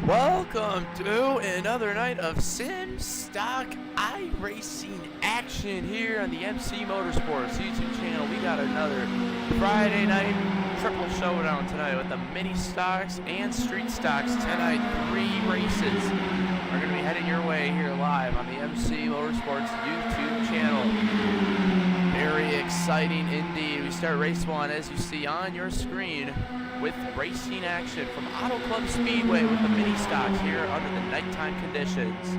Welcome to another night of SimStock iRacing action here on the MC Motorsports YouTube channel. We got another Friday night triple showdown tonight with the mini stocks and street stocks tonight. 3 races are going to be heading your way here live on the MC Motorsports YouTube channel. Very exciting indeed. We start race 1 as you see on your screen with racing action from Auto Club Speedway with the mini stocks here under the nighttime conditions.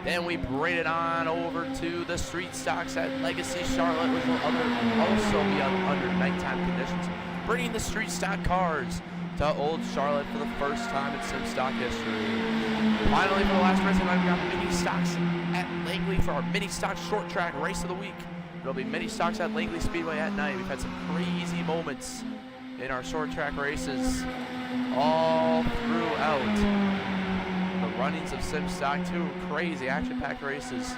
Then we braid it on over to the street stocks at Legacy Charlotte, which will also be under nighttime conditions, bringing the street stock cars to Old Charlotte for the first time in SimStock history. Finally, for the last race tonight, we got mini stocks at Langley for our mini stock short track race of the week. It'll be mini stocks at Langley Speedway at night. We've had some crazy moments in our short track races all throughout the runnings of SimStock. 2 crazy action-packed races.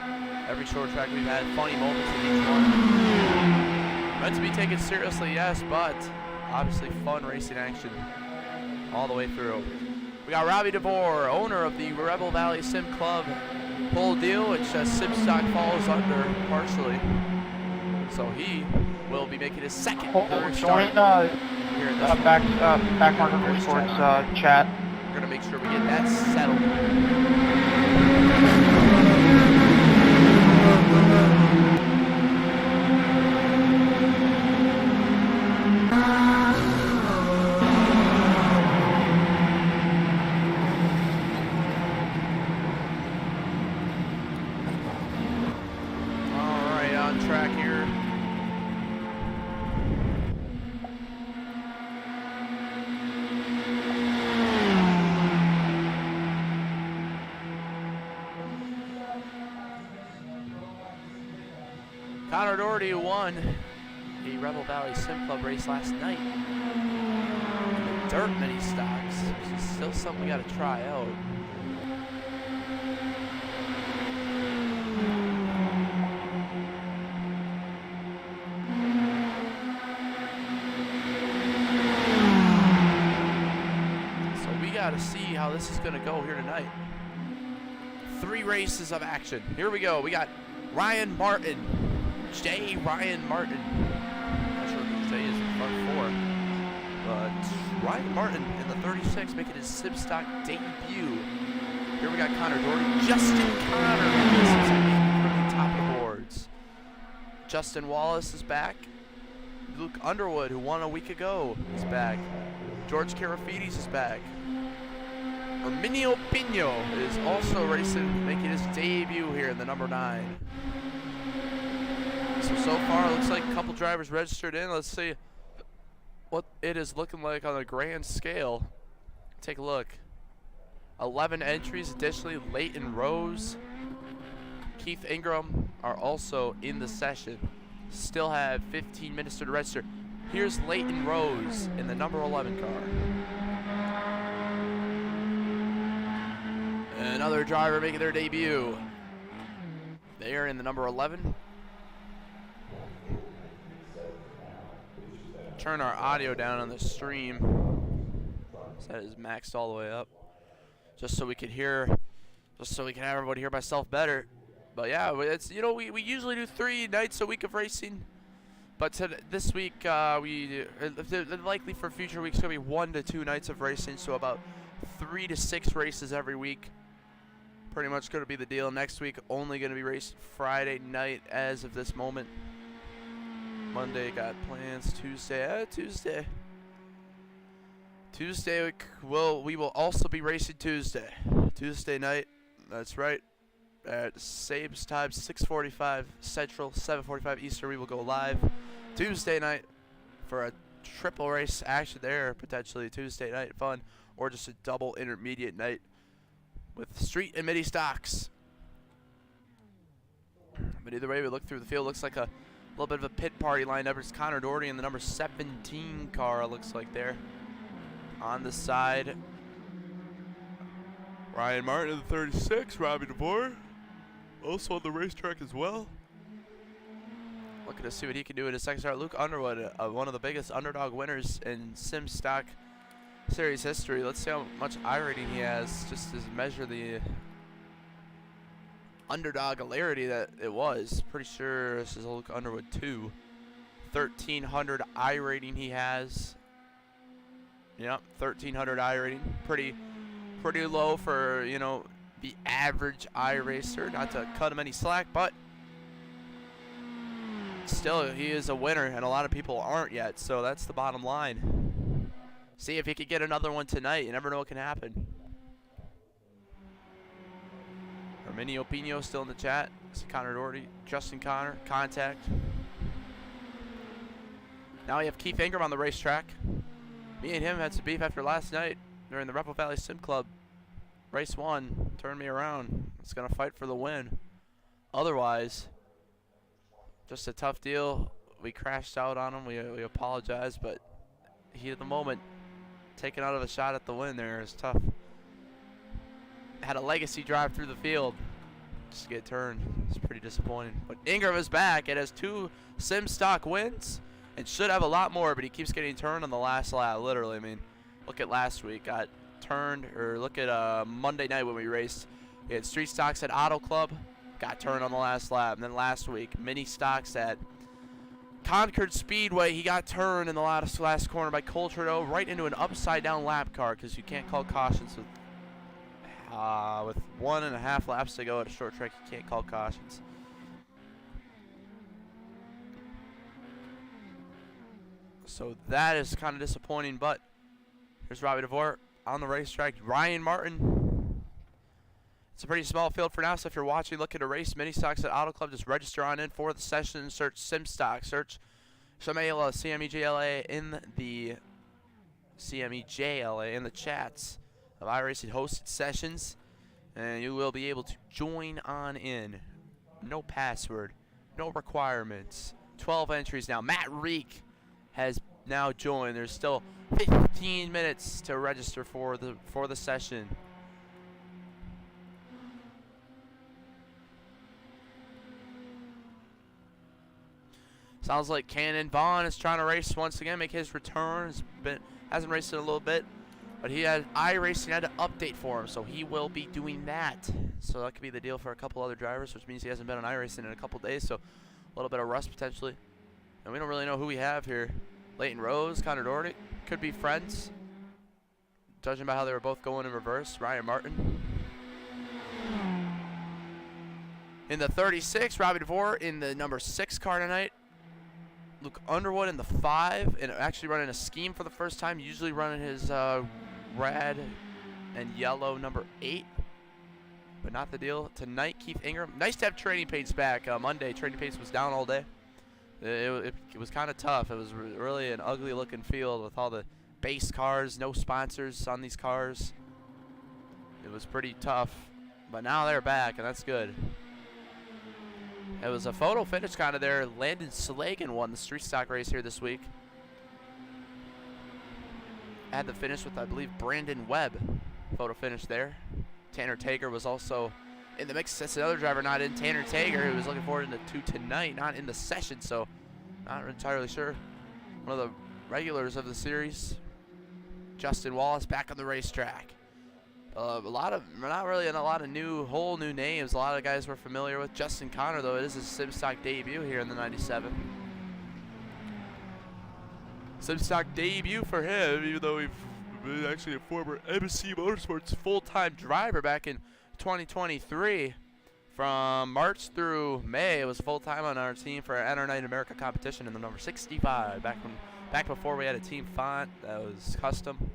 Every short track we've had funny moments in each one. Meant to be taken seriously, yes, but obviously fun racing action all the way through. We got Robbie DeVore, owner of the Rebel Valley Sim Club whole deal, which SimStock falls under partially. So he will be making his second join here in this back market motorsports chat. We're gonna make sure we get that settled. All right, on track here. Connor Doherty won a Rebel Valley Sim Club race last night. Dirt mini stocks, which is still something we got to try out. So we got to see how this is going to go here tonight. 3 races of action. Here we go. We got Ryan Martin. Ryan Martin. Not sure who J is in front 4. But Ryan Martin in the 36 making his SimStock debut. Here we got Connor Doherty. Justin Connor from the top of the boards. Justin Wallace is back. Luke Underwood, who won a week ago, is back. George Karafides is back. Herminio Pino is also racing, making his debut here in the number 9. So far, it looks like a couple drivers registered in. Let's see what it is looking like on a grand scale. Take a look. 11 entries. Additionally, Leighton Rose, Keith Ingram are also in the session. Still have 15 minutes to register. Here's Leighton Rose in the number 11 car. Another driver making their debut. They are in the number 11. Turn our audio down on the stream. That is maxed all the way up, just so we can hear, just so we can have everybody hear myself better. But yeah, it's, you know, we usually do 3 nights a week of racing, but this week likely for future weeks gonna be 1 to 2 nights of racing, so about 3 to 6 races every week. Pretty much gonna be the deal. Next week only gonna be raced Friday night as of this moment. Monday got plans. Tuesday we will also be racing Tuesday night. That's right, at same time, 6:45 Central, 7:45 Eastern. We will go live Tuesday night for a triple race action there, potentially Tuesday night fun, or just a double intermediate night with street and mini stocks. But either way, we look through the field, looks like a little bit of a pit party lined up. It's Connor Doherty in the number 17 car, it looks like there. On the side, Ryan Martin in the 36, Robbie DeVore, also on the racetrack as well. Looking to see what he can do in his second start. Luke Underwood, one of the biggest underdog winners in SimStock series history. Let's see how much iRating he has, just to measure the underdog hilarity that it was. Pretty sure this is Luke Underwood 2. 1,300 iRating he has. Yep, 1,300 iRating. Pretty low for, you know, the average iRacer. Not to cut him any slack, but still, he is a winner, and a lot of people aren't yet, so that's the bottom line. See if he could get another one tonight. You never know what can happen. Arminio Pino still in the chat. Connor Doherty, Justin Connor, contact. Now we have Keith Ingram on the racetrack. Me and him had some beef after last night during the Ripple Valley Sim Club. Race 1 turned me around. It's going to fight for the win. Otherwise, just a tough deal. We crashed out on him. We apologize, but heat of the moment, taking out of a shot at the win there is tough. Had a legacy drive through the field. Just to get turned. It's pretty disappointing. But Ingram is back. It has 2 SimStock wins and should have a lot more, but he keeps getting turned on the last lap, literally. I mean, look at last week. Got turned, or look at Monday night when we raced. We had street stocks at Auto Club. Got turned on the last lap. And then last week, mini stocks at Concord Speedway. He got turned in the last corner by Cole Trudeau right into an upside-down lap car, because you can't call cautions with 1.5 laps to go at a short track. You can't call cautions. So that is kind of disappointing, but here's Robbie DeVore on the racetrack. Ryan Martin. It's a pretty small field for now, so if you're watching, looking to race mini stocks at Auto Club, just register on in for the session. Search SimStock. Search Cmejla, Cmejla in the Cmejla in the chats of iRacing hosted sessions, and you will be able to join on in. No password, no requirements. 12 entries now. Matt Reek has now joined. There's still 15 minutes to register for the session. Sounds like Cannon Vaughn is trying to race once again, make his return. Hasn't raced in a little bit, but he had iRacing had to update for him, so he will be doing that. So that could be the deal for a couple other drivers, which means he hasn't been on iRacing in a couple days, so a little bit of rust potentially. And we don't really know who we have here. Leighton Rose, Connor Doherty, could be friends, judging by how they were both going in reverse. Ryan Martin in the 36, Robbie DeVore in the number 6 car tonight. Luke Underwood in the 5, and actually running a scheme for the first time, usually running his red and yellow number 8, but not the deal tonight. Keith Ingram. Nice to have training pace back. Monday, training pace was down all day. It was kind of tough. It was really an ugly looking field with all the base cars, no sponsors on these cars. It was pretty tough, but now they're back, and that's good. It was a photo finish kind of there. Landon Slagan won the street stock race here this week. Had the finish with, I believe, Brandon Webb. Photo finish there. Tanner Tager was also in the mix. That's another driver not in. Tanner Tager, who was looking forward to tonight, not in the session, so not entirely sure. One of the regulars of the series. Justin Wallace back on the racetrack. Not really a lot of whole new names. A lot of guys we're familiar with. Justin Connor, though, it is his SimStock debut here in the 97. SimStock debut for him, even though he's been actually a former MC Motorsports full-time driver back in 2023. From March through May, it was full-time on our team for our Night America competition in the number 65. Back before we had a team font that was custom.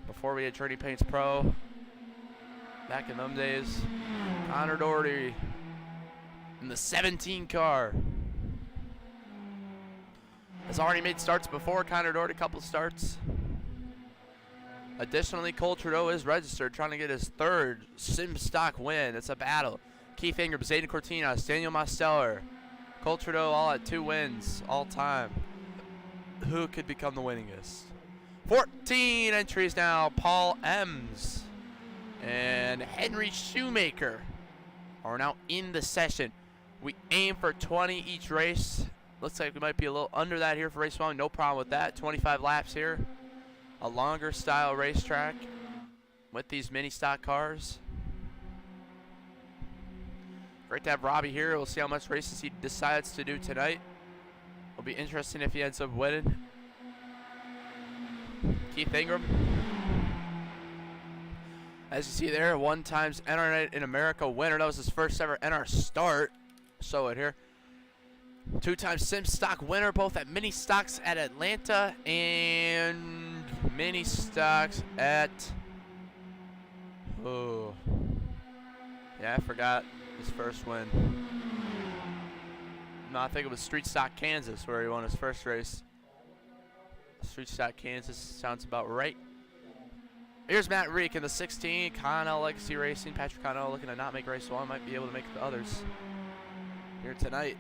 Before we had Training Paints Pro, back in them days. Connor Doherty in the 17 car. Has already made starts before. Connor Doherty, couple starts. Additionally, Cole Trudeau is registered, trying to get his 3rd SimStock win. It's a battle. Keith Ingram, Zayden Cortinas, Daniel Mosteller, Cole Trudeau, all at 2 wins all time. Who could become the winningest? 14 entries now. Paul Ems and Henry Shoemaker are now in the session. We aim for 20 each race. Looks like we might be a little under that here for race 1. No problem with that. 25 laps here. a longer style racetrack with these mini stock cars. Great to have Robbie here. We'll see how much races he decides to do tonight. It'll be interesting if he ends up winning. Keith Ingram. As you see there, one times NR Night in America winner. That was his first ever NR start. Show it here. Two-time SimStock winner, both at mini stocks at Atlanta and mini stocks at, oh, yeah, I forgot his first win. No, I think it was Street Stock Kansas where he won his first race. Street Stock Kansas sounds about right. Here's Matt Reek in the 16, Connell Legacy Racing. Patrick Connell looking to not make race one, might be able to make the others here tonight.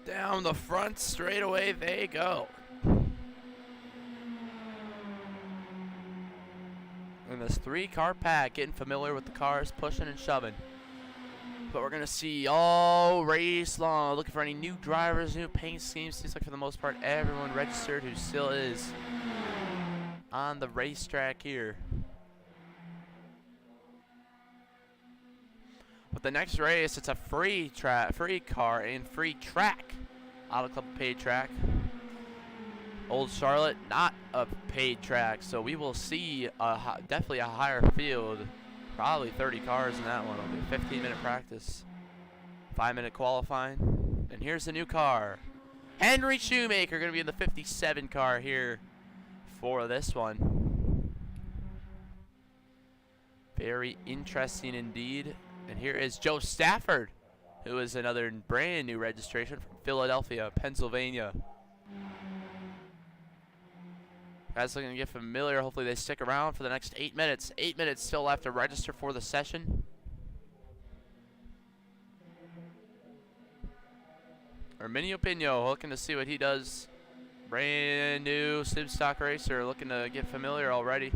Down the front straightaway they go. In this 3-car pack, getting familiar with the cars, pushing and shoving. But we're going to see all race long. Looking for any new drivers, new paint schemes. Seems like for the most part everyone registered who still is on the racetrack here. But the next race, it's a free car and free track. Auto Club paid track. Old Charlotte, not a paid track, so we will see definitely a higher field. Probably 30 cars in that one. It'll be a 15-minute practice, 5-minute qualifying. And here's the new car. Henry Shoemaker going to be in the 57 car here for this one. Very interesting indeed. And here is Joe Stafford, who is another brand new registration from Philadelphia, Pennsylvania. Guys looking to get familiar. Hopefully they stick around for the next 8 minutes. 8 minutes still left to register for the session. Arminio Pino looking to see what he does. Brand new SimStock racer looking to get familiar already.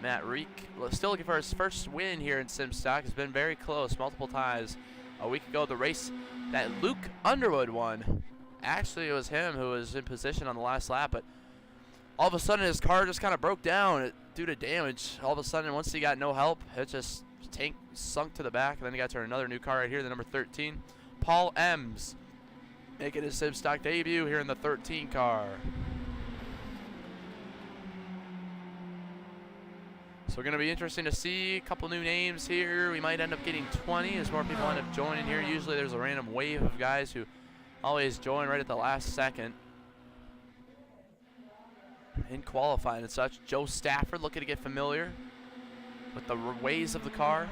Matt Reek still looking for his first win here in SimStock. Has been very close multiple times. A week ago, the race that Luke Underwood won. Actually, it was him who was in position on the last lap, but all of a sudden his car just kind of broke down due to damage. All of a sudden, once he got no help, it just sunk to the back, and then he got to another new car right here, the number 13. Paul Ems making his SimStock debut here in the 13 car. So we're going to be interesting to see a couple new names here. We might end up getting 20 as more people end up joining here. Usually there's a random wave of guys who always join right at the last second in qualifying and such. Joe Stafford looking to get familiar with the ways of the car.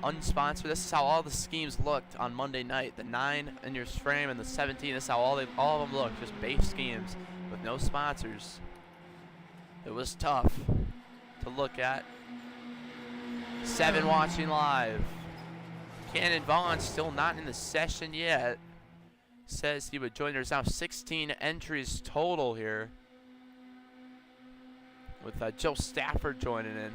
Unsponsored. This is how all the schemes looked on Monday night. The 9 in your frame and the 17. This is how all of them looked. Just base schemes with no sponsors. It was tough to look at. 7 watching live. Cannon Vaughn still not in the session yet. Says he would join. There's now 16 entries total here, with Joe Stafford joining in.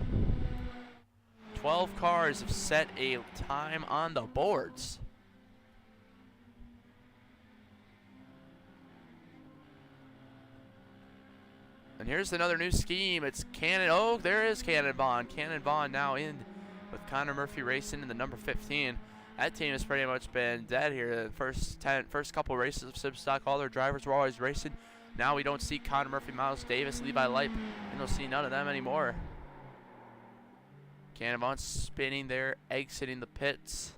12 cars have set a time on the boards. And here's another new scheme. It's Cannon. Oh, there is Cannon Vaughn. Cannon Vaughn now in with Connor Murphy Racing in the number 15. That team has pretty much been dead here. The first couple races of SimStock, all their drivers were always racing. Now we don't see Connor Murphy, Miles Davis, Levi Lipe, and we'll see none of them anymore. Cannon Vaughn spinning there, exiting the pits.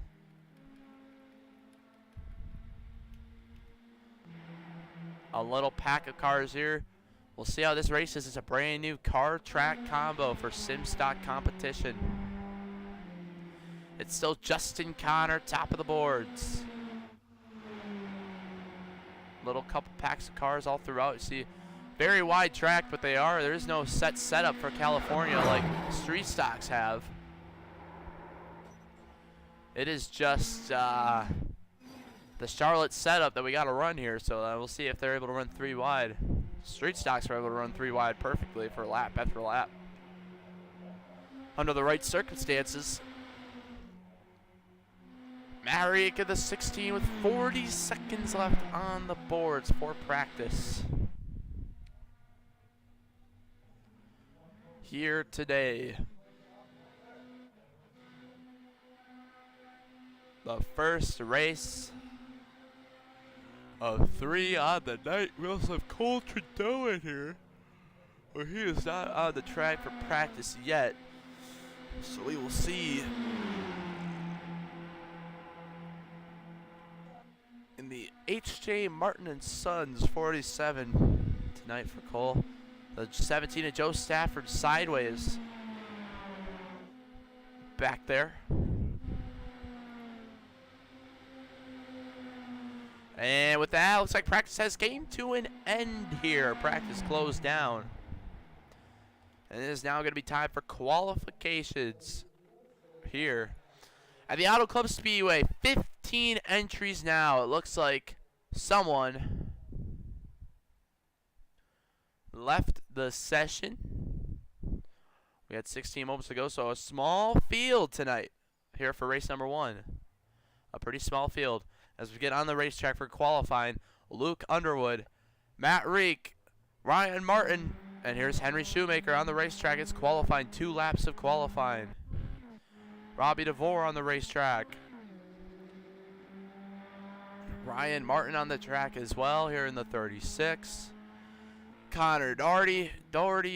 A little pack of cars here. We'll see how this race is. It's a brand new car track combo for SimStock competition. It's still Justin Connor, top of the boards. Little couple packs of cars all throughout. You see, very wide track, but there is no set setup for California like street stocks have. It is just the Charlotte setup that we got to run here. So we'll see if they're able to run 3 wide. Street stocks are able to run 3 wide perfectly for lap after lap. under the right circumstances. Maric in the 16 with 40 seconds left on the boards for practice. Here today. The first race of 3 on the night. We also have Cole Trudeau in here. Well, he is not on the track for practice yet. So we will see in the H.J. Martin and Sons 47 tonight for Cole. The 17 of Joe Stafford sideways back there. And with that, looks like practice has came to an end here. Practice closed down. And it is now going to be time for qualifications here at the Auto Club Speedway. 15 entries now. It looks like someone left the session. We had 16 moments to go, so a small field tonight here for race number 1. A pretty small field. As we get on the racetrack for qualifying, Luke Underwood, Matt Reek, Ryan Martin, and here's Henry Shoemaker on the racetrack. It's qualifying, 2 laps of qualifying. Robbie DeVore on the racetrack. Ryan Martin on the track as well here in the 36. Connor Doherty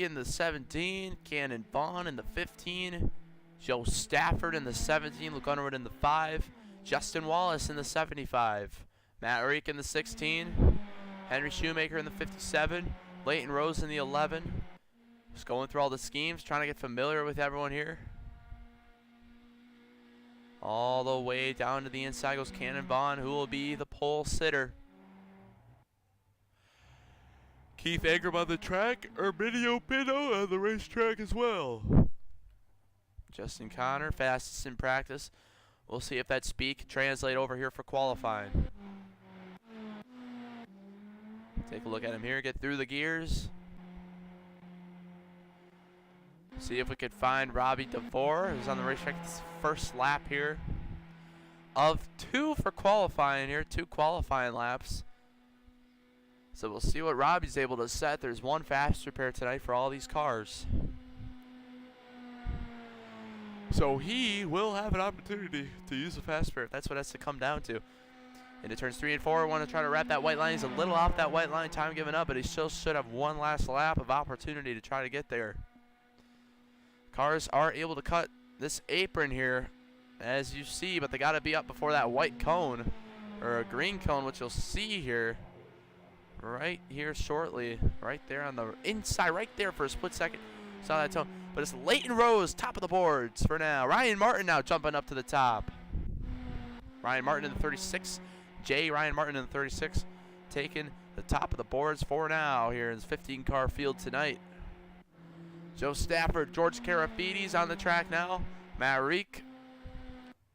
in the 17. Cannon Vaughn in the 15. Joe Stafford in the 17. Luke Underwood in the 5. Justin Wallace in the 75. Matt Reek in the 16. Henry Shoemaker in the 57. Leighton Rose in the 11. Just going through all the schemes, trying to get familiar with everyone here. All the way down to the inside goes Cannon Vaughn, who will be the pole sitter. Keith Ingram on the track, Erminio Pinto on the racetrack as well. Justin Connor, fastest in practice. We'll see if that speed can translate over here for qualifying. Take a look at him here, get through the gears. See if we could find Robbie DeVore, who's on the racetrack this first lap here. Of 2 for qualifying here, 2 qualifying laps. So we'll see what Robbie's able to set. There's 1 fast repair tonight for all these cars. So he will have an opportunity to use a fast repair. That's what it has to come down to. Into turns 3 and 4, want to try to wrap that white line. He's a little off that white line, time given up, but he still should have 1 last lap of opportunity to try to get there. Cars are able to cut this apron here, as you see, but they got to be up before that white cone, or a green cone, which you'll see here, right here shortly, right there on the inside, right there for a split second. Saw that tone, but it's Leighton Rose, top of the boards for now. Ryan Martin now jumping up to the top. Ryan Martin in the 36. Ryan Martin in the 36, taking the top of the boards for now here in this 15-car field tonight. Joe Stafford, George Carafides on the track now. Matt Reek,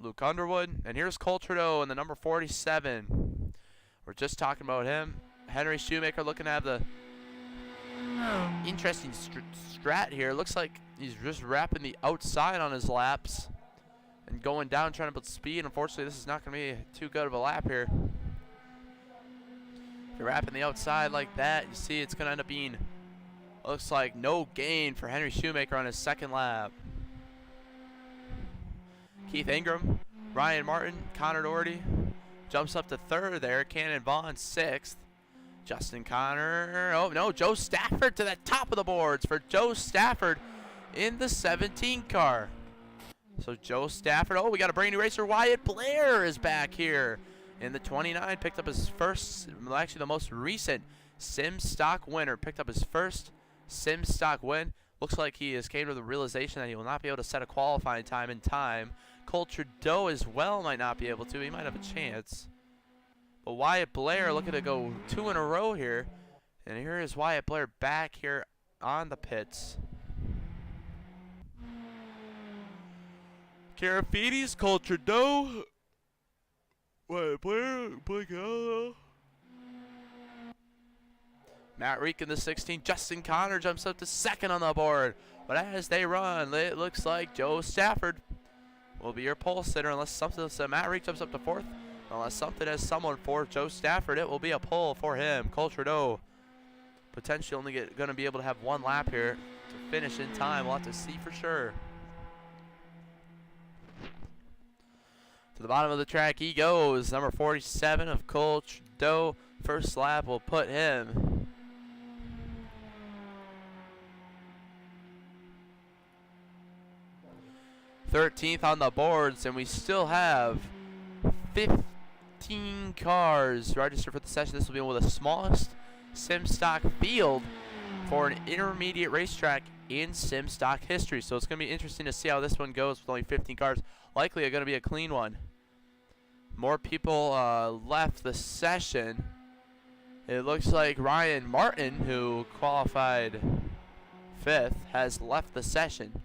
Luke Underwood, and here's Cole Trudeau in the number 47. We're just talking about him. Henry Shoemaker looking to have the interesting strat here. Looks like he's just wrapping the outside on his laps and going down trying to put speed. Unfortunately, this is not going to be too good of a lap here. If you're wrapping the outside like that, you see it's going to end up being, looks like, no gain for Henry Shoemaker on his second lap. Keith Ingram, Ryan Martin, Connor Doherty jumps up to 3rd there. Cannon Vaughn 6th. Justin Connor, oh no, Joe Stafford to the top of the boards for Joe Stafford in the 17 car. So Joe Stafford, oh, we got a brand new racer. Wyatt Blair is back here in the 29. Picked up his first, actually the most recent SimStock winner. Picked up his first SimStock win. Looks like he has came to the realization that he will not be able to set a qualifying time in time. Cole Trudeau as well might not be able to. He might have a chance. But Wyatt Blair looking to go 2 in a row here. And here is Wyatt Blair back here on the pits. Carafides, Cole Trudeau, Wyatt Blair, Blake Allen. Matt Reek in the 16. Justin Connor jumps up to 2nd on the board But as they run, it looks like Joe Stafford will be your pole sitter unless something. So Matt Reed jumps up to 4th. Unless something has someone for Joe Stafford, it will be a pole for him. Cole Trudeau potentially only going to be able to have 1 lap here to finish in time. We'll have to see for sure. To the bottom of the track he goes. Number 47 of Cole Trudeau. First lap will put him 13th on the boards, and we still have 15 cars registered for the session. This will be one of the smallest SimStock field for an intermediate racetrack in SimStock history. So it's going to be interesting to see how this one goes with only 15 cars. Likely going to be a clean one. More people left the session. It looks like Ryan Martin, who qualified 5th, has left the session.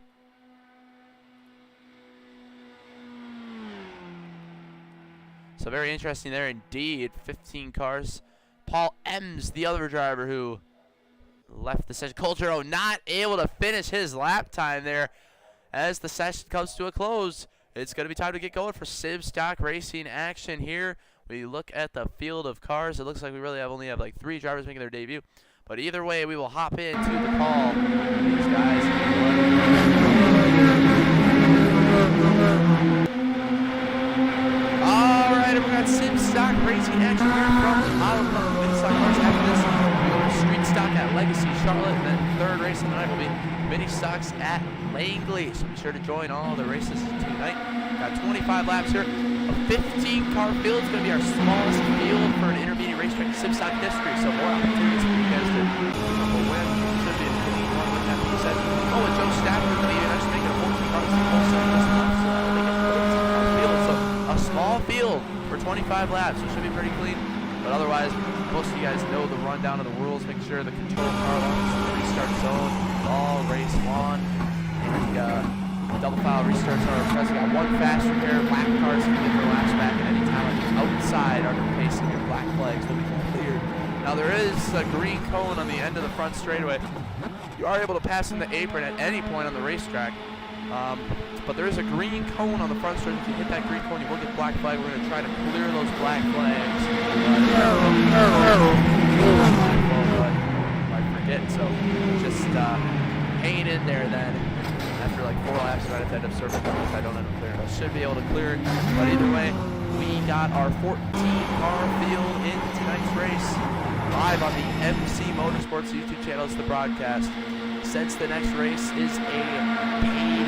So very interesting there indeed. 15 cars. Paul Ems, the other driver who left the session. Cole Trudeau not able to finish his lap time there as the session comes to a close. It's going to be time to get going for SimStock racing action here. We look at the field of cars. It looks like we really only have like 3 drivers making their debut. But either way, we will hop into the call. These guys. All right, and we got SimStock racing action here from Auto Club Mini-Stock cars. After this, we go to Street Stock at Legacy, Charlotte, and then 3rd race of the night will be Mini-Stocks at Langley. So be sure to join all the races tonight. Got 25 laps here. A 15-car field is going to be our smallest field for an intermediate racetrack in SimStock history. So more opportunities for you guys to win. Should be a clean one with that being said. Oh, and Joe Stafford leading. I just making a 14-car field. So a small field for 25 laps. So it should be pretty clean. But otherwise, most of you guys know the rundown of the rules. Make sure the control car launches in the restart zone all race long. And double file restarts are present. Got 1 fast repair. Black cars can get their laps back at any time on the outside under pacing. Your black flags will be cleared. Now there is a green cone on the end of the front straightaway. You are able to pass in the apron at any point on the racetrack. But there is a green cone on the front stretch. If you hit that green cone, you will get black flag. We're going to try to clear those black flags. I forget, so just hang in there then. After like 4 laps, you might have to end up serving them if I don't end up clearing. I should be able to clear it. But either way, we got our 14-car field in tonight's race. Live on the MC Motorsports YouTube channel is the broadcast. Since the next race is a paid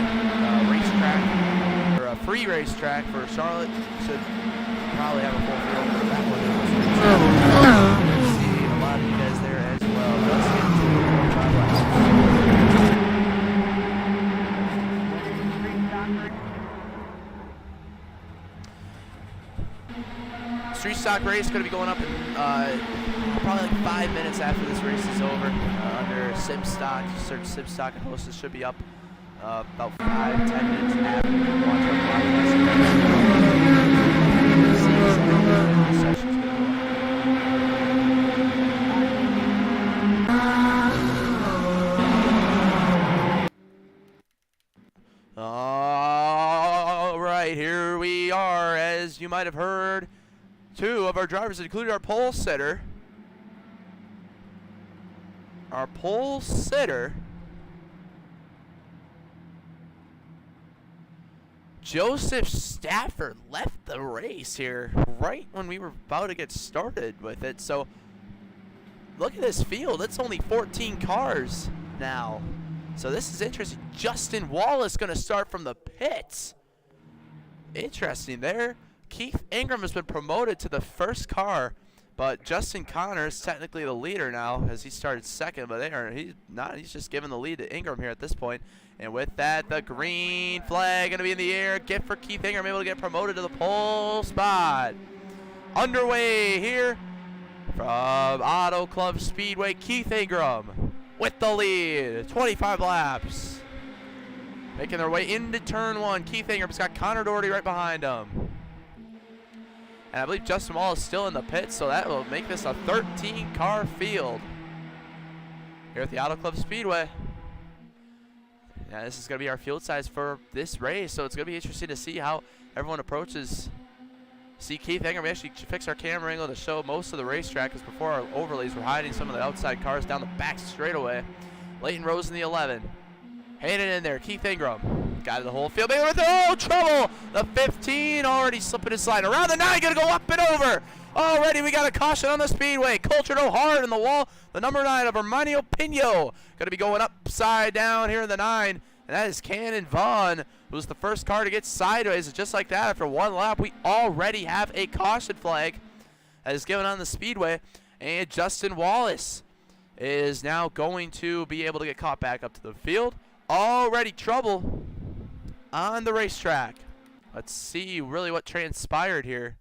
racetrack, or a free racetrack for Charlotte, should probably have a full field for that one. We'll see a lot of you guys there as well. Let's get to the Street Stock race going to be going up in probably like 5 minutes after this race is over. Under SimStock, search SimStock and host. It should be up about 5-10 minutes after you watch our podcast. All right, here we are. As you might have heard, 2 of our drivers, including our pole sitter. Our pole sitter, Joseph Stafford, left the race here right when we were about to get started with it. So look at this field. It's only 14 cars now. So this is interesting. Justin Wallace going to start from the pits. Interesting there. Keith Ingram has been promoted to the 1st car. But Justin Connor is technically the leader now, as he started 2nd. But he's not. He's just giving the lead to Ingram here at this point. And with that, the green flag going to be in the air. Gift for Keith Ingram, able to get promoted to the pole spot. Underway here from Auto Club Speedway. Keith Ingram with the lead. 25 laps. Making their way into turn 1. Keith Ingram's got Connor Doherty right behind him. And I believe Justin Wall is still in the pits, so that will make this a 13-car field here at the Auto Club Speedway. Yeah, this is going to be our field size for this race, so it's going to be interesting to see how everyone approaches. See Keith Ingram, we actually fixed our camera angle to show most of the racetrack, because before our overlays were hiding some of the outside cars down the back straightaway. Leighton Rose in the 11. Hanging in there, Keith Ingram. Got to the whole field. Oh, trouble! The 15 already slipping and sliding. Around the 9, going to go up and over. Already we got a caution on the speedway. Cultured hard in the wall. The number 9 of Armando Pino. Going to be going upside down here in the 9. And that is Cannon Vaughn, who's the first car to get sideways. Just like that, after one lap, we already have a caution flag that is given on the speedway. And Justin Wallace is now going to be able to get caught back up to the field. Already trouble on the racetrack. Let's see really what transpired here.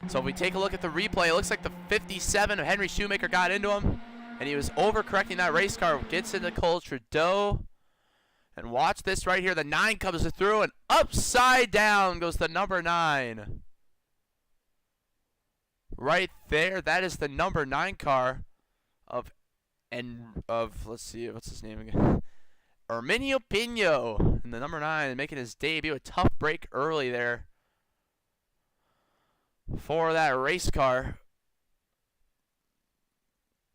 So if we take a look at the replay, it looks like the 57 of Henry Shoemaker got into him, and he was overcorrecting that race car. Gets into Cole Trudeau. And watch this right here. The 9 comes through, and upside down goes the number 9. Right there, that is the number 9 car of let's see, what's his name again? Armando Pino, and the number 9 making his debut. A tough break early there for that race car.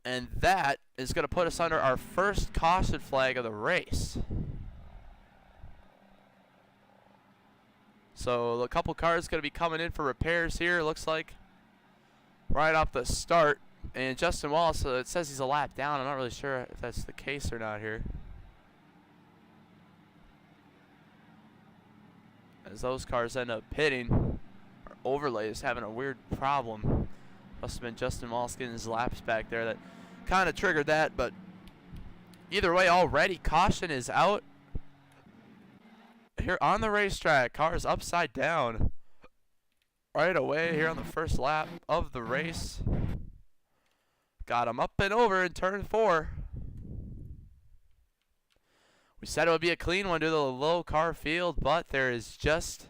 And that is going to put us under our first caution flag of the race. So a couple cars going to be coming in for repairs here, looks like, right off the start. And Justin Wallace, it says he's a lap down. I'm not really sure if that's the case or not here, as those cars end up pitting. Our overlay is having a weird problem. Must have been Justin Wallace getting his laps back there that kind of triggered that. But either way, already caution is out here on the racetrack. Cars upside down right away here on the first lap of the race. Got him up and over in turn 4. We said it would be a clean one due to the low car field, but there is just,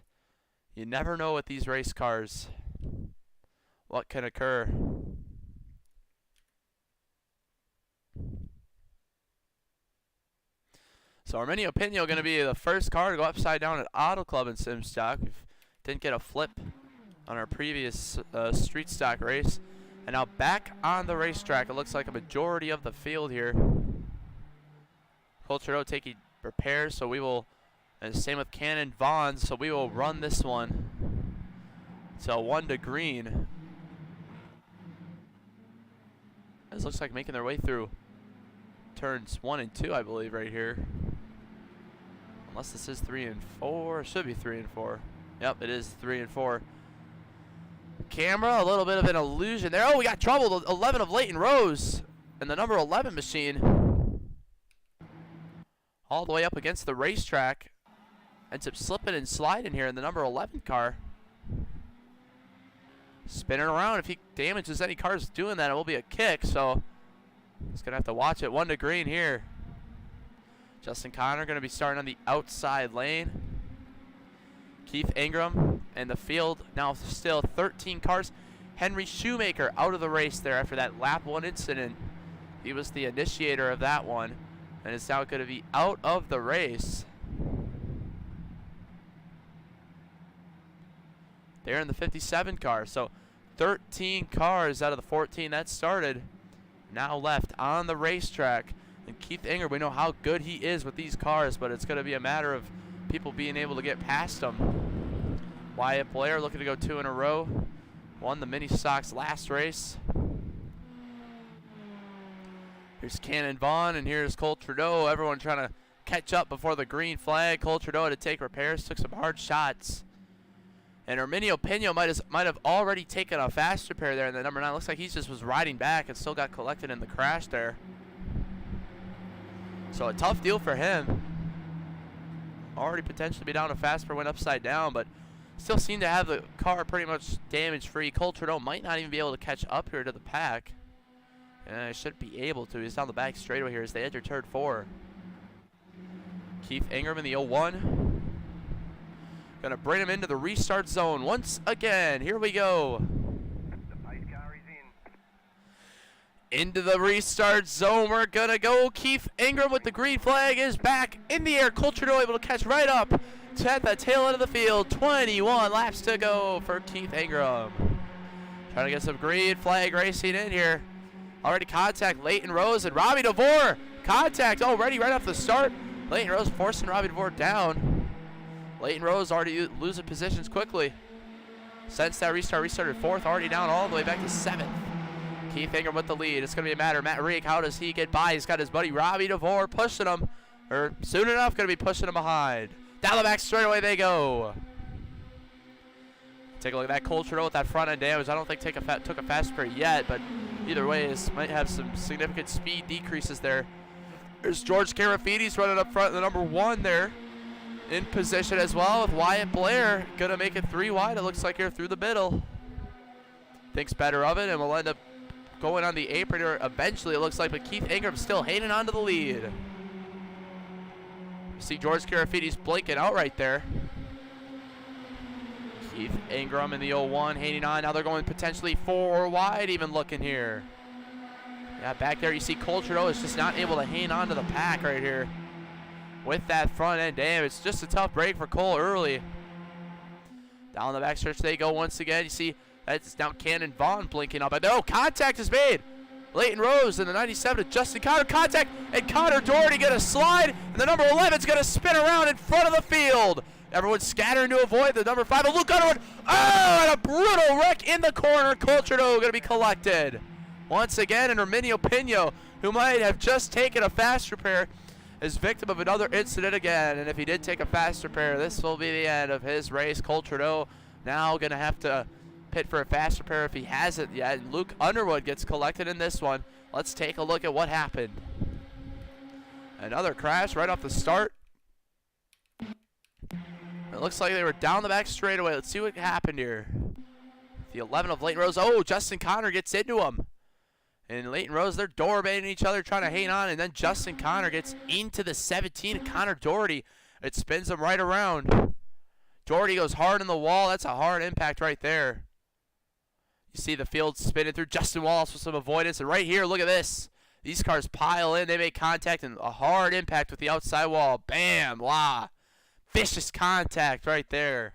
you never know with these race cars what can occur. So Armando Pino going to be the first car to go upside down at Auto Club in SimStock. We didn't get a flip on our previous street stock race. And now back on the racetrack, it looks like a majority of the field here. Colchero taking repairs, so we will, and same with Cannon Vaughn, so we will run this one till 1 to green. This looks like making their way through turns 1 and 2, I believe, right here. Unless this is 3 and 4, it should be 3 and 4. Yep, it is 3 and 4. Camera, a little bit of an illusion there. Oh, we got trouble. The 11 of Leighton Rose and the number 11 machine all the way up against the racetrack. Ends up slipping and sliding here in the number 11 car. Spinning around. If he damages any cars doing that, it will be a kick. So he's going to have to watch it. 1 to green here. Justin Connor going to be starting on the outside lane. Keith Ingram and the field now still 13 cars. Henry Shoemaker out of the race there after that lap 1 incident. He was the initiator of that one and is now going to be out of the race. They're in the 57 car. So 13 cars out of the 14 that started now left on the racetrack. And Keith Ingram, we know how good he is with these cars, but it's going to be a matter of people being able to get past him. Wyatt Blair looking to go 2 in a row. Won the mini stocks last race. Here's Cannon Vaughn and here's Cole Trudeau. Everyone trying to catch up before the green flag. Cole Trudeau had to take repairs, took some hard shots. And Armando Pino might have already taken a fast repair there in the number 9. Looks like he just was riding back and still got collected in the crash there. So a tough deal for him. Already potentially be down a fast for went upside down, but still seem to have the car pretty much damage free. Cole Trudeau might not even be able to catch up here to the pack. And he should be able to. He's down the back straightaway here as they enter turn 4. Keith Ingram in the 01. Gonna bring him into the restart zone once again. Here we go. The pace car is Into the restart zone we're gonna go. Keith Ingram with the green flag is back in the air. Cole Trudeau able to catch right up at the tail end of the field. 21 laps to go for Keith Ingram. Trying to get some green flag racing in here. Already contact Leighton Rose and Robbie DeVore. Contact already right off the start. Leighton Rose forcing Robbie DeVore down. Leighton Rose already losing positions quickly. Since that restarted fourth, already down all the way back to seventh. Keith Ingram with the lead. It's going to be a matter of Matt Reek. How does he get by? He's got his buddy Robbie DeVore pushing him. Or soon enough going to be pushing him behind. Down the back straightaway they go. Take a look at that. Cole Trudeau with that front end damage. I don't think took a fast spur yet, but either way, this might have some significant speed decreases there. There's George Carafides running up front, the number 1 there. In position as well with Wyatt Blair. Going to make it 3 wide, it looks like, here through the middle. Thinks better of it, and will end up going on the apron here eventually, it looks like, but Keith Ingram still hanging on to the lead. You see George Carafides blinking out right there. Keith Ingram in the 01 hanging on. Now they're going potentially 4 wide even looking here. Yeah, back there you see Cole Trudeau is just not able to hang on to the pack right here with that front end damage. It's just a tough break for Cole early. Down the backstretch they go once again. You see that's now Cannon Vaughn blinking up. And no, contact is made. Leighton Rose in the 97 to Justin Connor. Contact, and Connor Doherty going to slide. And the number 11 is going to spin around in front of the field. Everyone's scattering to avoid the number 5. And Luke Underwood, oh, and a brutal wreck in the corner. Cole Trudeau going to be collected. Once again, and Herminio Pino, who might have just taken a fast repair, is victim of another incident again. And if he did take a fast repair, this will be the end of his race. Cole Trudeau now going to have to pit for a fast repair if he hasn't yet. And Luke Underwood gets collected in this one. Let's take a look at what happened. Another crash right off the start. It looks like they were down the back straightaway. Let's see what happened here. The 11 of Leighton Rose. Oh, Justin Connor gets into him. And Leighton Rose, they're door baiting each other, trying to hang on. And then Justin Connor gets into the 17 of Connor Doherty. It spins him right around. Doherty goes hard in the wall. That's a hard impact right there. You see the field spinning through. Justin Wallace with some avoidance. And right here, look at this. These cars pile in. They make contact and a hard impact with the outside wall. Bam! Wow. Vicious contact right there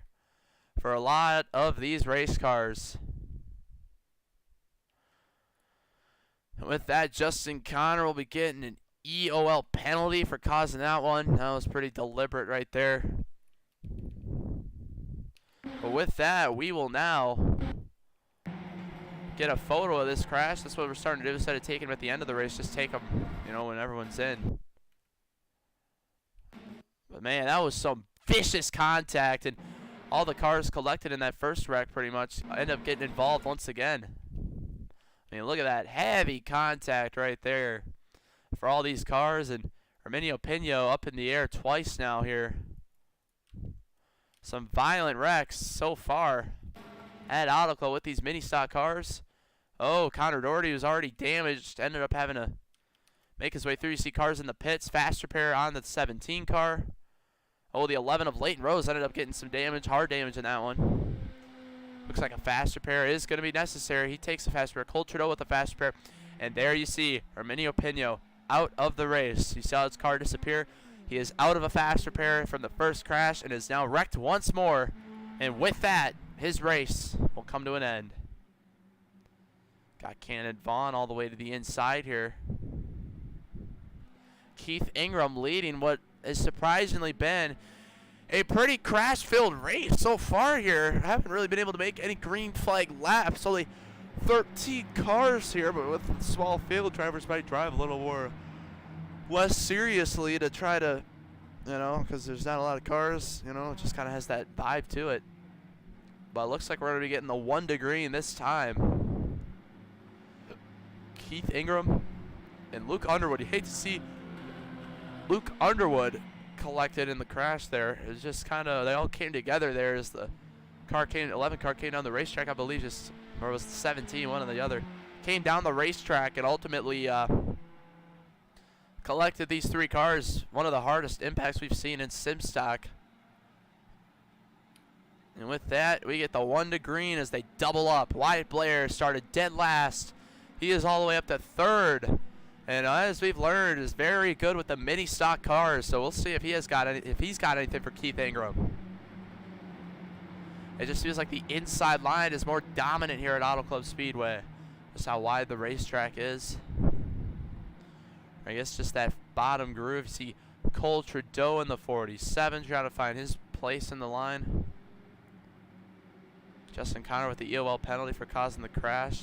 for a lot of these race cars. And with that, Justin Connor will be getting an EOL penalty for causing that one. That was pretty deliberate right there. But with that, we will now get a photo of this crash. That's what we're starting to do. Instead of taking them at the end of the race, just take them, you know, when everyone's in. But man, that was some vicious contact, and all the cars collected in that first wreck pretty much end up getting involved once again. I mean, look at that heavy contact right there for all these cars, and Herminio Pino up in the air twice now here. Some violent wrecks so far at Autoclo with these mini stock cars. Oh, Connor Doherty was already damaged, ended up having to make his way through. You see cars in the pits, fast repair on the 17 car. Oh, the 11 of Leighton Rose ended up getting some damage, hard damage in that one. Looks like a fast repair is going to be necessary. He takes a fast repair. Cole Trudeau with a fast repair. And there you see Herminio Pino out of the race. You saw his car disappear. He is out of a fast repair from the first crash and is now wrecked once more. And with that, his race will come to an end. Got Cannon Vaughn all the way to the inside here. Keith Ingram leading what has surprisingly been a pretty crash-filled race so far here. I haven't really been able to make any green flag laps. Only 13 cars here, but with the small field, drivers might drive a little more less seriously to try to, you know, because there's not a lot of cars, you know, it just kind of has that vibe to it. But it looks like we're going to be getting the 1 degree in this time. Keith Ingram and Luke Underwood. You hate to see Luke Underwood collected in the crash there. It was just kind of, they all came together there as the 11 car came down the racetrack, I believe, just, or it was the 17, one or the other, came down the racetrack and ultimately collected these 3 cars. One of the hardest impacts we've seen in SimStock. And with that, we get the 1 to green as they double up. Wyatt Blair started dead last. He is all the way up to 3rd. And as we've learned, is very good with the mini stock cars. So we'll see if he's got anything for Keith Ingram. It just feels like the inside line is more dominant here at Auto Club Speedway. Just how wide the racetrack is. I guess just that bottom groove. You see Cole Trudeau in the 47 trying to find his place in the line. Justin Connor with the EOL penalty for causing the crash.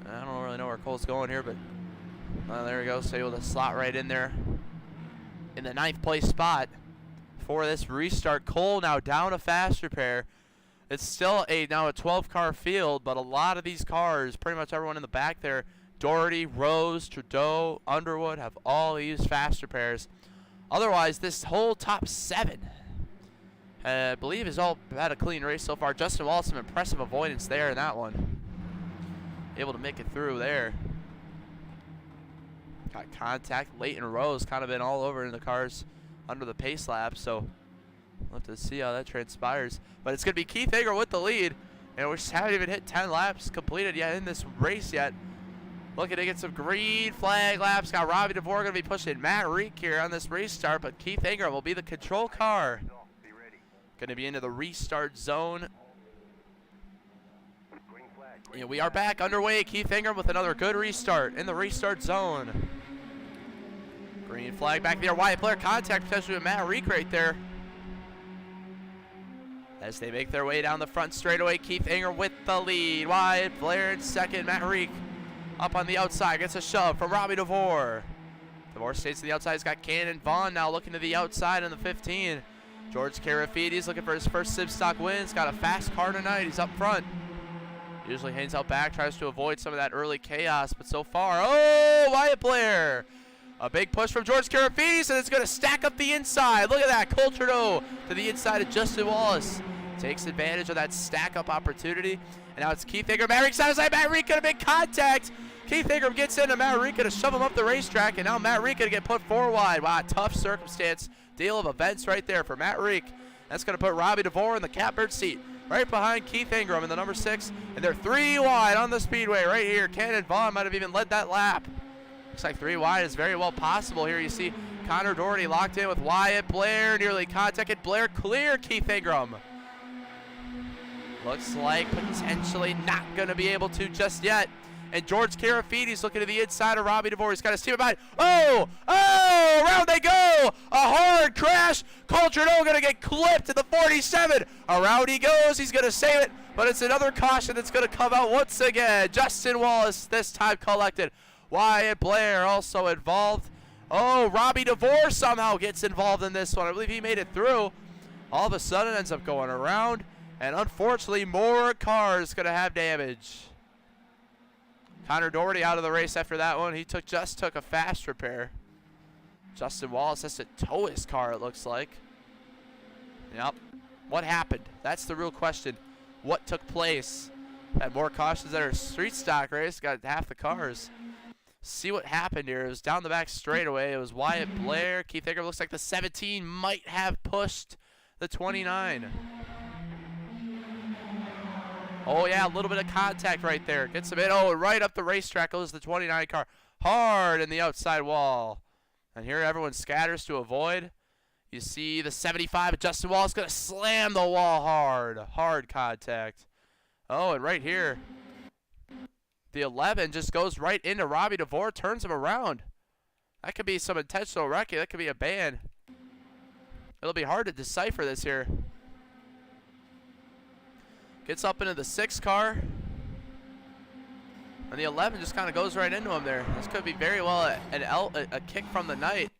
I don't really know where Cole's going here, but there he goes. So able to slot right in there in the 9th place spot for this restart. Cole now down a fast repair. It's still now a 12-car field, but a lot of these cars, pretty much everyone in the back there, Doherty, Rose, Trudeau, Underwood, have all used fast repairs. Otherwise, this whole top 7, I believe, has all had a clean race so far. Justin Wallace, some impressive avoidance there in that one. Able to make it through there. Got contact. Leighton Rose kind of been all over in the cars under the pace lap, so we'll have to see how that transpires. But it's going to be Keith Ingram with the lead, and we just haven't even hit 10 laps completed yet in this race yet. Looking to get some green flag laps. Got Robbie DeVore going to be pushing Matt Reek here on this restart, but Keith Ingram will be the control car. Going to be into the restart zone. And we are back underway. Keith Ingram with another good restart in the restart zone. Green flag back there. Wyatt Blair contact potentially with Matt Reek right there. As they make their way down the front straightaway, Keith Ingram with the lead. Wyatt Blair in second. Matt Reek up on the outside. Gets a shove from Robbie DeVore. DeVore stays to the outside. He's got Cannon Vaughn now looking to the outside in the 15. George Carafides looking for his first SimStock win. He's got a fast car tonight. He's up front. Usually hangs out back, tries to avoid some of that early chaos, but so far, oh, Wyatt Blair. A big push from George Carafides, and it's going to stack up the inside. Look at that, Cole Trudeau to the inside of Justin Wallace. Takes advantage of that stack-up opportunity, and now it's Keith Ingram. Matt Reek outside, Matt Reek going to make contact. Keith Ingram gets into Matt Reek, going to shove him up the racetrack, and now Matt Reek going to get put 4 wide. Wow, tough circumstance. Deal of events right there for Matt Reek. That's going to put Robbie DeVore in the catbird seat, right behind Keith Ingram in the number 6, and they're 3 wide on the speedway right here. Cannon Vaughn might have even led that lap. Looks like 3 wide is very well possible here. You see Connor Doherty locked in with Wyatt Blair, nearly contacted. Blair clear Keith Ingram. Looks like potentially not going to be able to just yet. And George Carafides looking to the inside of Robbie DeVore. He's got his team behind. Oh, around they go. A hard crash. Cole Trudeau going to get clipped at the 47. Around he goes. He's going to save it. But it's another caution that's going to come out once again. Justin Wallace this time collected. Wyatt Blair also involved. Oh, Robbie DeVore somehow gets involved in this one. I believe he made it through. All of a sudden ends up going around. And unfortunately, more cars going to have damage. Connor Doherty out of the race after that one. He just took a fast repair. Justin Wallace has to tow his car, it looks like. Yep. What happened? That's the real question. What took place? Had more cautions at our street stock race. Got half the cars. See what happened here. It was down the back straightaway. It was Wyatt Blair. Keith Ingram looks like the 17 might have pushed the 29. Oh, yeah, a little bit of contact right there. Gets him in. Oh, right up the racetrack goes the 29 car. Hard in the outside wall. And here everyone scatters to avoid. You see the 75 of Justin Wallace going to slam the wall hard. Hard contact. Oh, and right here, the 11 just goes right into Robbie DeVore, turns him around. That could be some intentional wrecking. That could be a ban. It'll be hard to decipher this here. Gets up into the 6 car. And the 11 just kind of goes right into him there. This could be very well a kick from the night.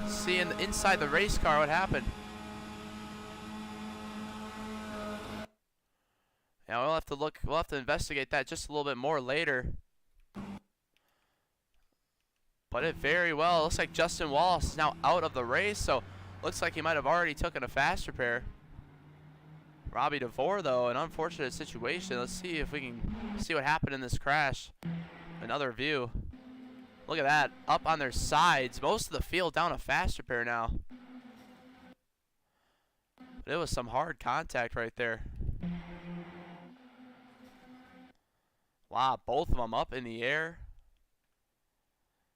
Seeing inside the race car what happened. Yeah, we'll have to look. We'll have to investigate that just a little bit more later. But it very well looks like Justin Wallace is now out of the race, so looks like he might have already taken a fast repair. Robbie DeVore, though, an unfortunate situation. Let's see if we can see what happened in this crash. Another view. Look at that, up on their sides. Most of the field down a fast repair now. But it was some hard contact right there. Wow, both of them up in the air.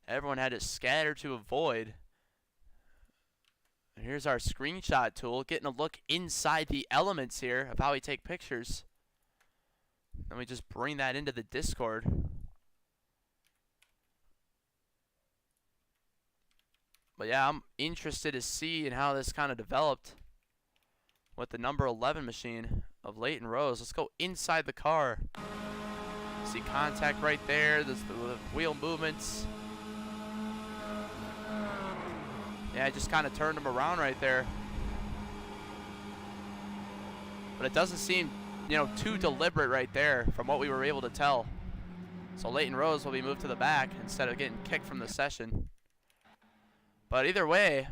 Everyone had to scatter to avoid. And here's our screenshot tool, getting a look inside the elements here of how we take pictures. Then we just bring that into the Discord. But yeah, I'm interested to see in how this kind of developed with the number 11 machine of Leighton Rose. Let's go inside the car. See contact right there. There's the wheel movements. Yeah, I just kind of turned him around right there. But it doesn't seem, you know, too deliberate right there from what we were able to tell. So Leighton Rose will be moved to the back instead of getting kicked from the session. But either way,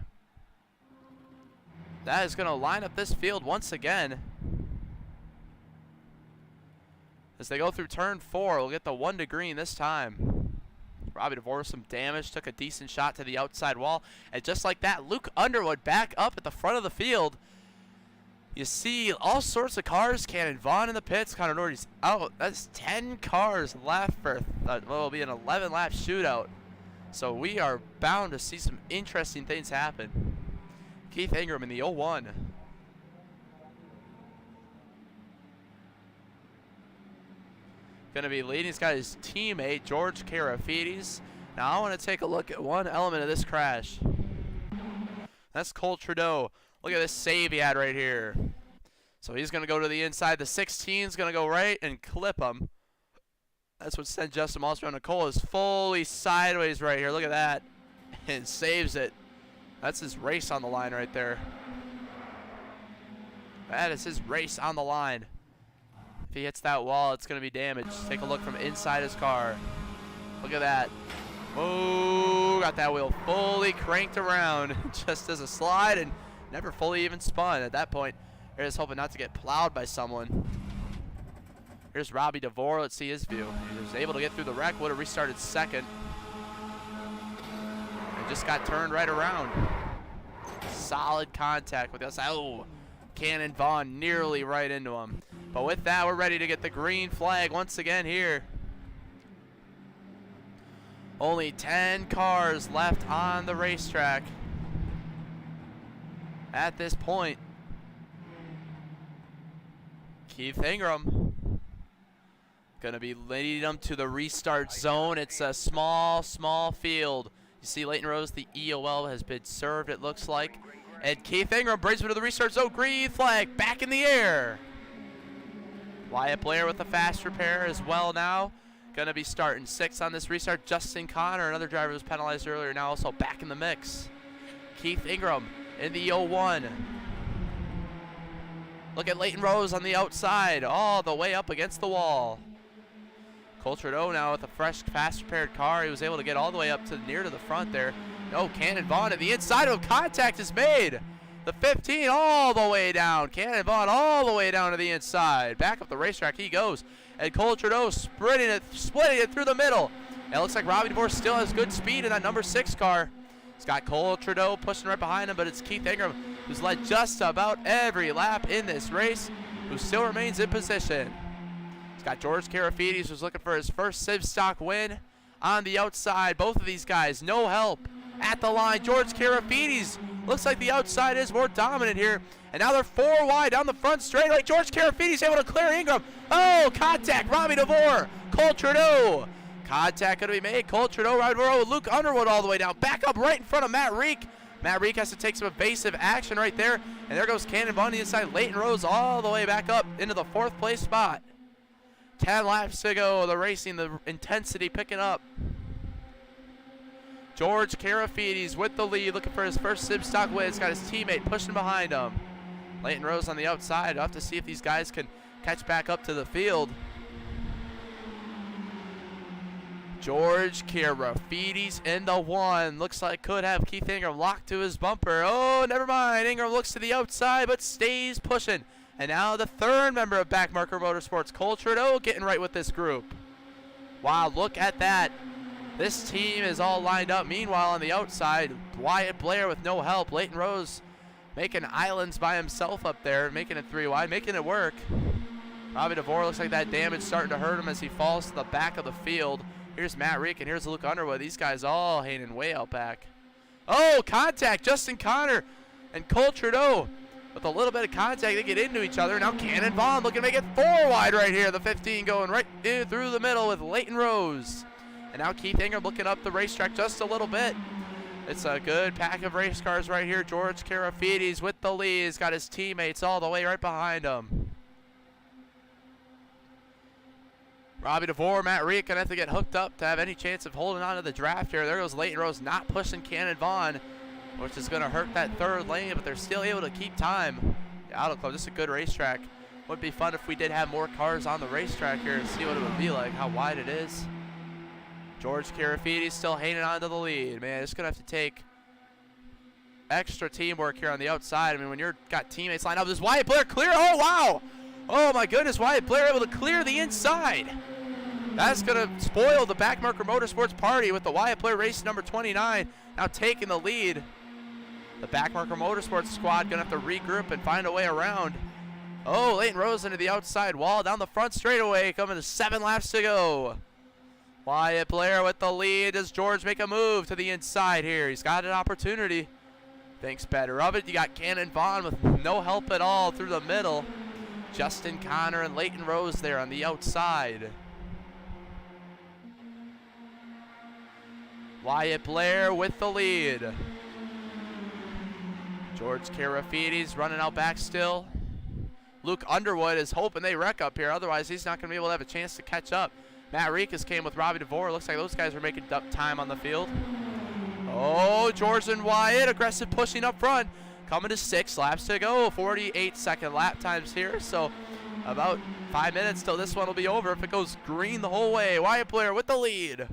that is going to line up this field once again. As they go through turn 4, we'll get the 1 to green this time. Robbie DeVore with some damage, took a decent shot to the outside wall. And just like that, Luke Underwood back up at the front of the field. You see all sorts of cars. Cannon Vaughn in the pits. Connor Nordy's out. That's 10 cars left for what will be an 11-lap shootout. So we are bound to see some interesting things happen. Keith Ingram in the 0-1. Going to be leading. He's got his teammate, George Karafides. Now I want to take a look at one element of this crash. That's Cole Trudeau. Look at this save he had right here. So he's going to go to the inside. The 16 is going to go right and clip him. That's what sent Justin Malmstrom. Nicole is fully sideways right here. Look at that. And saves it. That's his race on the line right there. That is his race on the line. If he hits that wall, it's going to be damaged. Take a look from inside his car. Look at that. Oh, got that wheel fully cranked around. Just as a slide and never fully even spun. At that point, they're just hoping not to get plowed by someone. Here's Robbie DeVore. Let's see his view. He was able to get through the wreck. Would have restarted second. And just got turned right around. Solid contact with us. Oh, Cannon Vaughn nearly right into him. But with that, we're ready to get the green flag once again here. Only 10 cars left on the racetrack at this point. Keith Ingram gonna be leading them to the restart zone. It's a small field. You see Leighton Rose, the EOL has been served, it looks like. And Keith Ingram brings him to the restart zone. Green flag back in the air. Wyatt Blair with the fast repair as well now. Gonna be starting 6 on this restart. Justin Connor, another driver who was penalized earlier, now also back in the mix. Keith Ingram in the 0-1. Look at Leighton Rose on the outside, all the way up against the wall. Cole Trudeau now with a fresh, fast repaired car. He was able to get all the way up to near to the front there. No, Cannon Vaughn at the inside of contact is made. The 15 all the way down. Cannon Vaughn all the way down to the inside. Back up the racetrack he goes. And Cole Trudeau splitting it through the middle. And it looks like Robbie DeVore still has good speed in that number 6 car. He's got Cole Trudeau pushing right behind him, but it's Keith Ingram who's led just about every lap in this race, who still remains in position. He's got George Karafides who's looking for his first SimStock win on the outside. Both of these guys, no help at the line. George Karafides looks like the outside is more dominant here. And now they're 4 wide down the front straightaway. George Karafides able to clear Ingram. Oh, contact, Robbie DeVore, Cole Trudeau. Contact going to be made. Cole Trudeau, Robbie DeVore with Luke Underwood all the way down. Back up right in front of Matt Reek. Matt Reek has to take some evasive action right there. And there goes Cannon Vaughn on the inside. Leighton Rose all the way back up into the 4th place spot. 10 laps to go. The racing, the intensity picking up. George Karafides with the lead, looking for his first SimStock win. He's got his teammate pushing behind him. Leighton Rose on the outside. We'll have to see if these guys can catch back up to the field. George Karafides in the 1. Looks like could have Keith Ingram locked to his bumper. Oh, never mind. Ingram looks to the outside, but stays pushing. And now the 3rd member of Backmarker Motorsports, Cole Trudeau, getting right with this group. Wow, look at that. This team is all lined up. Meanwhile, on the outside, Wyatt Blair with no help. Leighton Rose making islands by himself up there, making it 3 wide, making it work. Robbie DeVore looks like that damage starting to hurt him as he falls to the back of the field. Here's Matt Reek and here's Luke Underwood. These guys all hanging way out back. Oh, contact. Justin Connor and Cole Trudeau with a little bit of contact. They get into each other. Now Cannon Vaughn looking to make it 4 wide right here. The 15 going right in through the middle with Leighton Rose. And now Keith Ingram looking up the racetrack just a little bit. It's a good pack of race cars right here. George Karafides with the lead. He's got his teammates all the way right behind him. Robbie DeVore, Matt Reek gonna have to get hooked up to have any chance of holding on to the draft here. There goes Leighton Rose not pushing Cannon Vaughn, which is gonna hurt that third lane, but they're still able to keep time. The Auto Club, just a good racetrack. Would be fun if we did have more cars on the racetrack here to see what it would be like, how wide it is. George Karafides still hanging on to the lead. Man, it's gonna have to take extra teamwork here on the outside. I mean, when you're got teammates lined up, this Wyatt Blair clear. Oh, wow. Oh, my goodness. Wyatt Blair able to clear the inside. That's going to spoil the Backmarker Motorsports party with the Wyatt Blair race number 29 now taking the lead. The Backmarker Motorsports squad going to have to regroup and find a way around. Oh, Leighton Rose into the outside wall down the front straightaway, coming to 7 laps to go. Wyatt Blair with the lead. Does George make a move to the inside here? He's got an opportunity. Thinks better of it. You got Cannon Vaughn with no help at all through the middle. Justin Connor and Leighton Rose there on the outside. Wyatt Blair with the lead. George Karafides running out back still. Luke Underwood is hoping they wreck up here. Otherwise, he's not going to be able to have a chance to catch up. Matt Reekus came with Robbie DeVore. Looks like those guys are making up time on the field. Oh, George and Wyatt, aggressive pushing up front. Coming to 6 laps to go. 48-second lap times here. So about 5 minutes till this one will be over if it goes green the whole way. Wyatt Blair with the lead.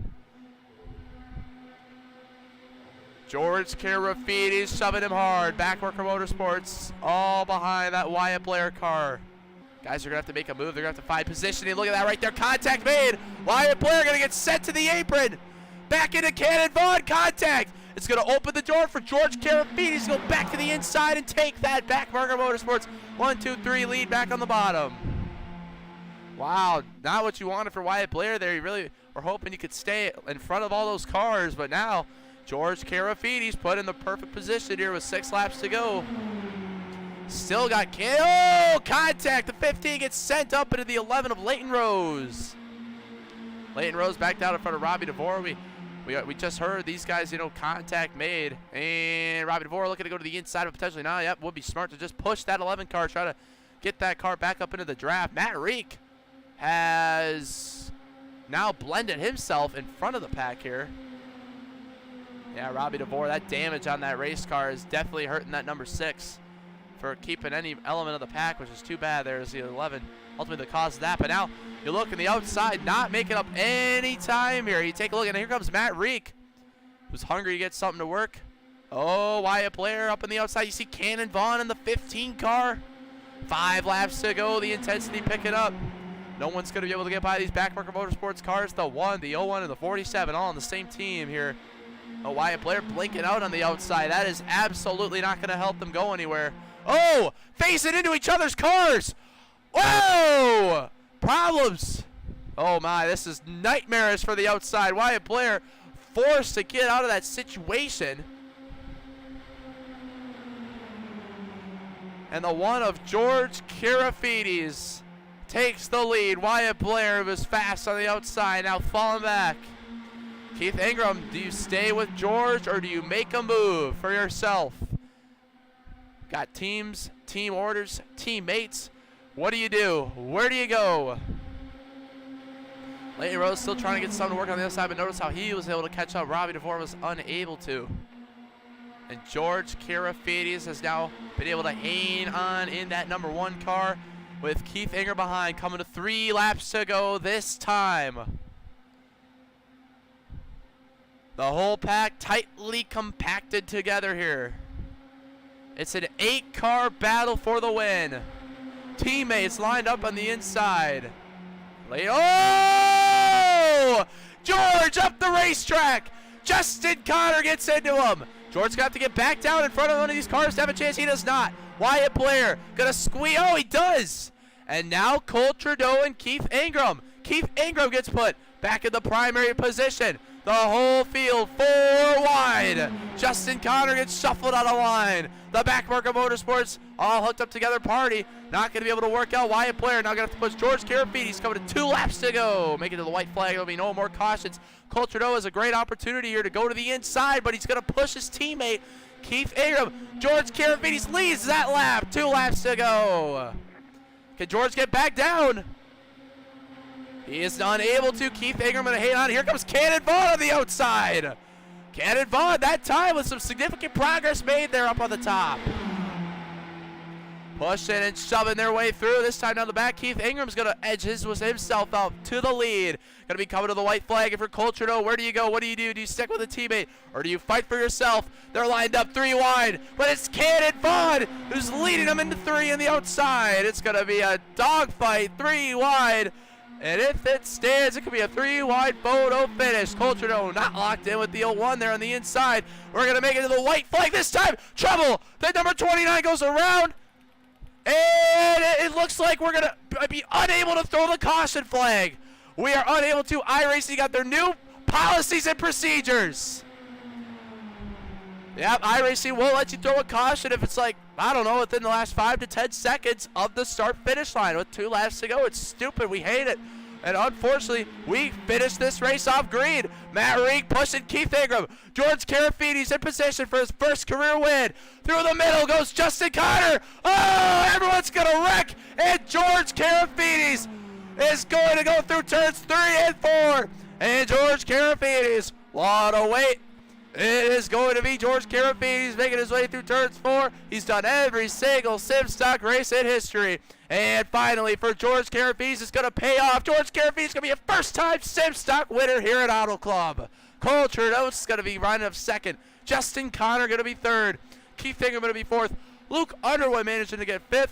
George Karafides shoving him hard. Backmarker Motorsports all behind that Wyatt Blair car. Guys are going to have to make a move. They're going to have to find positioning. Look at that right there. Contact made. Wyatt Blair going to get sent to the apron. Back into Cannon Vaughn. Contact. It's going to open the door for George Karafides to go back to the inside and take that Backmarker Motorsports 1-2-3 lead back on the bottom. Wow, not what you wanted for Wyatt Blair there. You really were hoping you could stay in front of all those cars, but now George Karafides put in the perfect position here with 6 laps to go. Still got contact. The 15 gets sent up into the 11 of Leighton Rose. Leighton Rose back down in front of Robbie DeVore. We just heard these guys, contact made. And Robbie DeVore looking to go to the inside of potentially now. Yep, would be smart to just push that 11 car, try to get that car back up into the draft. Matt Reek has now blended himself in front of the pack here. Yeah, Robbie DeVore, that damage on that race car is definitely hurting that number 6 for keeping any element of the pack, which is too bad. There's the 11, ultimately the cause of that. But now you look on the outside, not making up any time here. You take a look, and here comes Matt Reek, who's hungry to get something to work. Oh, Wyatt Blair up on the outside. You see Cannon Vaughn in the 15 car. 5 laps to go, the intensity picking up. No one's going to be able to get by these Backmarker Motorsports cars. The 1, the 01, and the 47 all on the same team here. Oh, Wyatt Blair blinking out on the outside. That is absolutely not going to help them go anywhere. Oh, facing into each other's cars. Whoa! Problems. Oh, my. This is nightmarish for the outside. Wyatt Blair forced to get out of that situation. And the 1 of George Karafides takes the lead. Wyatt Blair was fast on the outside, now falling back. Keith Ingram, do you stay with George or do you make a move for yourself? Got teams, team orders, teammates. What do you do? Where do you go? Leighton Rose still trying to get something to work on the other side, but notice how he was able to catch up. Robbie DeVore was unable to. And George Karafides has now been able to hang on in that number 1 car with Keith Ingram behind, coming to 3 laps to go this time. The whole pack tightly compacted together here. It's an 8-car battle for the win. Teammates lined up on the inside. Oh! George up the racetrack. Justin Connor gets into him. George's got to get back down in front of one of these cars to have a chance. He does not. Wyatt Blair gonna squeeze. Oh, he does. And now Cole Trudeau and Keith Ingram. Keith Ingram gets put back in the primary position. The whole field 4 wide. Justin Connor gets shuffled out of line. The back marker Motorsports all hooked up together party. Not going to be able to work out. Wyatt Blair now going to have to push George Carafidis. Coming to 2 laps to go. Making it to the white flag. There'll be no more cautions. Cole Trudeau has a great opportunity here to go to the inside, but he's going to push his teammate, Keith Ingram. George Carafidis leads that lap. 2 laps to go. Can George get back down? He is unable to. Keith Ingram going to hang on. Here comes Cannon Vaughn on the outside. Cannon Vaughn that time with some significant progress made there up on the top. Pushing and shoving their way through. This time down the back, Keith Ingram's going to edge himself out to the lead. Going to be coming to the white flag. If you're Cole Trudeau, where do you go? What do you do? Do you stick with a teammate or do you fight for yourself? They're lined up 3 wide, but it's Cannon Vaughn who's leading them into 3 on the outside. It's going to be a dogfight 3 wide. And if it stands, it could be a 3 wide photo finish. Cole Trudeau not locked in with the 01 there on the inside. We're going to make it to the white flag this time. Trouble. The number 29 goes around. And it looks like we're going to be unable to throw the caution flag. We are unable to. iRacing got their new policies and procedures. Yep, iRacing won't let you throw a caution if it's like, I don't know, within the last 5 to 10 seconds of the start-finish line. With 2 laps to go, it's stupid. We hate it. And unfortunately, we finished this race off green. Matt Reek pushing Keith Ingram. George Carafidis in position for his first career win. Through the middle goes Justin Connor. Oh, everyone's going to wreck. And George Carafidis is going to go through turns 3 and 4. And George Carafidis, what a wait. It is going to be George Carafidis making his way through turns 4. He's done every single SimStock race in history. And finally, for George Carafidis, it's going to pay off. George Carafidis is going to be a first-time SimStock winner here at Auto Club. Cole Trudeau is going to be running up 2nd. Justin Connor going to be 3rd. Keith Ingram going to be 4th. Luke Underwood managing to get 5th.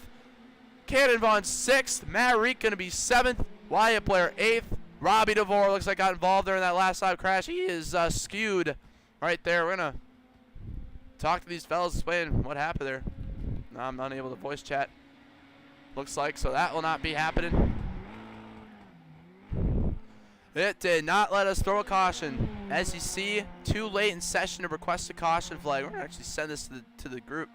Cannon Vaughn 6th. Matt Reek going to be 7th. Wyatt Blair 8th. Robbie DeVore looks like got involved there in that last lap crash. He is skewed right there. We're going to talk to these fellas, explain what happened there. No, I'm unable to voice chat. Looks like, so that will not be happening. It did not let us throw a caution. As you see, too late in session to request a caution flag. We're going to actually send this to the group.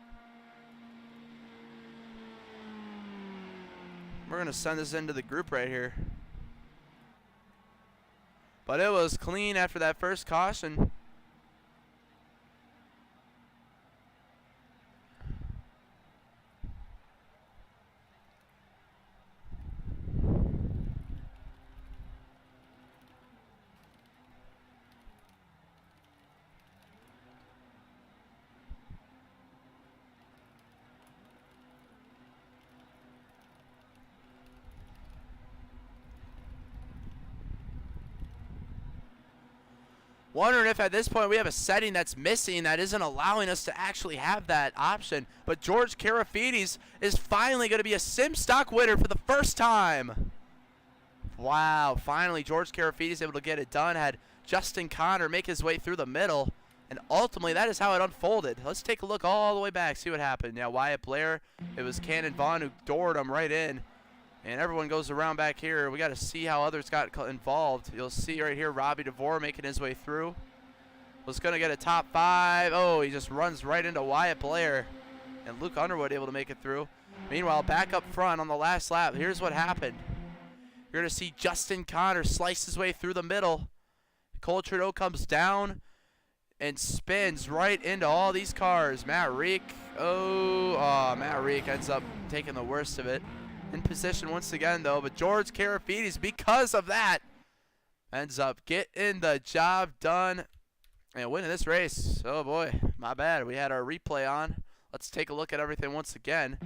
We're going to send this into the group right here. But it was clean after that first caution. Wondering if at this point we have a setting that's missing that isn't allowing us to actually have that option. But George Carafidis is finally going to be a SimStock winner for the first time. Wow, finally George Carafidis able to get it done. Had Justin Connor make his way through the middle. And ultimately that is how it unfolded. Let's take a look all the way back, see what happened. Now Wyatt Blair, it was Cannon Vaughn who doored him right in. And everyone goes around back here. We got to see how others got involved. You'll see right here Robbie DeVore making his way through. Was going to get a top 5. Oh, he just runs right into Wyatt Blair. And Luke Underwood able to make it through. Meanwhile, back up front on the last lap, here's what happened. You're going to see Justin Connor slice his way through the middle. Cole Trudeau comes down and spins right into all these cars. Matt Reek. Matt Reek ends up taking the worst of it. In position once again though, but George Carafidis, because of that, ends up getting the job done and winning this race. Oh boy, my bad. We had our replay on. Let's take a look at everything once again.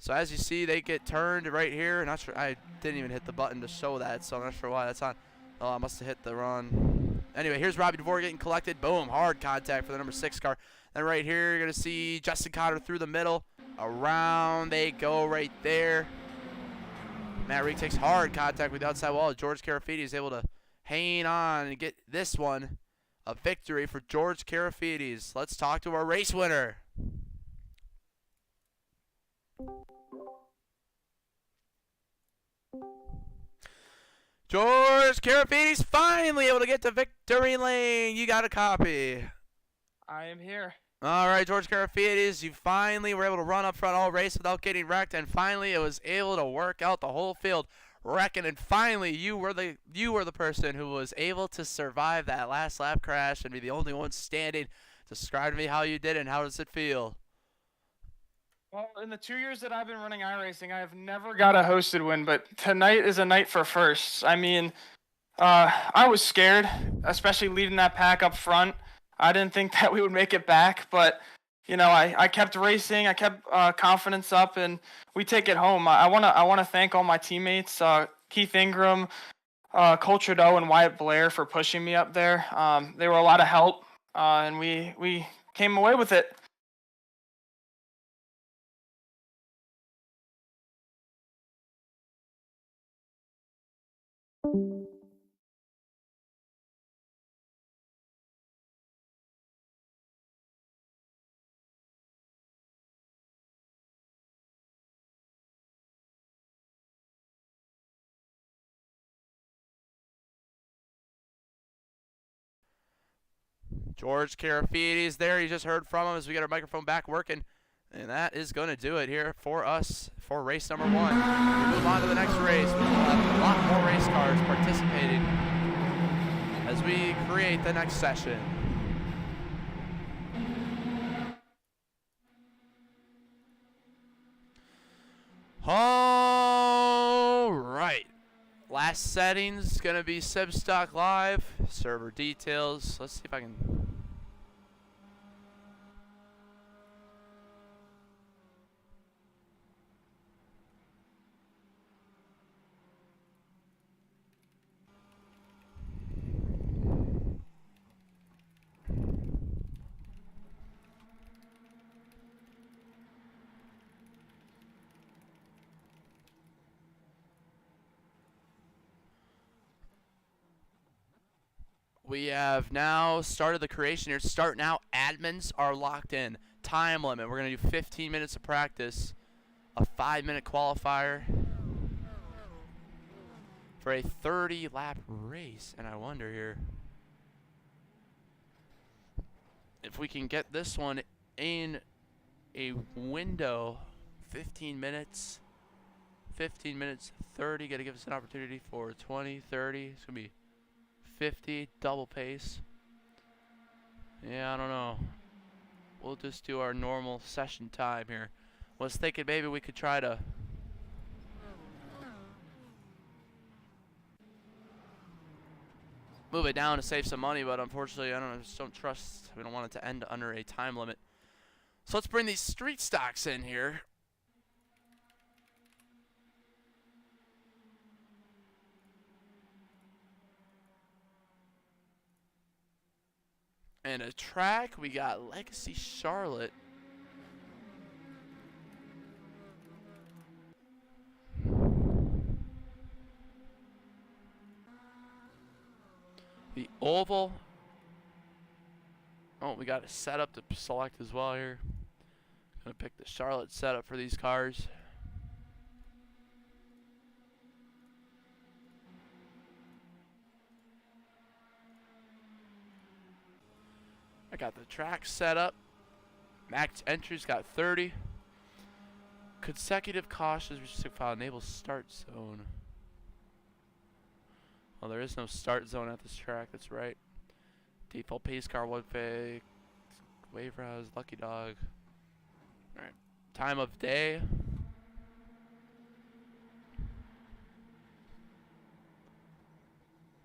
So as you see, they get turned right here. Not sure, I didn't even hit the button to show that, so I'm not sure why that's on. Oh, I must have hit the wrong. Anyway, here's Robbie DeVore getting collected. Boom, hard contact for the number 6 car. Then right here, you're gonna see Justin Connor through the middle. Around they go right there. Matt Reek takes hard contact with the outside wall. George Carafidis is able to hang on and get this one a victory for George Carafidis. Let's talk to our race winner. George Carafiti's finally able to get to victory lane. You got a copy. I am here. All right, George Carafides, you finally were able to run up front all race without getting wrecked, and finally it was able to work out the whole field wrecking, and finally you were the person who was able to survive that last lap crash and be the only one standing. Describe to me how you did and how does it feel? Well, in the 2 years that I've been running iRacing, I have never got a hosted win, but tonight is a night for firsts. I mean, I was scared, especially leading that pack up front. I didn't think that we would make it back, but you know, I kept racing, I kept confidence up, and we take it home. I wanna thank all my teammates, Keith Ingram, Cole Trudeau, and Wyatt Blair for pushing me up there. They were a lot of help, and we came away with it. George Carafides there. You just heard from him as we get our microphone back working. And that is going to do it here for us for race number 1. We move on to the next race. We will have a lot more race cars participating as we create the next session. All right. Last settings going to be SimStock Live. Server details. Let's see if I can... We have now started the creation here. Start now. Admins are locked in. Time limit. We're going to do 15 minutes of practice. A 5-minute qualifier for a 30-lap race. And I wonder here if we can get this one in a window. 15 minutes. 15 minutes 30. Got to give us an opportunity for 20, 30. It's going to be 50, double pace. Yeah, I don't know. We'll just do our normal session time here. Was thinking maybe we could try to move it down to save some money, but unfortunately, I just don't trust. We don't want it to end under a time limit. So let's bring these street stocks in here. And a track, we got Legacy Charlotte. The oval. Oh, we got a setup to select as well here. Gonna pick the Charlotte setup for these cars. I got the track set up. Max entries got 30. Consecutive cautions, restricted file, enable start zone. Well, there is no start zone at this track, that's right. Default pace car, one fake. Wave rouse, lucky dog. Alright. Time of day.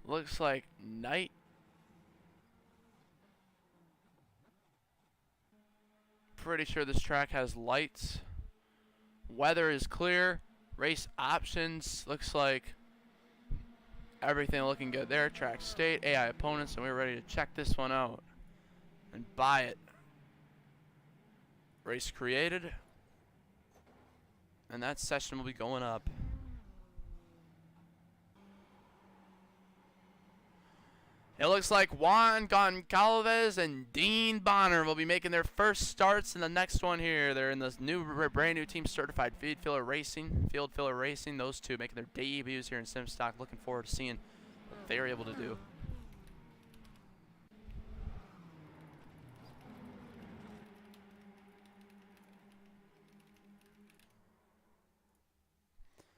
Looks like night. Pretty sure this track has lights. Weather is clear. Race options. Looks like everything looking good there. Track state, AI opponents, and we're ready to check this one out and buy it. Race created. And that session will be going up. It looks like Juan Goncalves and Dean Bonner will be making their first starts in the next one here. They're in this brand new team certified Field Filler Racing. Those two making their debuts here in SimStock. Looking forward to seeing what they're able to do.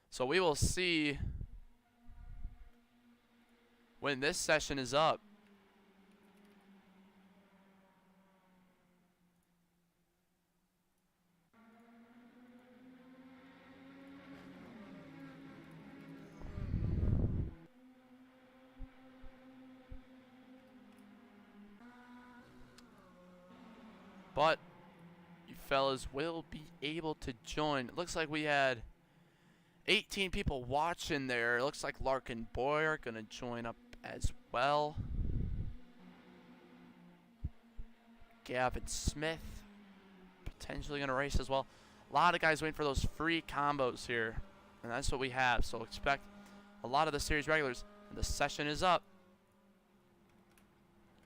So we will see when this session is up. But you fellas will be able to join. It looks like we had 18 people watching there. It looks like Larkin Boy are going to join up as well. Gavin Smith potentially going to race as well. A lot of guys waiting for those free combos here. And that's what we have. So expect a lot of the series regulars. And the session is up.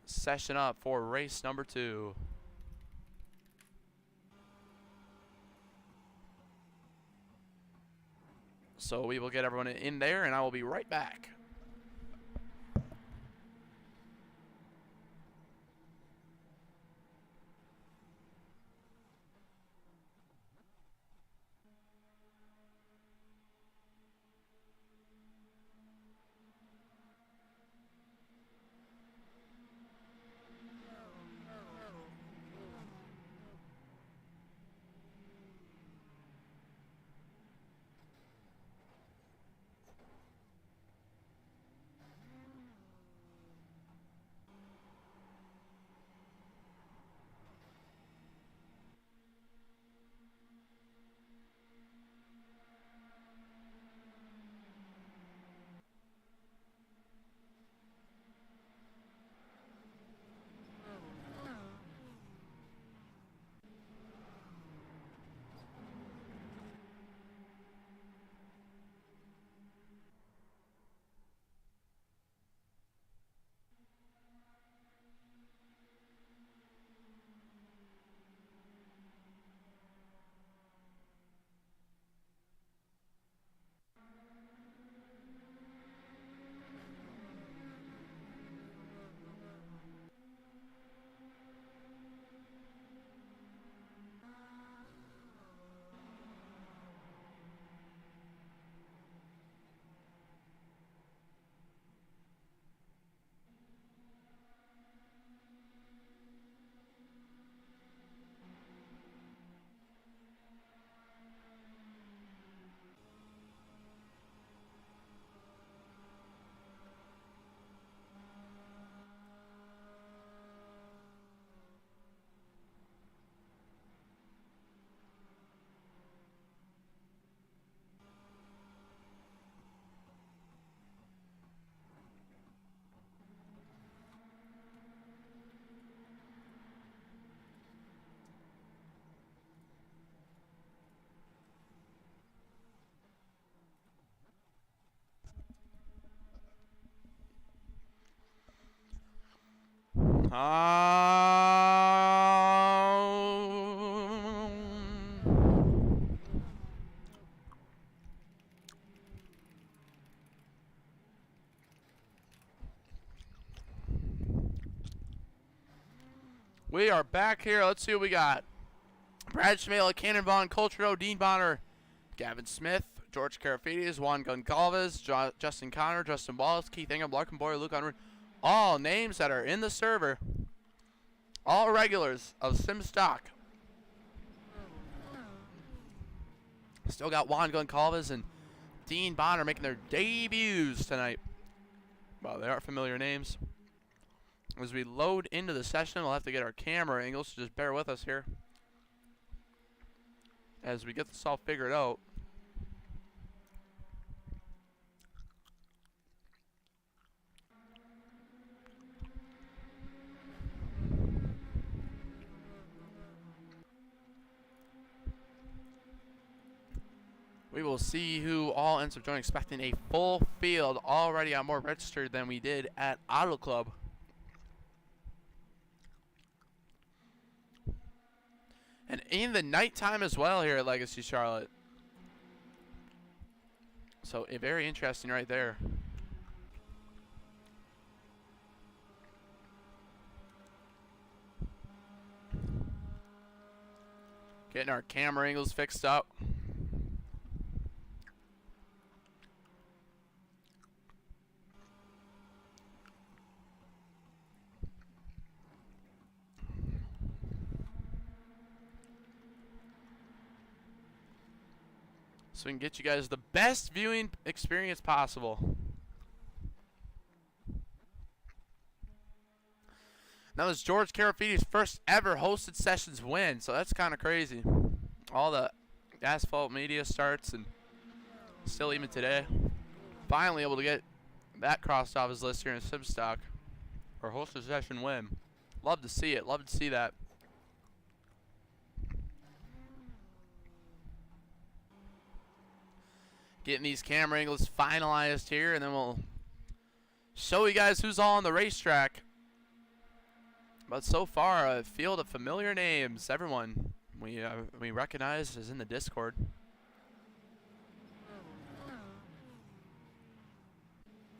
Session up for race number 2. So we will get everyone in there, and I will be right back. We are back here. Let's see what we got. Brad Cmejla, Cannon Vaughn, Coltrano, Dean Bonner, Gavin Smith, George Karafides, Juan Goncalves, Justin Connor, Justin Wallace, Keith Ingham, Larkin Boyer, Luke Unruh. All names that are in the server. All regulars of SimStock. Still got Juan Goncalves and Dean Bonner making their debuts tonight. Well, they are familiar names. As we load into the session, we'll have to get our camera angles, so just bear with us here as we get this all figured out. We will see who all ends up joining. Expecting a full field. Already got more registered than we did at Auto Club. And in the nighttime as well here at Legacy Charlotte. So very interesting right there. Getting our camera angles fixed up. So we can get you guys the best viewing experience possible. That was George Carafiti's first ever hosted sessions win, so that's kind of crazy. All the Asphalt media starts, and still even today, finally able to get that crossed off his list here in SimStock, or hosted session win. Love to see it. Love to see that. Getting these camera angles finalized here, and then we'll show you guys who's all on the racetrack. But so far, a field of familiar names. Everyone we recognize is in the Discord.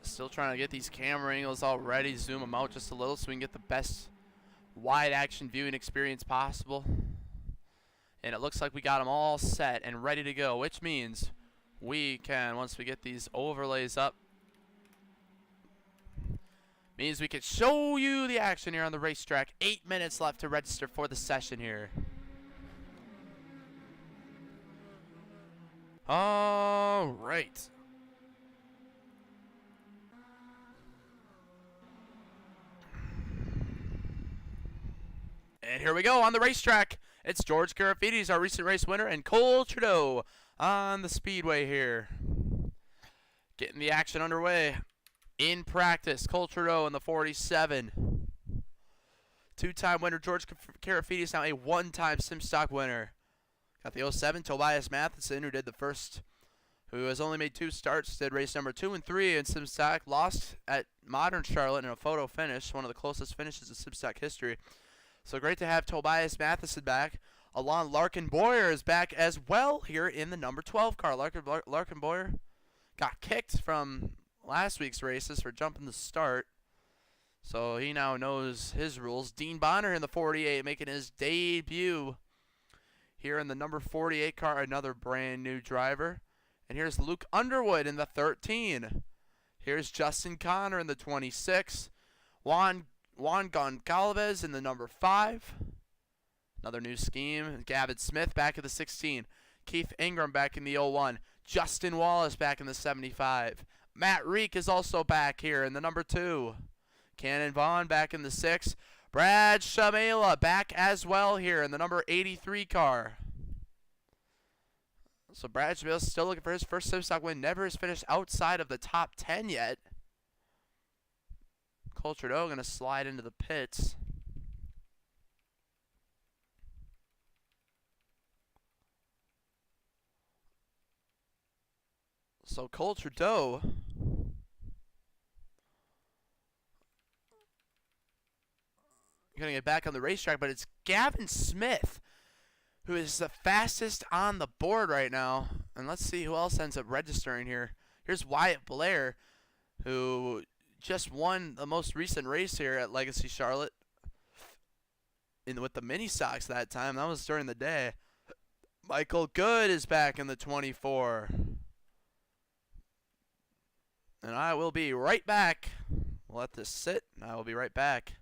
Still trying to get these camera angles all ready. Zoom them out just a little so we can get the best wide action viewing experience possible. And it looks like we got them all set and ready to go, which means we can, once we get these overlays up, means we can show you the action here on the racetrack. 8 minutes left to register for the session here. All right. And here we go on the racetrack. It's George Carafiti's our recent race winner, and Cole Trudeau on the speedway here. Getting the action underway. In practice, Cole Trudeau in the 47. Two-time winner George Carafiti is now a one-time SimStock winner. Got the 07, Tobias Matheson, who did the first, who has only made 2 starts, did race number 2 and 3 in SimStock, lost at Modern Charlotte in a photo finish, one of the closest finishes in SimStock history. So great to have Tobias Matheson back. Alon Larkin Boyer is back as well here in the number 12 car. Larkin Boyer got kicked from last week's races for jumping the start, so he now knows his rules. Dean Bonner in the 48 making his debut here in the number 48 car, another brand new driver. And here's Luke Underwood in the 13. Here's Justin Connor in the 26. Juan Goncalves in the number 5. Another new scheme. Gavin Smith back in the 16. Keith Ingram back in the 01. Justin Wallace back in the 75. Matt Reek is also back here in the number 2. Cannon Vaughn back in the 6. Brad Cmejla back as well here in the number 83 car. So Brad Cmejla still looking for his first SimStock win. Never has finished outside of the top 10 yet. Cole Trudeau going to slide into the pits. So Cole Trudeau going to get back on the racetrack, but it's Gavin Smith who is the fastest on the board right now. And let's see who else ends up registering here. Here's Wyatt Blair, who just won the most recent race here at Legacy Charlotte with the mini stocks that time. That was during the day. Michael Good is back in the 24. And I will be right back. We'll let this sit, and I will be right back.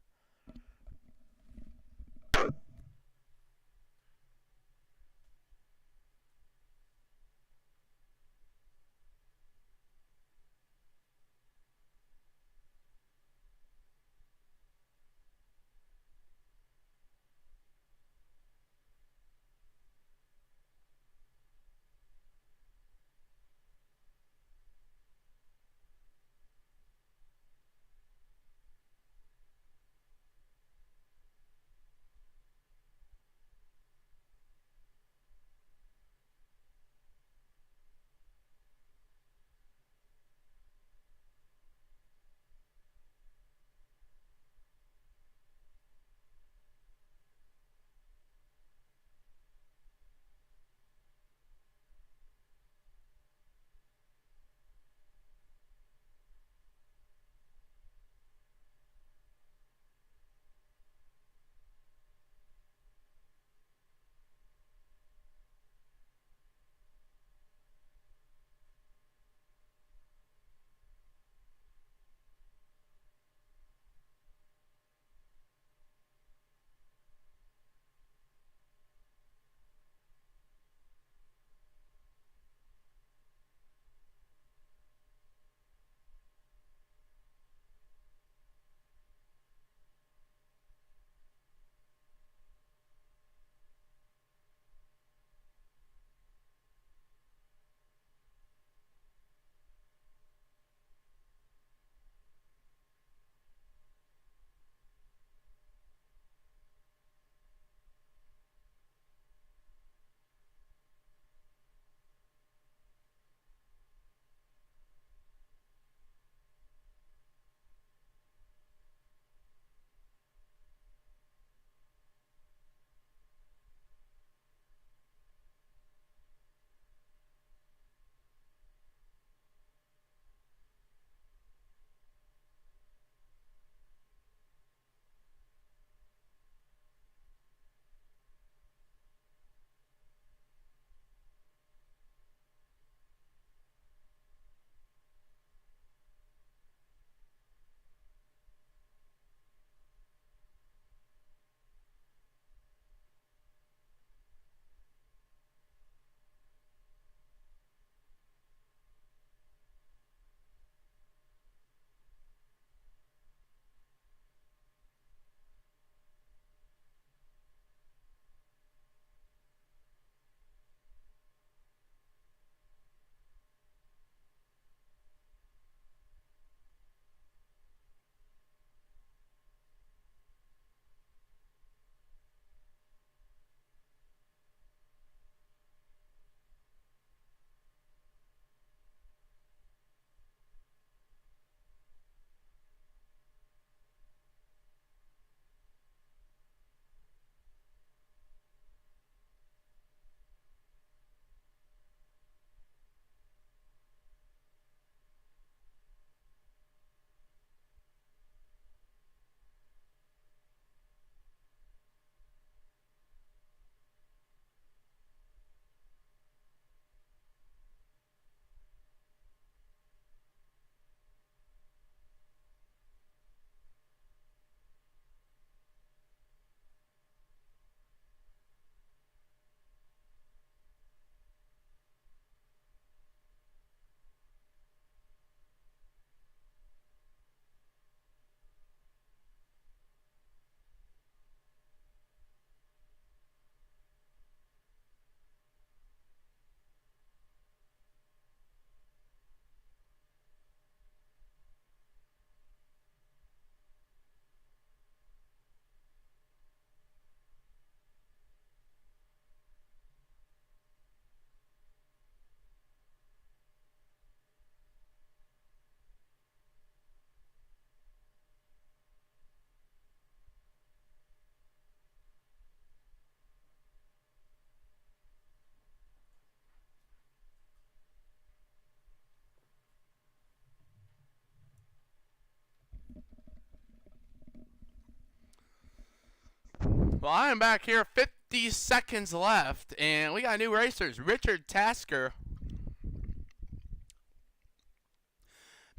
Well, I am back here, 50 seconds left, and we got new racers. Richard Tasker.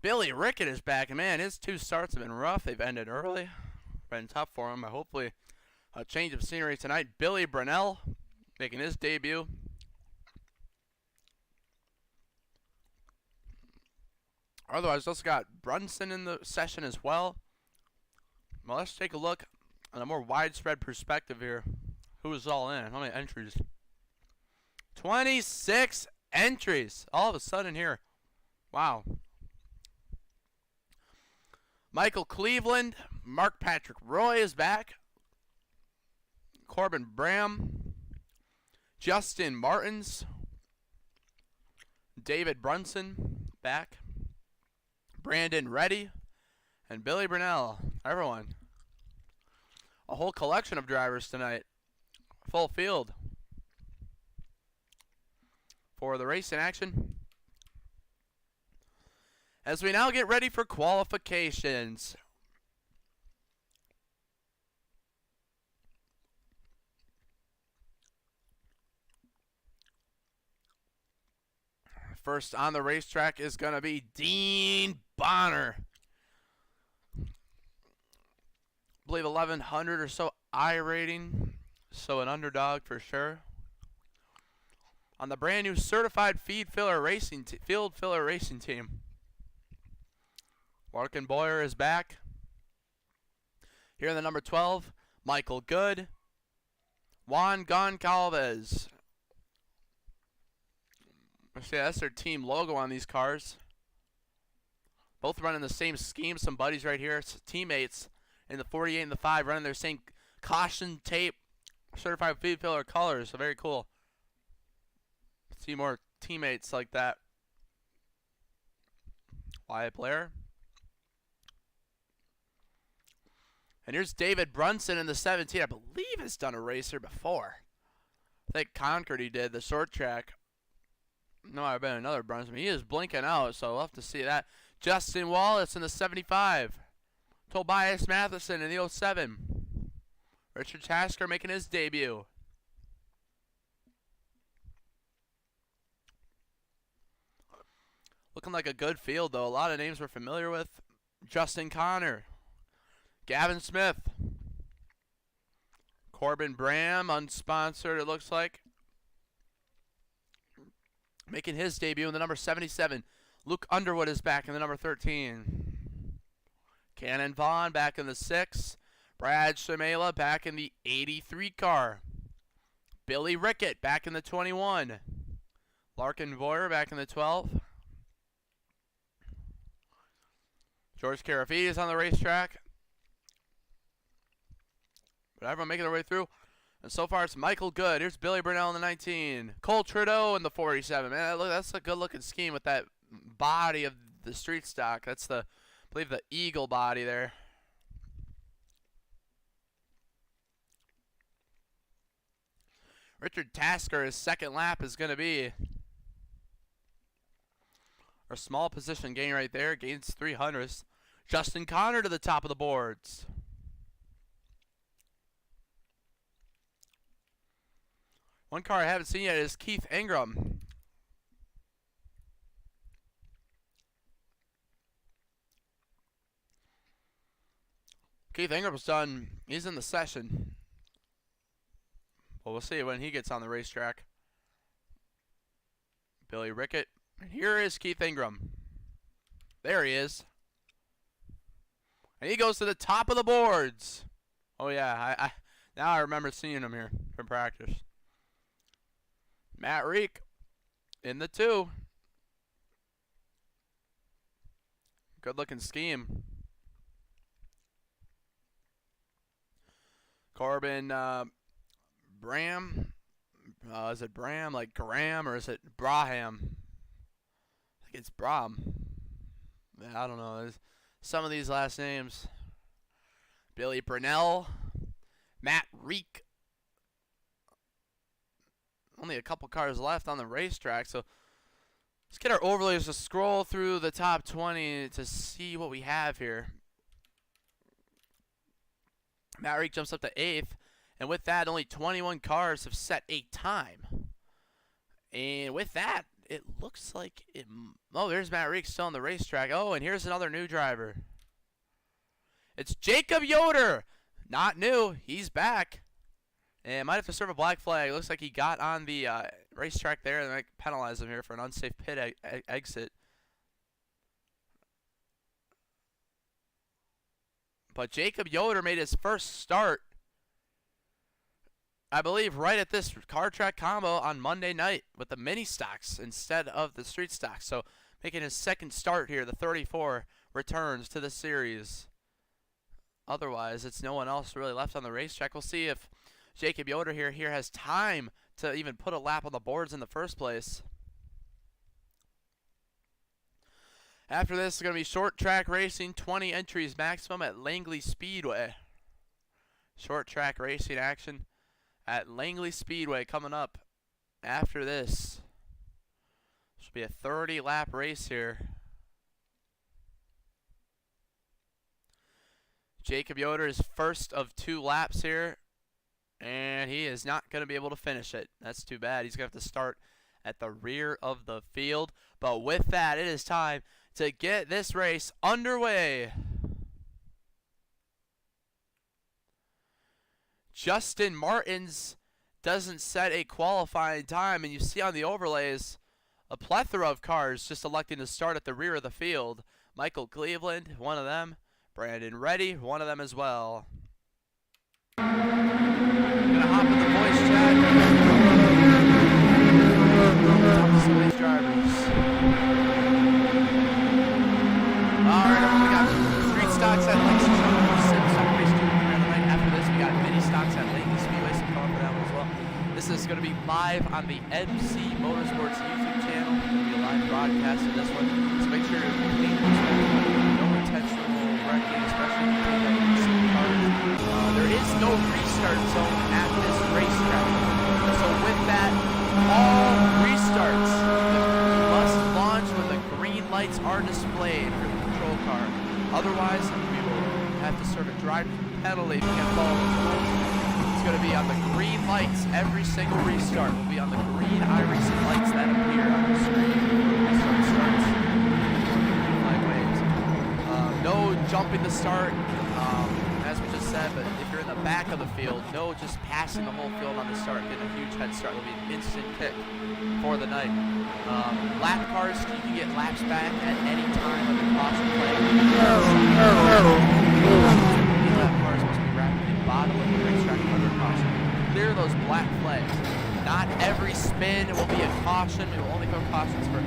Billy Rickett is back, and man, his 2 starts have been rough. They've ended early. Been tough for him, but hopefully a change of scenery tonight. Billy Brunell making his debut. Otherwise, also got Brunson in the session as well. Well, let's take a look on a more widespread perspective here. Who is all in? How many entries? 26 entries all of a sudden here. Wow. Michael Cleveland, Mark Patrick Roy is back. Corbin Bram, Justin Martins, David Brunson back. Brandon Reddy, and Billy Brunell. Everyone. A whole collection of drivers tonight. Full field for the race in action. As we now get ready for qualifications. First on the racetrack is going to be Dean Bonner. I believe 1100 or so I rating, so an underdog for sure. On the brand new certified field filler racing team. Larkin Boyer is back. Here in the number 12, Michael Good, Juan Goncalves. See, that's their team logo on these cars. Both running the same scheme. Some buddies right here, teammates in the 48 and the 5, running their same caution tape certified feed filler colors. So very cool. See more teammates like that. Wyatt Blair. And here's David Brunson in the 17. I believe has done a racer before. I think Concord he did, the short track. No, I've been another Brunson. He is blinking out, so we'll have to see that. Justin Wallace in the 75. Tobias Matheson in the 07. Richard Tasker making his debut. Looking like a good field, though. A lot of names we're familiar with. Justin Connor. Gavin Smith. Corbin Bram, unsponsored, it looks like. Making his debut in the number 77. Luke Underwood is back in the number 13. Cannon Vaughn back in the 6. Brad Cmejla back in the 83 car. Billy Rickett back in the 21. Larkin Boyer back in the 12. George Carafidi is on the racetrack. But everyone making their way through. And so far it's Michael Good. Here's Billy Brunell in the 19. Cole Trudeau in the 47. Man, look, that's a good looking scheme with that body of the street stock. That's the, I believe, the Eagle body there. Richard Tasker, his second lap is going to be a small position gain right there. Gains 300ths. Justin Connor to the top of the boards. One car I haven't seen yet is Keith Ingram. Keith Ingram's done. He's in the session. Well, we'll see when he gets on the racetrack. Billy Rickett. And here is Keith Ingram. There he is. And he goes to the top of the boards. Oh, yeah. Now I remember seeing him here from practice. Matt Reek in the 2. Good looking scheme. Corbin Bram. Is it Bram like Graham or is it Braham? I think it's Bram. Yeah, I don't know. There's some of these last names. Billy Brunell. Matt Reek. Only a couple cars left on the racetrack, so let's get our overlays to scroll through the top 20 to see what we have here. Matt Reek jumps up to 8th, And with that, only 21 cars have set a time. And with that, it looks like it. Oh, there's Matt Reek still on the racetrack. Oh, and here's another new driver. It's Jacob Yoder. Not new. He's back. And might have to serve a black flag. It looks like he got on the racetrack there. They might penalize him here for an unsafe pit exit. But Jacob Yoder made his first start, I believe, right at this car track combo on Monday night with the mini stocks instead of the street stocks. So making his second start here, the 34 returns to the series. Otherwise, it's no one else really left on the racetrack. We'll see if Jacob Yoder here has time to even put a lap on the boards in the first place. After this, it's going to be short track racing, 20 entries maximum at Langley Speedway. Short track racing action at Langley Speedway coming up after this. Should be a 30-lap race here. Jacob Yoder is first of 2 laps here, and he is not going to be able to finish it. That's too bad. He's going to have to start at the rear of the field. But with that, it is time to get this race underway. Justin Martins doesn't set a qualifying time, and you see on the overlays a plethora of cars just electing to start at the rear of the field. Michael Cleveland, one of them. Brandon Reddy, one of them as well. Gonna hop in the voice chat. Talk to some of these drivers. Alright, we got street stocks at Lexington, SimStock race 2 on the night. After this, we got mini stocks at Langley Speedway, some color for that one as well. This is going to be live on the MC Motorsports YouTube channel. It's going to be a live broadcast of this one, so make sure you're clean, no intentional wrecking, especially if you take out racing cars. There is no restart zone at this racetrack, so with that, all restarts must launch when the green lights are displayed for the control car. Otherwise, we will have to serve a drive penalty if you can't follow those rules. It's going to be on the green lights. Every single restart will be on the green iRACING lights that appear on the screen when the restart starts. Flag waves. No jumping the start, as we just said, but if you're in the back of the field, no just passing the whole field on the start, getting a huge head start. It'll be an instant kick for the night. Lap cars, you can get laps back at any time of the caution flag. These lap cars must be rapidly bottom of the racetrack under caution. Clear those black flags. Not every spin will be a caution. We will only throw cautions for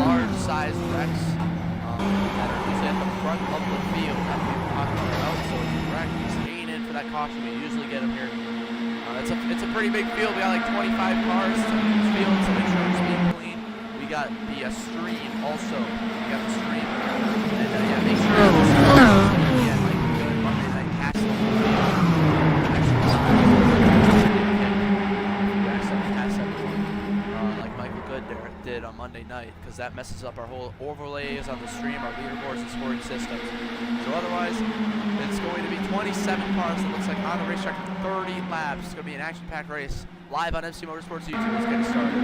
large-sized wrecks that are usually at the front of the field that we talk about. So if you wreck, he's staying in for that caution. We usually get him here. It's a pretty big field. We got like 25 cars to each field, so make sure it's being clean. We got the stream also. We got the stream. And yeah, make sure it's again, like good Monday night pass the whole field. Actually, pass everyone, like Michael Good did on Monday night, because that messes up our whole overlays on the stream, our leaderboards and scoring systems. So otherwise, it's going to be 27 cars, it looks like, on the racetrack, 30 laps. It's going to be an action-packed race live on MC Motorsports YouTube. Let's get it started.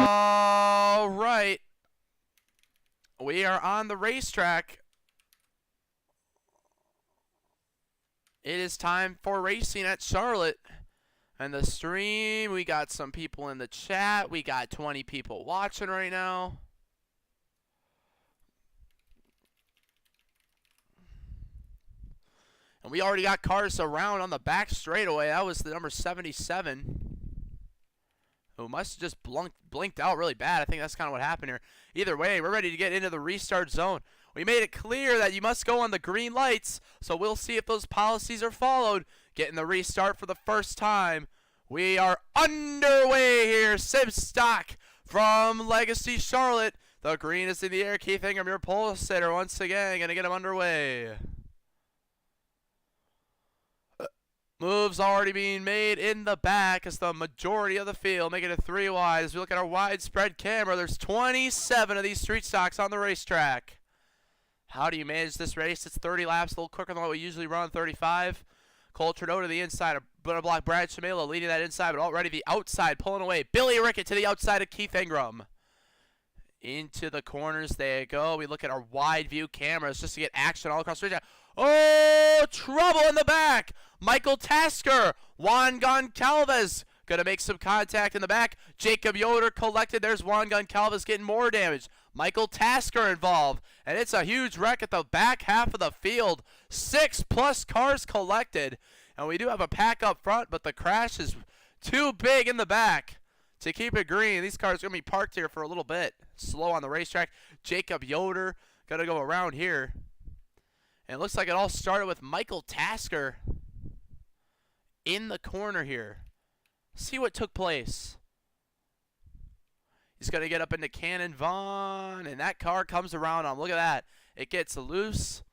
All right. We are on the racetrack. It is time for racing at Charlotte. And the stream, we got some people in the chat. We got 20 people watching right now. And we already got cars around on the back straightaway. That was the number 77. Who must have just blinked out really bad. I think that's kind of what happened here. Either way, we're ready to get into the restart zone. We made it clear that you must go on the green lights, so we'll see if those policies are followed. Getting the restart for the first time. We are underway here. SimStock from Legacy Charlotte. The green is in the air. Keith Ingram, your pole sitter, once again, going to get him underway. Moves already being made in the back as the majority of the field, making it 3 wide. As we look at our widespread camera, there's 27 of these street stocks on the racetrack. How do you manage this race? It's 30 laps, a little quicker than what we usually run, 35. Cole Trudeau to the inside, a block. Brad Cmejla leading that inside, but already the outside pulling away. Billy Rickett to the outside of Keith Ingram. Into the corners they go. We look at our wide view cameras just to get action all across the racetrack. Oh, trouble in the back. Michael Tasker, Juan Goncalves going to make some contact in the back. Jacob Yoder collected. There's Juan Goncalves getting more damage. Michael Tasker involved. And it's a huge wreck at the back half of the field. 6+ cars collected. And we do have a pack up front, but the crash is too big in the back to keep it green. These cars are going to be parked here for a little bit. Slow on the racetrack. Jacob Yoder going to go around here. And it looks like it all started with Michael Tasker in the corner here. See what took place. He's going to get up into Cannon Vaughn, and that car comes around on. Look at that. It gets loose,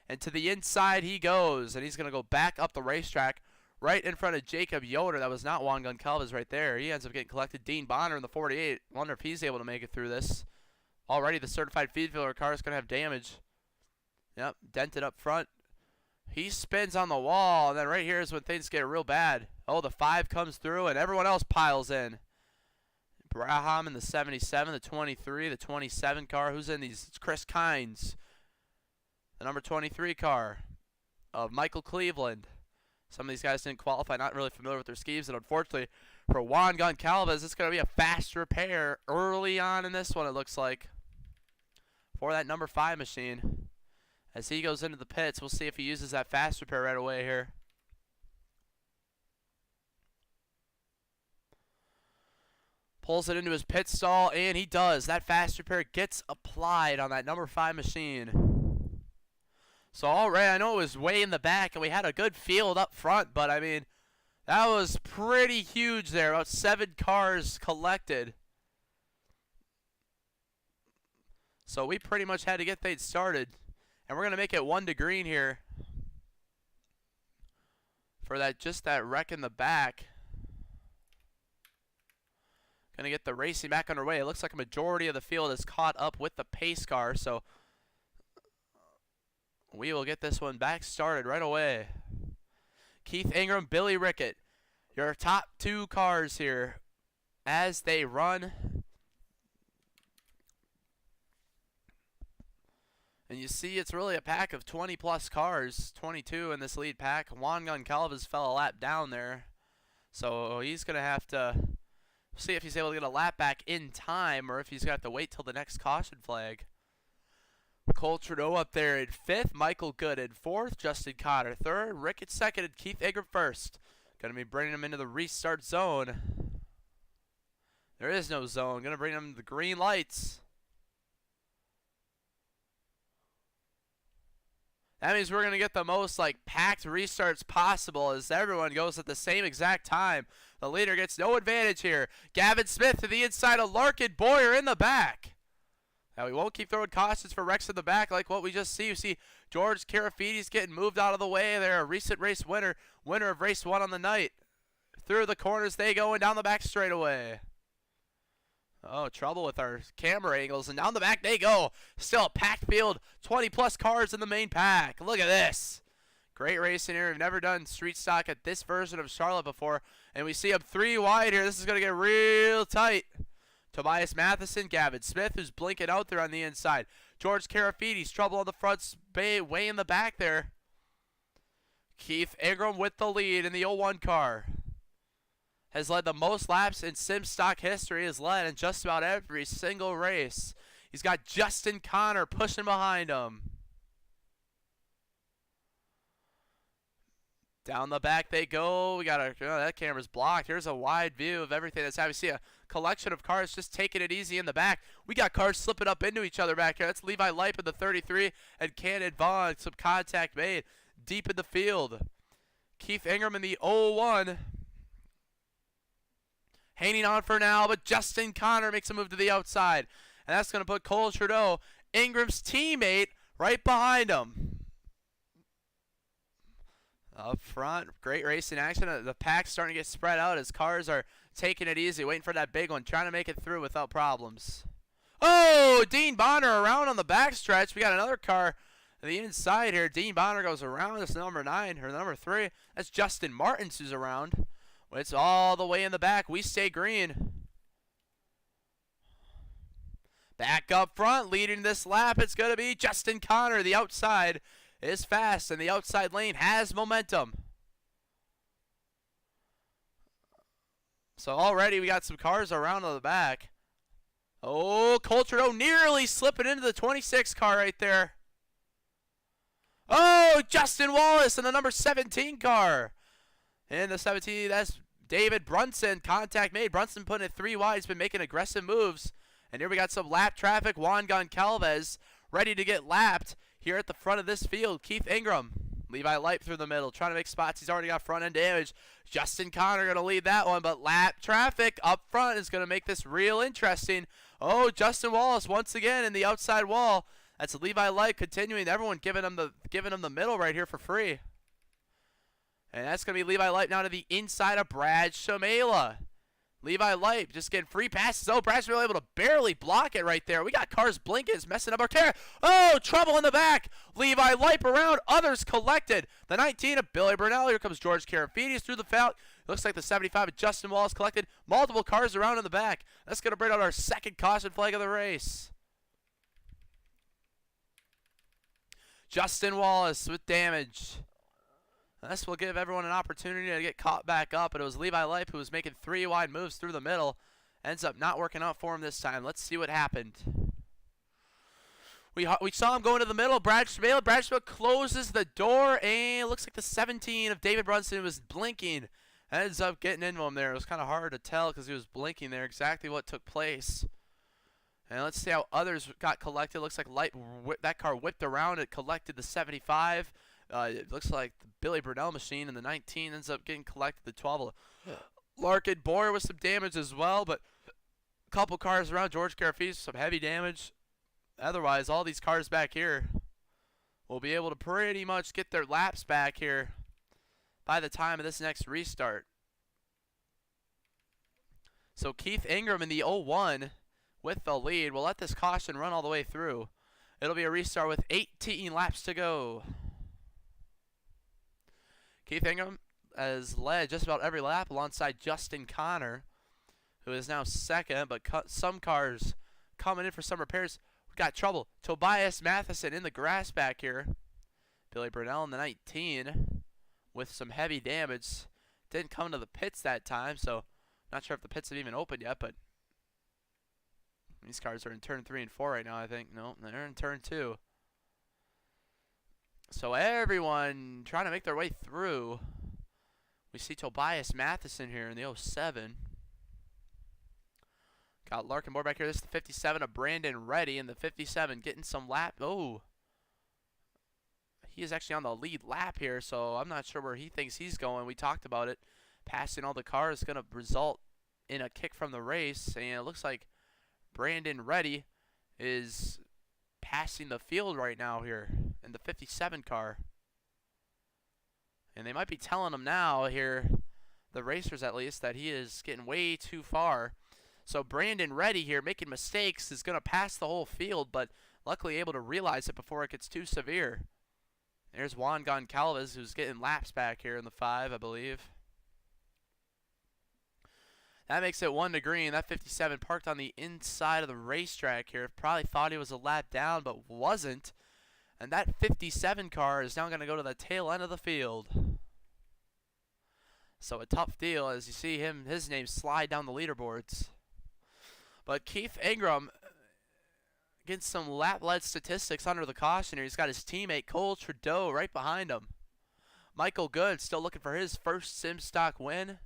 and to the inside he goes, and he's going to go back up the racetrack right in front of Jacob Yoder. That was not Juan Goncalves right there. He ends up getting collected. Dean Bonner in the 48. Wonder if he's able to make it through this. Already the certified feed filler car is going to have damage. Yep, dented up front. He spins on the wall, and then right here is when things get real bad. Oh, the 5 comes through, and everyone else piles in. Braham in the 77, the 23, the 27 car. Who's in these? It's Chris Kynes. The number 23 car of Michael Cleveland. Some of these guys didn't qualify, not really familiar with their schemes, and unfortunately for Juan Goncalves, it's going to be a fast repair early on in this one, it looks like, for that number 5 machine. As he goes into the pits, we'll see if he uses that fast repair right away here. Pulls it into his pit stall, and he does. That fast repair gets applied on that number 5 machine. So, all right, I know it was way in the back, and we had a good field up front, but, I mean, that was pretty huge there. About 7 cars collected. So we pretty much had to get things started. And we're going to make it 1 to green here for that, just that wreck in the back. Going to get the racing back underway. It looks like a majority of the field is caught up with the pace car, so we will get this one back started right away. Keith Ingram, Billy Rickett, your top 2 cars here as they run. And you see it's really a pack of 20+ cars, 22 in this lead pack. Juan Goncalves fell a lap down there, so he's going to have to see if he's able to get a lap back in time or if he's going to have to wait till the next caution flag. Cole Trudeau up there in 5th, Michael Good in 4th, Justin Cotter 3rd, Rickett 2nd, and Keith Ingram 1st. Going to be bringing him into the restart zone. There is no zone. Going to bring him to the green lights. That means we're going to get the most packed restarts possible as everyone goes at the same exact time. The leader gets no advantage here. Gavin Smith to the inside of Larkin Boyer in the back. Now we won't keep throwing cautions for wrecks in the back like what we just see. You see George Karafides getting moved out of the way there. A recent race winner of race 1 on the night. Through the corners they go and down the back straightaway. Oh, trouble with our camera angles, and down the back they go. Still a packed field, 20+ cars in the main pack. Look at this. Great racing here. We've never done street stock at this version of Charlotte before, and we see them 3 wide here. This is going to get real tight. Tobias Matheson, Gavin Smith, who's blinking out there on the inside. George Karafides, trouble on the front, way in the back there. Keith Ingram with the lead in the 01 car. Has led the most laps in SimStock history, has led in just about every single race. He's got Justin Connor pushing behind him. Down the back they go. We got that camera's blocked. Here's a wide view of everything that's happening. See a collection of cars just taking it easy in the back. We got cars slipping up into each other back here. That's Levi Lipe in the 33 and Cannon Vaughn. Some contact made deep in the field. Keith Ingram in the 01. Hanging on for now, but Justin Connor makes a move to the outside. And that's going to put Cole Trudeau, Ingram's teammate, right behind him. Up front, great racing action. The pack's starting to get spread out as cars are taking it easy, waiting for that big one, trying to make it through without problems. Oh, Dean Bonner around on the backstretch. We got another car The inside here, Dean Bonner goes around. That's number 9 or number 3. That's Justin Martins who's around. It's all the way in the back. We stay green. Back up front, leading this lap, it's going to be Justin Connor. The outside is fast, and the outside lane has momentum. So already we got some cars around on the back. Oh, Coulter nearly slipping into the 26 car right there. Oh, Justin Wallace in the number 17 car. In the 17, that's David Brunson. Contact made. Brunson putting it 3 wide. He's been making aggressive moves. And here we got some lap traffic. Juan Goncalves ready to get lapped here at the front of this field. Keith Ingram. Levi Light through the middle, trying to make spots. He's already got front end damage. Justin Connor going to lead that one, but lap traffic up front is going to make this real interesting. Oh, Justin Wallace once again in the outside wall. That's Levi Light continuing. Everyone giving him the middle right here for free. And that's going to be Levi Light now to the inside of Brad Cmejla. Levi Light just getting free passes. Oh, Brad's really able to barely block it right there. We got cars blinking. It's messing up our tear. Oh, trouble in the back. Levi Light around. Others collected. The 19 of Billy Burnell. Here comes George Karafides through the foul. Looks like the 75 of Justin Wallace collected. Multiple cars around in the back. That's going to bring out our second caution flag of the race. Justin Wallace with damage. This will give everyone an opportunity to get caught back up, but it was Levi Lipe who was making 3 wide moves through the middle. Ends up not working out for him this time. Let's see what happened. We saw him going to the middle. Brad Cmejla closes the door, and it looks like the 17 of David Brunson was blinking. Ends up getting into him there. It was kind of hard to tell because he was blinking there exactly what took place. And let's see how others got collected. Looks like that car whipped around. It collected the 75. It looks like the Billy Burnell machine, and the 19 ends up getting collected. The 12 Larkin Boyer with some damage as well, but a couple cars around. George Karafides some heavy damage. Otherwise, all these cars back here will be able to pretty much get their laps back here by the time of this next restart. So Keith Ingram in the 01 with the lead. We'll let this caution run all the way through. It'll be a restart with 18 laps to go. Keith Ingram has led just about every lap alongside Justin Connor, who is now second, but some cars coming in for some repairs. We've got trouble. Tobias Matheson in the grass back here. Billy Burnell in the 19 with some heavy damage. Didn't come to the pits that time, so not sure if the pits have even opened yet, but these cars are in turn 3 and 4 right now, I think. No, they're in turn 2. So everyone trying to make their way through. We see Tobias Matheson here in the 07. Got Larkin Moore back here. This is the 57 of Brandon Reddy, and the 57 getting some lap. Oh, he is actually on the lead lap here, so I'm not sure where he thinks he's going. We talked about it. Passing all the cars is going to result in a kick from the race, and it looks like Brandon Reddy is passing the field right now here in the 57 car. And they might be telling him now here, the racers at least, that he is getting way too far. So Brandon Reddy here making mistakes is going to pass the whole field, but luckily able to realize it before it gets too severe. There's Juan Goncalves who's getting laps back here in the 5, I believe. That makes it 1 to green. That 57 parked on the inside of the racetrack here. Probably thought he was a lap down, but wasn't. And that 57 car is now going to go to the tail end of the field. So a tough deal as you see his name slide down the leaderboards. But Keith Ingram getting some lap-led statistics under the caution here. He's got his teammate Cole Trudeau right behind him. Michael Good still looking for his first SimStock win.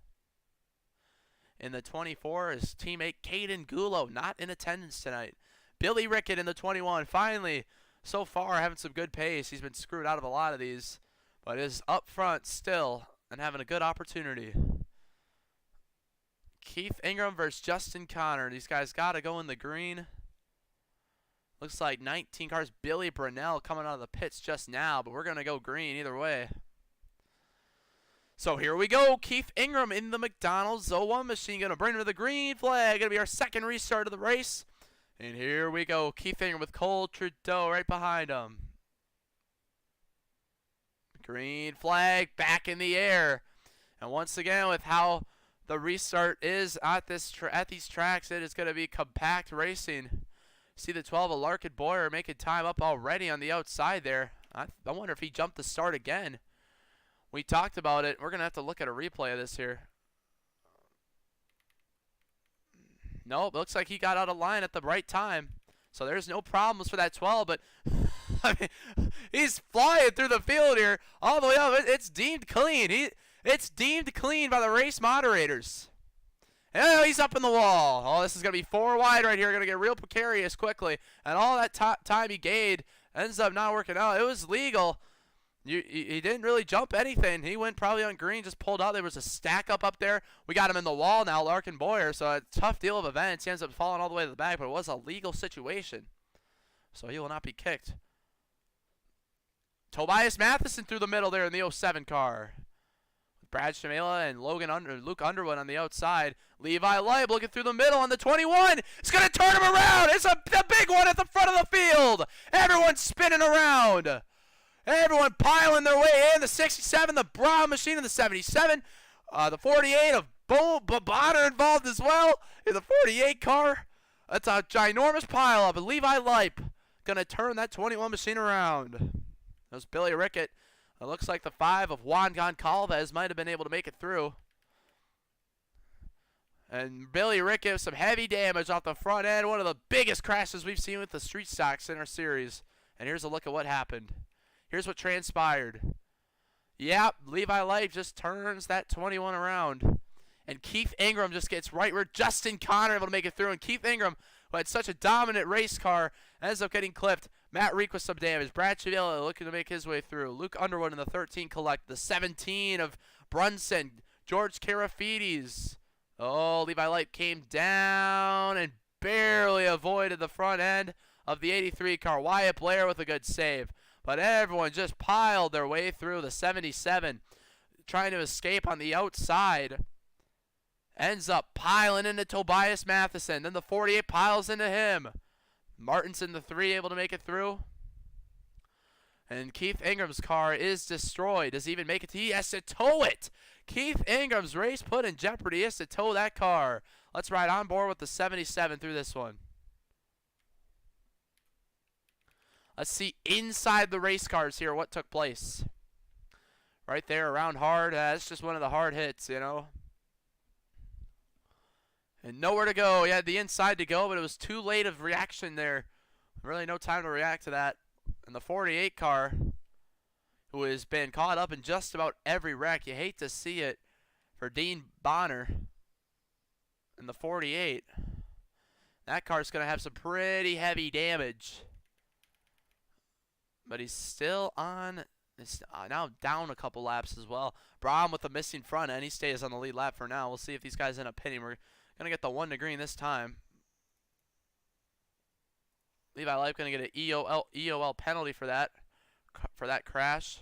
In the 24, his teammate Caden Gulo not in attendance tonight. Billy Rickett in the 21. Finally, so far having some good pace. He's been screwed out of a lot of these, but is up front still and having a good opportunity. Keith Ingram versus Justin Connor. These guys got to go in the green. Looks like 19 cars. Billy Brunell coming out of the pits just now, but we're going to go green either way. So here we go. Keith Ingram in the McDonald's 01 machine. Going to bring him to the green flag. Going to be our second restart of the race. And here we go. Keith Ingram with Cole Trudeau right behind him. Green flag back in the air. And once again, with how the restart is at these tracks, it is going to be compact racing. See the 12 of Larkin Boyer making time up already on the outside there. I wonder if he jumped the start again. We talked about it. We're going to have to look at a replay of this here. Nope, looks like he got out of line at the right time. So there's no problems for that 12, but I mean, he's flying through the field here all the way up. It's deemed clean. It's deemed clean by the race moderators. Oh, he's up in the wall. Oh, this is going to be 4 wide right here. Going to get real precarious quickly. And all that time he gained ends up not working out. It was legal. He didn't really jump anything. He went probably on green, just pulled out. There was a stack up there. We got him in the wall now, Larkin Boyer. So a tough deal of events. He ends up falling all the way to the back, but it was a legal situation. So he will not be kicked. Tobias Matheson through the middle there in the 07 car. Brad Cmejla and Luke Underwood on the outside. Levi Leib looking through the middle on the 21. It's going to turn him around. It's the big one at the front of the field. Everyone's spinning around. Everyone piling their way in. The 67, the Brown machine in the 77. The 48 of Bonner involved as well in the 48 car. That's a ginormous pile up. And Levi Leip going to turn that 21 machine around. That was Billy Rickett. It looks like the 5 of Juan Goncalves might have been able to make it through. And Billy Rickett with some heavy damage off the front end. One of the biggest crashes we've seen with the street stocks in our series. And here's a look at what happened. Here's what transpired. Yep, Levi Life just turns that 21 around. And Keith Ingram just gets right where Justin Connor able to make it through. And Keith Ingram, who had such a dominant race car, ends up getting clipped. Matt Reek with some damage. Brad Chavilla looking to make his way through. Luke Underwood in the 13 collect. The 17 of Brunson. George Karafides. Oh, Levi Light came down and barely avoided the front end of the 83 car. Wyatt Blair with a good save. But everyone just piled their way through. The 77 trying to escape on the outside. Ends up piling into Tobias Matheson. Then the 48 piles into him. Martinson, the 3, able to make it through. And Keith Ingram's car is destroyed. Does he even make it? He has to tow it. Keith Ingram's race put in jeopardy. He has to tow that car. Let's ride on board with the 77 through this one. Let's see inside the race cars here what took place. Right there around hard. That's just one of the hard hits, you know. And nowhere to go. He had the inside to go, but it was too late of reaction there. Really no time to react to that. And the 48 car, who has been caught up in just about every wreck. You hate to see it for Dean Bonner. And the 48. That car's going to have some pretty heavy damage. But he's still on. It's now down a couple laps as well. Braum with a missing front end. He stays on the lead lap for now. We'll see if these guys end up pitting. We're going to get the 1 to green this time. Levi Life going to get an EOL penalty for that crash.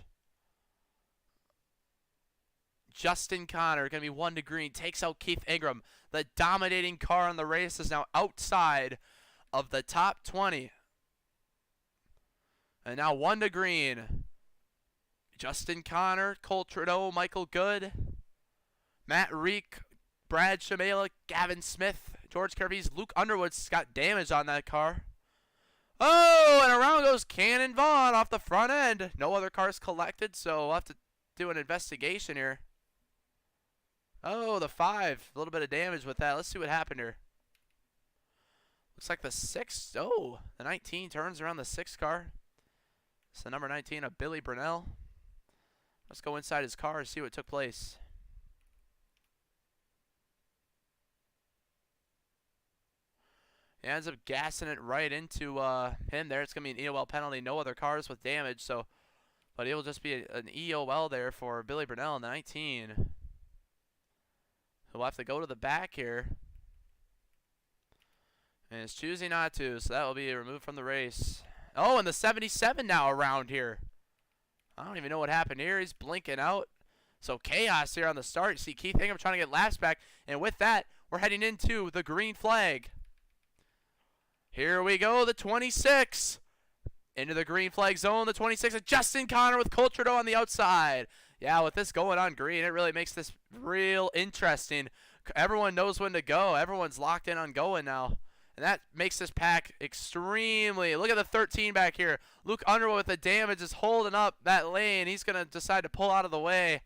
Justin Connor going to be 1 to green. Takes out Keith Ingram. The dominating car on the race is now outside of the top 20. And now 1 to green. Justin Connor, Cole Trudeau, Michael Good, Matt Reek, Brad Cmejla, Gavin Smith, George Karafides, Luke Underwood's got damage on that car. Oh, and around goes Cannon Vaughn off the front end. No other cars collected, so we'll have to do an investigation here. Oh, the 5. A little bit of damage with that. Let's see what happened here. Looks like the 6. Oh, the 19 turns around the 6 car. It's the number 19 of Billy Brunell. Let's go inside his car and see what took place. He ends up gassing it right into him there. It's going to be an EOL penalty. No other cars with damage, so, but it will just be an EOL there for Billy Brunell in the 19. He'll have to go to the back here. And is choosing not to, so that will be removed from the race. Oh, and the 77 now around here. I don't even know what happened here. He's blinking out. So chaos here on the start. You see Keith Ingram trying to get laps back. And with that, we're heading into the green flag. Here we go, the 26. Into the green flag zone, the 26 is Justin Connor with Cole Trudeau on the outside. Yeah, with this going on green, it really makes this real interesting. Everyone knows when to go. Everyone's locked in on going now. And that makes this pack extremely... Look at the 13 back here. Luke Underwood with the damage is holding up that lane. He's going to decide to pull out of the way.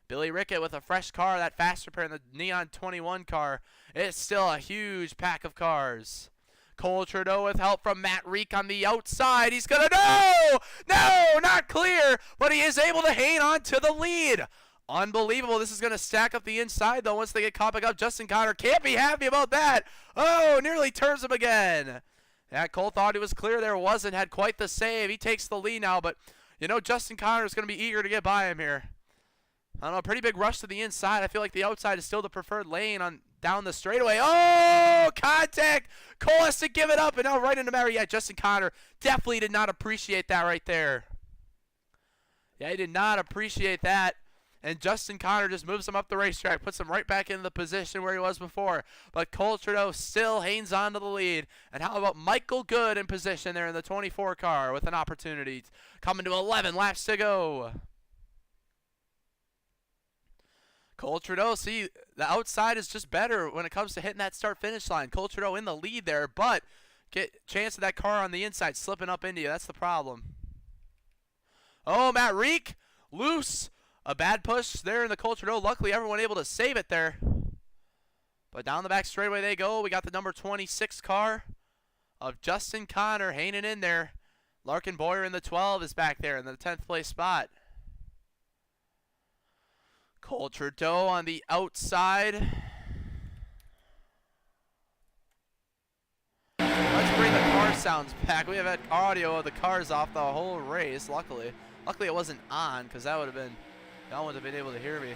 Billy Rickett with a fresh car, that faster pair in the Neon 21 car. It's still a huge pack of cars. Cole Trudeau with help from Matt Reek on the outside. He's going to... No, not clear, but he is able to hang on to the lead. Unbelievable. This is going to stack up the inside, though, once they get caught back up. Justin Connor can't be happy about that. Oh, nearly turns him again. Yeah, Cole thought he was clear there. Wasn't. Had quite the save. He takes the lead now, but, you know, Justin Connor is going to be eager to get by him here. I don't know, pretty big rush to the inside. I feel like the outside is still the preferred lane on down the straightaway. Oh, contact. Cole has to give it up, and now right into Mary. Yeah, Justin Connor definitely did not appreciate that right there. Yeah, he did not appreciate that. And Justin Connor just moves him up the racetrack, puts him right back into the position where he was before. But Cole Trudeau still hangs on to the lead. And how about Michael Good in position there in the 24 car with an opportunity. Coming to 11 laps to go. Cole Trudeau, see, the outside is just better when it comes to hitting that start-finish line. Cole Trudeau in the lead there, but get chance of that car on the inside slipping up into you. That's the problem. Oh, Matt Reek, loose. A bad push there in the Cole Trudeau. Luckily, everyone able to save it there. But down the back straightaway they go. We got the number 26 car of Justin Connor hanging in there. Larkin Boyer in the 12 is back there in the 10th place spot. Cole Trudeau on the outside. Let's bring the car sounds back. We have had audio of the cars off the whole race, luckily. Luckily it wasn't on, because that would have been... No one would have been able to hear me.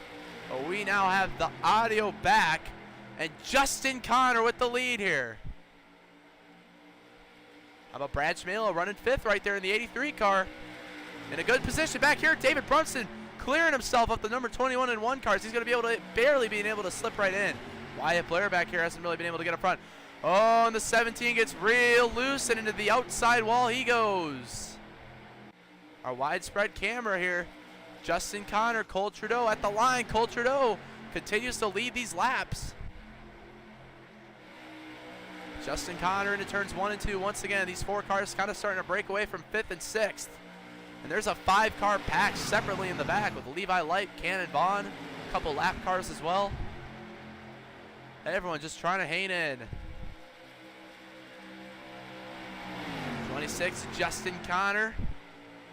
But we now have the audio back. And Justin Connor with the lead here. How about Brad Cmejla running 5th right there in the 83 car. In a good position back here. David Brunson clearing himself up the number 21 and 1 cars. He's going to be able to, barely being able to slip right in. Wyatt Blair back here hasn't really been able to get up front. Oh, and the 17 gets real loose and into the outside wall he goes. Our widespread camera here. Justin Connor, Cole Trudeau at the line. Cole Trudeau continues to lead these laps. Justin Connor into turns 1 and 2. Once again, these 4 cars kind of starting to break away from 5th and 6th. And there's a 5-car pack separately in the back with Levi Light, Cannon Vaughn, a couple lap cars as well. Everyone just trying to hang in. 26, Justin Connor.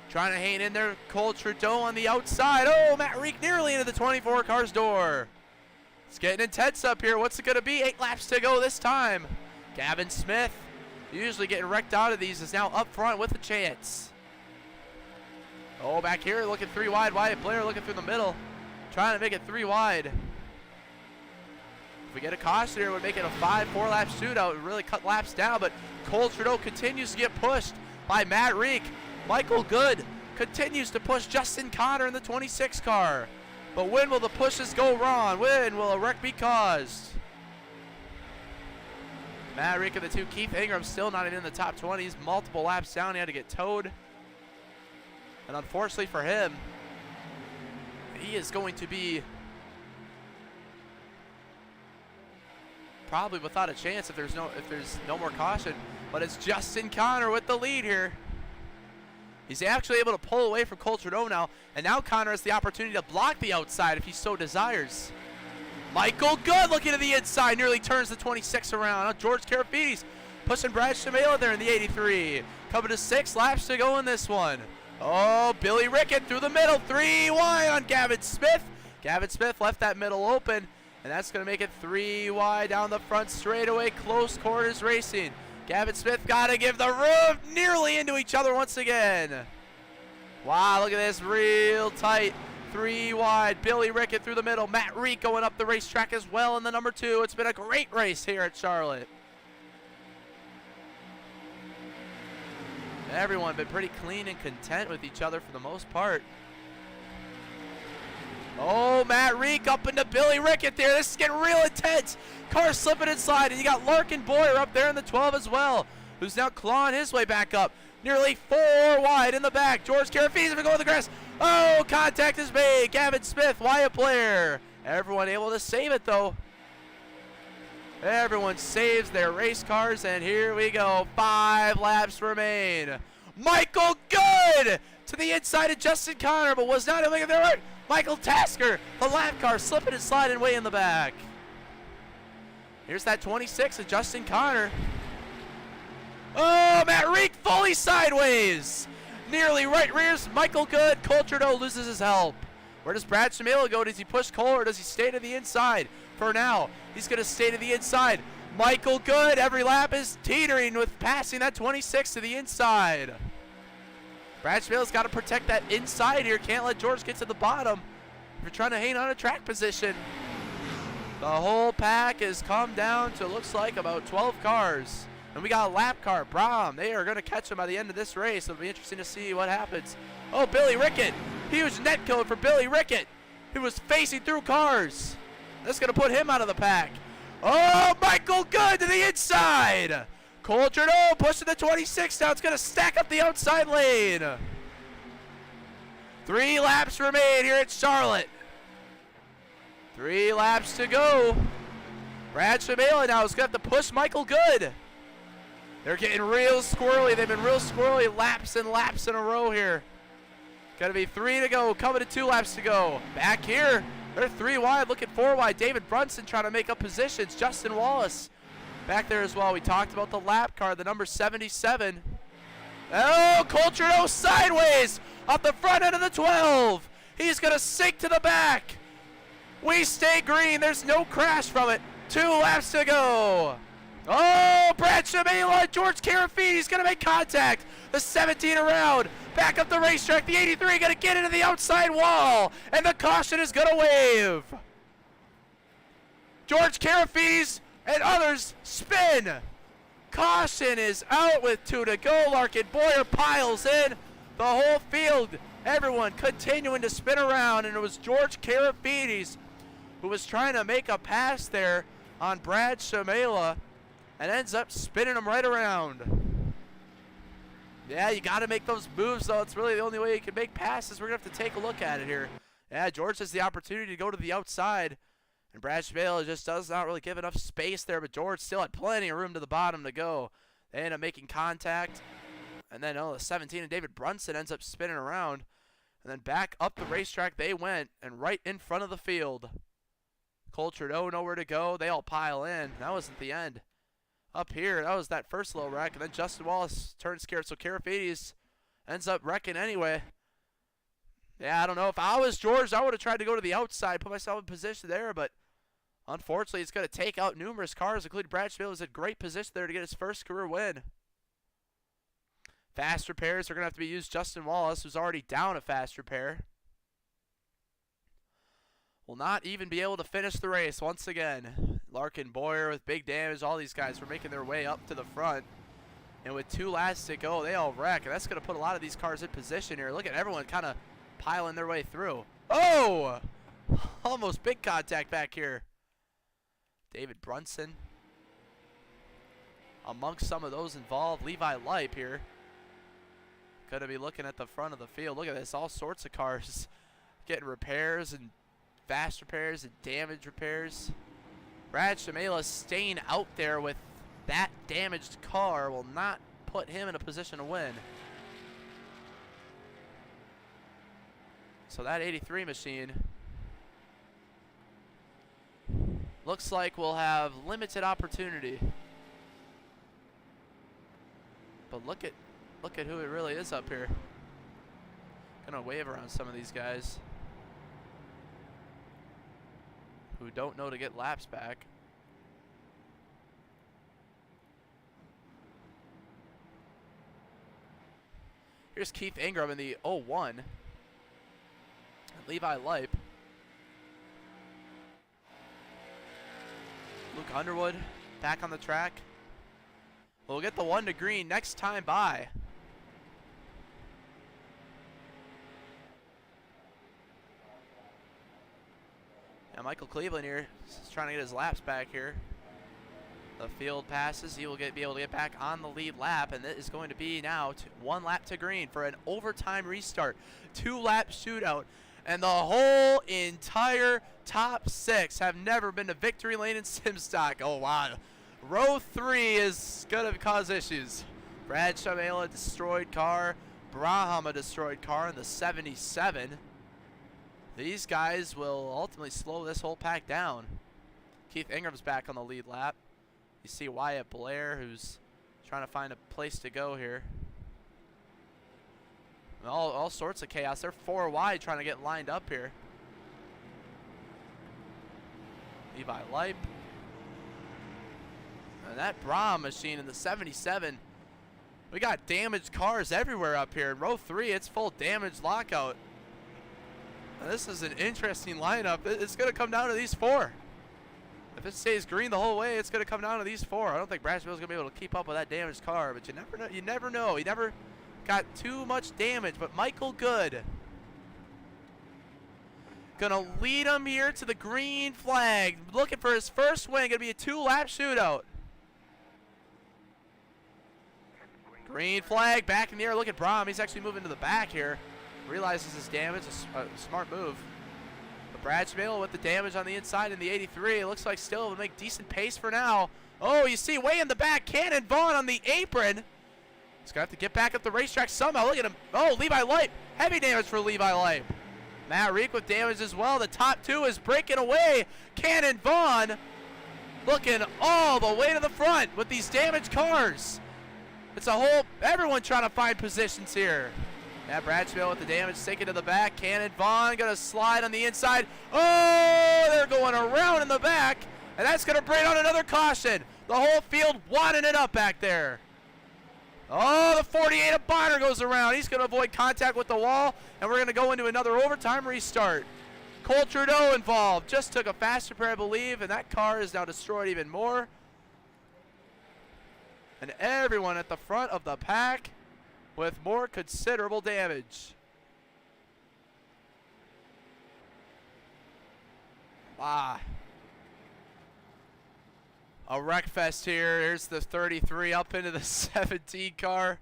Trying to hang in there, Cole Trudeau on the outside. Oh, Matt Reek nearly into the 24 car's door. It's getting intense up here. What's it going to be? 8 laps to go this time. Gavin Smith, usually getting wrecked out of these, is now up front with a chance. Oh, back here looking 3 wide. Wyatt Blair looking through the middle. Trying to make it 3 wide. If we get a caution here, it would make it a 4 lap shootout. It would really cut laps down, but Cole Trudeau continues to get pushed by Matt Reek. Michael Good continues to push Justin Connor in the 26 car. But when will the pushes go wrong? When will a wreck be caused? Matt Reek of the 2. Keith Ingram still not even in the top 20s. Multiple laps down. He had to get towed. And unfortunately for him, he is going to be probably without a chance if there's no more caution. But it's Justin Connor with the lead here. He's actually able to pull away from Cole Trudeau now, and now Connor has the opportunity to block the outside if he so desires. Michael Good looking to the inside, nearly turns the 26 around. Now George Karafides pushing Brad Cmejla there in the 83. Coming to 6 laps to go in this one. Oh, Billy Rickett through the middle, 3 wide on Gavin Smith. Gavin Smith left that middle open, and that's going to make it 3 wide down the front straightaway. Close quarters racing. Gavin Smith got to give the room, nearly into each other once again. Wow, look at this, real tight. 3 wide, Billy Rickett through the middle. Matt Reek going up the racetrack as well in the number 2. It's been a great race here at Charlotte. Everyone been pretty clean and content with each other for the most part. Oh, Matt Reek up into Billy Rickett there. This is getting real intense. Car slipping inside, and you got Larkin Boyer up there in the 12 as well. who's now clawing his way back up. Nearly 4 wide in the back. George Carafini's going to go in the grass. Oh, contact is made. Gavin Smith, Wyatt Blair. Everyone able to save it, though. Everyone saves their race cars, and here we go. 5 laps remain. Michael Good to the inside of Justin Connor, but was not able to get there. Right. Michael Tasker, the lap car, slipping and sliding way in the back. Here's that 26 of Justin Connor. Oh, Matt Reek fully sideways. Nearly right rears Michael Good. Cole Trudeau loses his help. Where does Brad Cmejla go? Does he push Cole or does he stay to the inside? For now, he's going to stay to the inside. Michael Good, every lap is teetering with passing that 26 to the inside. Brad Cmejla's got to protect that inside here. Can't let George get to the bottom if you're trying to hang on a track position. The whole pack has come down to, looks like, about 12 cars. And we got a lap car, Brom. They are going to catch him by the end of this race. It'll be interesting to see what happens. Oh, Billy Rickett. Huge net killer for Billy Rickett. He was facing through cars. That's going to put him out of the pack. Oh, Michael Good to the inside. Cole Trudeau pushing the 26 now. It's going to stack up the outside lane. 3 laps remain here at Charlotte. 3 laps to go. Brad Cmejla now is going to have to push Michael Good. They're getting real squirrely. They've been real squirrely laps and laps in a row here. Got to be 3 to go, coming to 2 laps to go. Back here, they're 3 wide, looking 4 wide. David Brunson trying to make up positions. Justin Wallace back there as well. We talked about the lap car, the number 77. Oh, Cole Trudeau sideways off the front end of the 12. He's going to sink to the back. We stay green. There's no crash from it. 2 laps to go. Oh, Brad Cmejla, George Carafini's going to make contact. The 17 around. Back up the racetrack. The 83 going to get into the outside wall. And the caution is going to wave. George Carafini's and others spin. Caution is out with 2 to go. Larkin Boyer piles in. The whole field, everyone continuing to spin around. And it was George Carafini's who was trying to make a pass there on Brad Cmejla. And ends up spinning them right around. Yeah, you got to make those moves, though. It's really the only way you can make passes. We're going to have to take a look at it here. Yeah, George has the opportunity to go to the outside. And Brad Cmejla just does not really give enough space there. But George still had plenty of room to the bottom to go. They end up making contact. And then, the 17 and David Brunson ends up spinning around. And then back up the racetrack they went. And right in front of the field. Cole Trudeau nowhere to go. They all pile in. That wasn't the end. Up here, that was that first little wreck, and then Justin Wallace turned scared, so Carafini's ends up wrecking anyway. Yeah, I don't know. If I was George, I would have tried to go to the outside, put myself in position there, but unfortunately, it's going to take out numerous cars, including Brad Cmejla, who's in great position there to get his first career win. Fast repairs are going to have to be used. Justin Wallace, who's already down a fast repair, will not even be able to finish the race once again. Larkin Boyer with big damage. All these guys were making their way up to the front. And with 2 laps to go, they all wreck. And that's going to put a lot of these cars in position here. Look at everyone kind of piling their way through. Oh! Almost big contact back here. David Brunson amongst some of those involved. Levi Lipe here. Going to be looking at the front of the field. Look at this. All sorts of cars getting repairs and fast repairs and damage repairs. Brad Cmejla staying out there with that damaged car will not put him in a position to win. So that 83 machine looks like we'll have limited opportunity. But look at who it really is up here. Gonna wave around some of these guys who don't know to get laps back. Here's Keith Ingram in the 01. Levi Lipe. Luke Underwood back on the track. We'll get the 1 to green next time by. Yeah, Michael Cleveland here is trying to get his laps back here. The field passes. He will be able to get back on the lead lap, and it is going to be now 1 lap to green for an overtime restart. 2-lap shootout, and the whole entire top 6 have never been to victory lane in SimStock. Oh, wow. Row 3 is going to cause issues. Brad Cmejla, destroyed car. Braham, a destroyed car in the 77. These guys will ultimately slow this whole pack down. Keith Ingram's back on the lead lap. You see Wyatt Blair, who's trying to find a place to go here. All sorts of chaos. They're 4 wide trying to get lined up here. Levi Leip. And that Brahm machine in the 77. We got damaged cars everywhere up here. In row 3, it's full damage lockout. Now, this is an interesting lineup. It's going to come down to these 4. If it stays green the whole way, it's going to come down to these 4. I don't think Brashville's going to be able to keep up with that damaged car, but you never know. You never know. He never got too much damage, but Michael Good going to lead him here to the green flag. Looking for his first win. Going to be a 2-lap shootout. Green flag back in the air. Look at Brahm. He's actually moving to the back here. Realizes his damage. A smart move. But Brad Cmejla with the damage on the inside in the 83. It looks like still will make decent pace for now. Oh, you see way in the back, Cannon Vaughn on the apron. He's going to have to get back up the racetrack somehow. Look at him. Oh, Levi Leip. Heavy damage for Levi Leip. Matt Reek with damage as well. The top 2 is breaking away. Cannon Vaughn looking all the way to the front with these damaged cars. It's a whole, everyone trying to find positions here. Yeah, Bradfield with the damage, taken to the back. Cannon Vaughn going to slide on the inside. Oh, they're going around in the back, and that's going to bring on another caution. The whole field wadding it up back there. Oh, the 48 of Bonner goes around. He's going to avoid contact with the wall, and we're going to go into another overtime restart. Cole Trudeau involved. Just took a fast repair, I believe, and that car is now destroyed even more. And everyone at the front of the pack with more considerable damage. Ah. A wreck fest here. Here's the 33 up into the 17 car.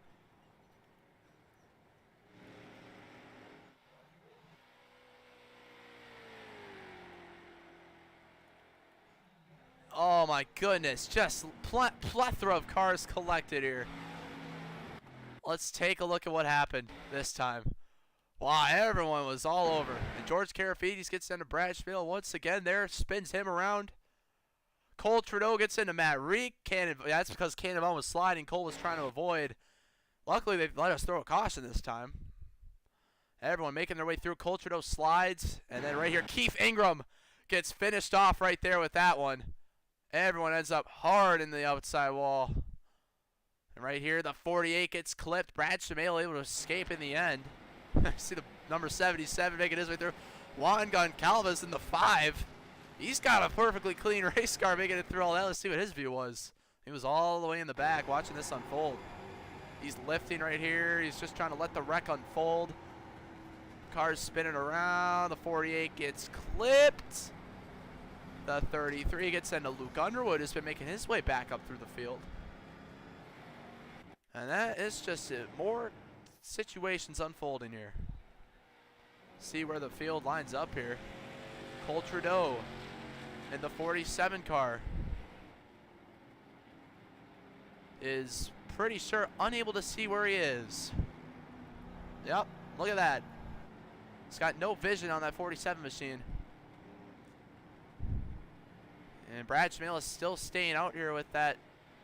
Oh my goodness, just plethora of cars collected here. Let's take a look at what happened this time. Wow, everyone was all over. And George Karafides gets into Bradfield once again there, spins him around. Cole Trudeau gets into Matt Reek. That's because Cannonball was sliding. Cole was trying to avoid. Luckily, they let us throw a caution this time. Everyone making their way through. Cole Trudeau slides. And then right here, Keith Ingram gets finished off right there with that one. Everyone ends up hard in the outside wall. And right here, the 48 gets clipped. Brad Cmejla able to escape in the end. See the number 77 making his way through. Juan Goncalves in the 5. He's got a perfectly clean race car making it through all that. Let's see what his view was. He was all the way in the back watching this unfold. He's lifting right here. He's just trying to let the wreck unfold. Car's spinning around. The 48 gets clipped. The 33 gets into Luke Underwood, who's been making his way back up through the field. And that is just it. More situations unfolding here. See where the field lines up here. Cole Trudeau in the 47 car is pretty sure unable to see where he is. Yep, look at that. He's got no vision on that 47 machine. And Brad Cmejla is still staying out here with that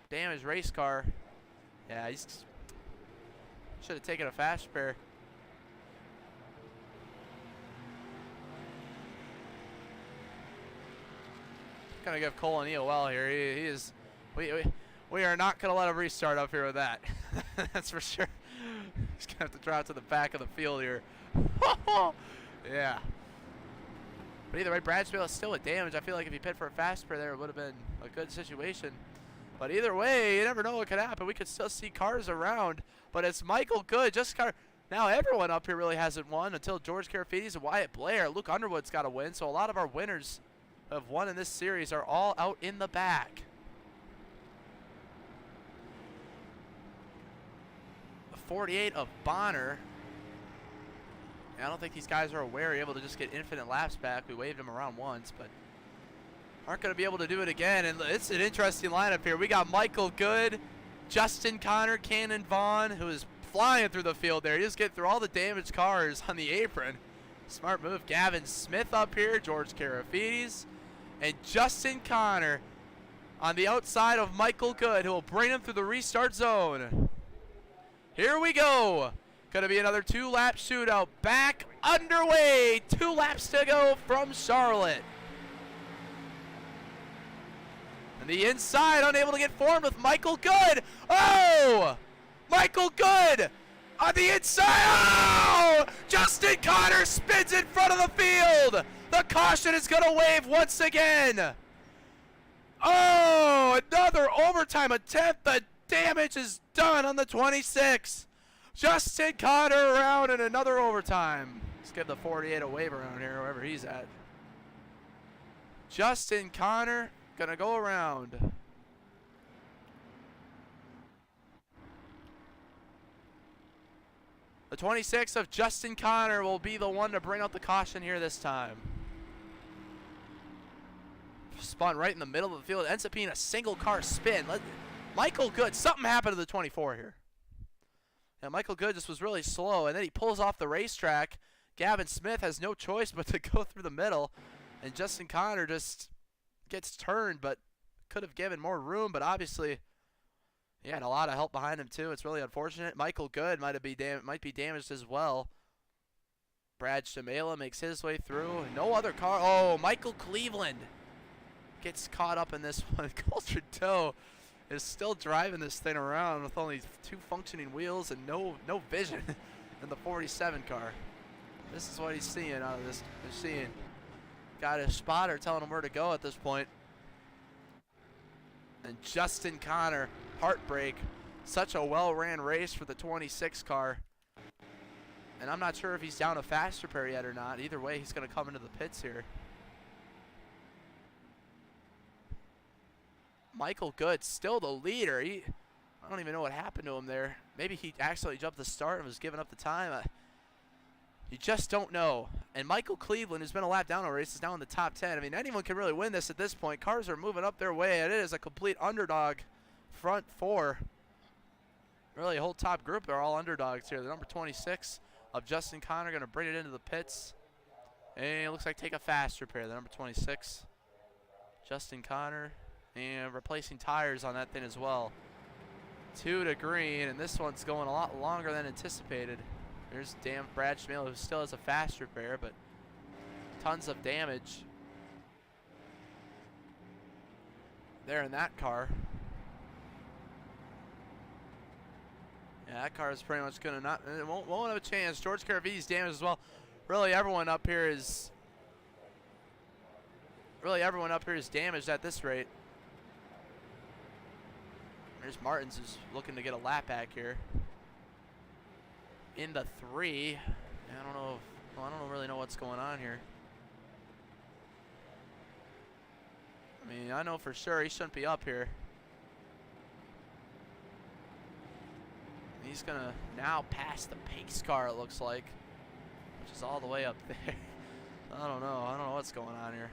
damaged race car. Yeah, he's should have taken a fast repair. Gonna give Cole an EOL here. He is. We are not gonna let him restart up here with that. That's for sure. He's gonna have to drive to the back of the field here. Yeah. But either way, Bradfield is still with damage. I feel like if he pit for a fast repair there, it would have been a good situation. But either way, you never know what could happen. We could still see cars around. But it's Michael Good. Now everyone up here really hasn't won until George Karafides and Wyatt Blair. Luke Underwood's got to win. So a lot of our winners who have won in this series are all out in the back. 48 of Bonner. I don't think these guys are aware, able to just get infinite laps back. We waved them around once, but aren't going to be able to do it again. And it's an interesting lineup here. We got Michael Good, Justin Connor, Cannon Vaughn, who is flying through the field there. He just get through all the damaged cars on the apron. Smart move. Gavin Smith up here, George Karafides, and Justin Connor on the outside of Michael Good, who will bring him through the restart zone. Here we go. Going to be another 2-lap shootout. Back underway. 2 laps to go from Charlotte. And the inside, unable to get formed with Michael Good. Oh! Michael Good on the inside. Oh! Justin Connor spins in front of the field. The caution is going to wave once again. Oh, another overtime attempt. The damage is done on the 26. Justin Connor around in another overtime. Let's give the 48 a wave around here, wherever he's at. Justin Connor gonna go around. The 26 of Justin Connor will be the one to bring out the caution here this time. Spun right in the middle of the field. Ends up being a single car spin. Michael Good, something happened to the 24 here. And Michael Good just was really slow, and then he pulls off the racetrack. Gavin Smith has no choice but to go through the middle, and Justin Connor just gets turned, but could have given more room. But obviously, he had a lot of help behind him too. It's really unfortunate. Michael Good might be damaged as well. Brad Cmejla makes his way through. No other car. Oh, Michael Cleveland gets caught up in this one. Cole Trudeau is still driving this thing around with only 2 functioning wheels and no vision in the 47 car. This is what he's seeing out of this machine. Got his spotter telling him where to go at this point. And Justin Connor, heartbreak. Such a well-ran race for the 26 car. And I'm not sure if he's down a fast repair yet or not. Either way, he's going to come into the pits here. Michael Good, still the leader. I don't even know what happened to him there. Maybe he accidentally jumped the start and was giving up the time. You just don't know. And Michael Cleveland, who's been a lap down on a race, is now in the top 10. I mean, anyone can really win this at this point. Cars are moving up their way, and it is a complete underdog front 4. Really, a whole top group are all underdogs here. The number 26 of Justin Connor going to bring it into the pits. And it looks like take a fast repair. The number 26, Justin Connor. And replacing tires on that thing as well. 2 to green, and this one's going a lot longer than anticipated. There's Brad Cmejla, who still has a fast repair, but tons of damage there in that car. Yeah, that car is pretty much going to won't have a chance. George Karafides damaged as well. Really, everyone up here is damaged at this rate. There's Martins, who's looking to get a lap back here. In the 3. I don't really know what's going on here. I mean, I know for sure he shouldn't be up here. He's gonna now pass the pace car, it looks like, which is all the way up there. I don't know what's going on here.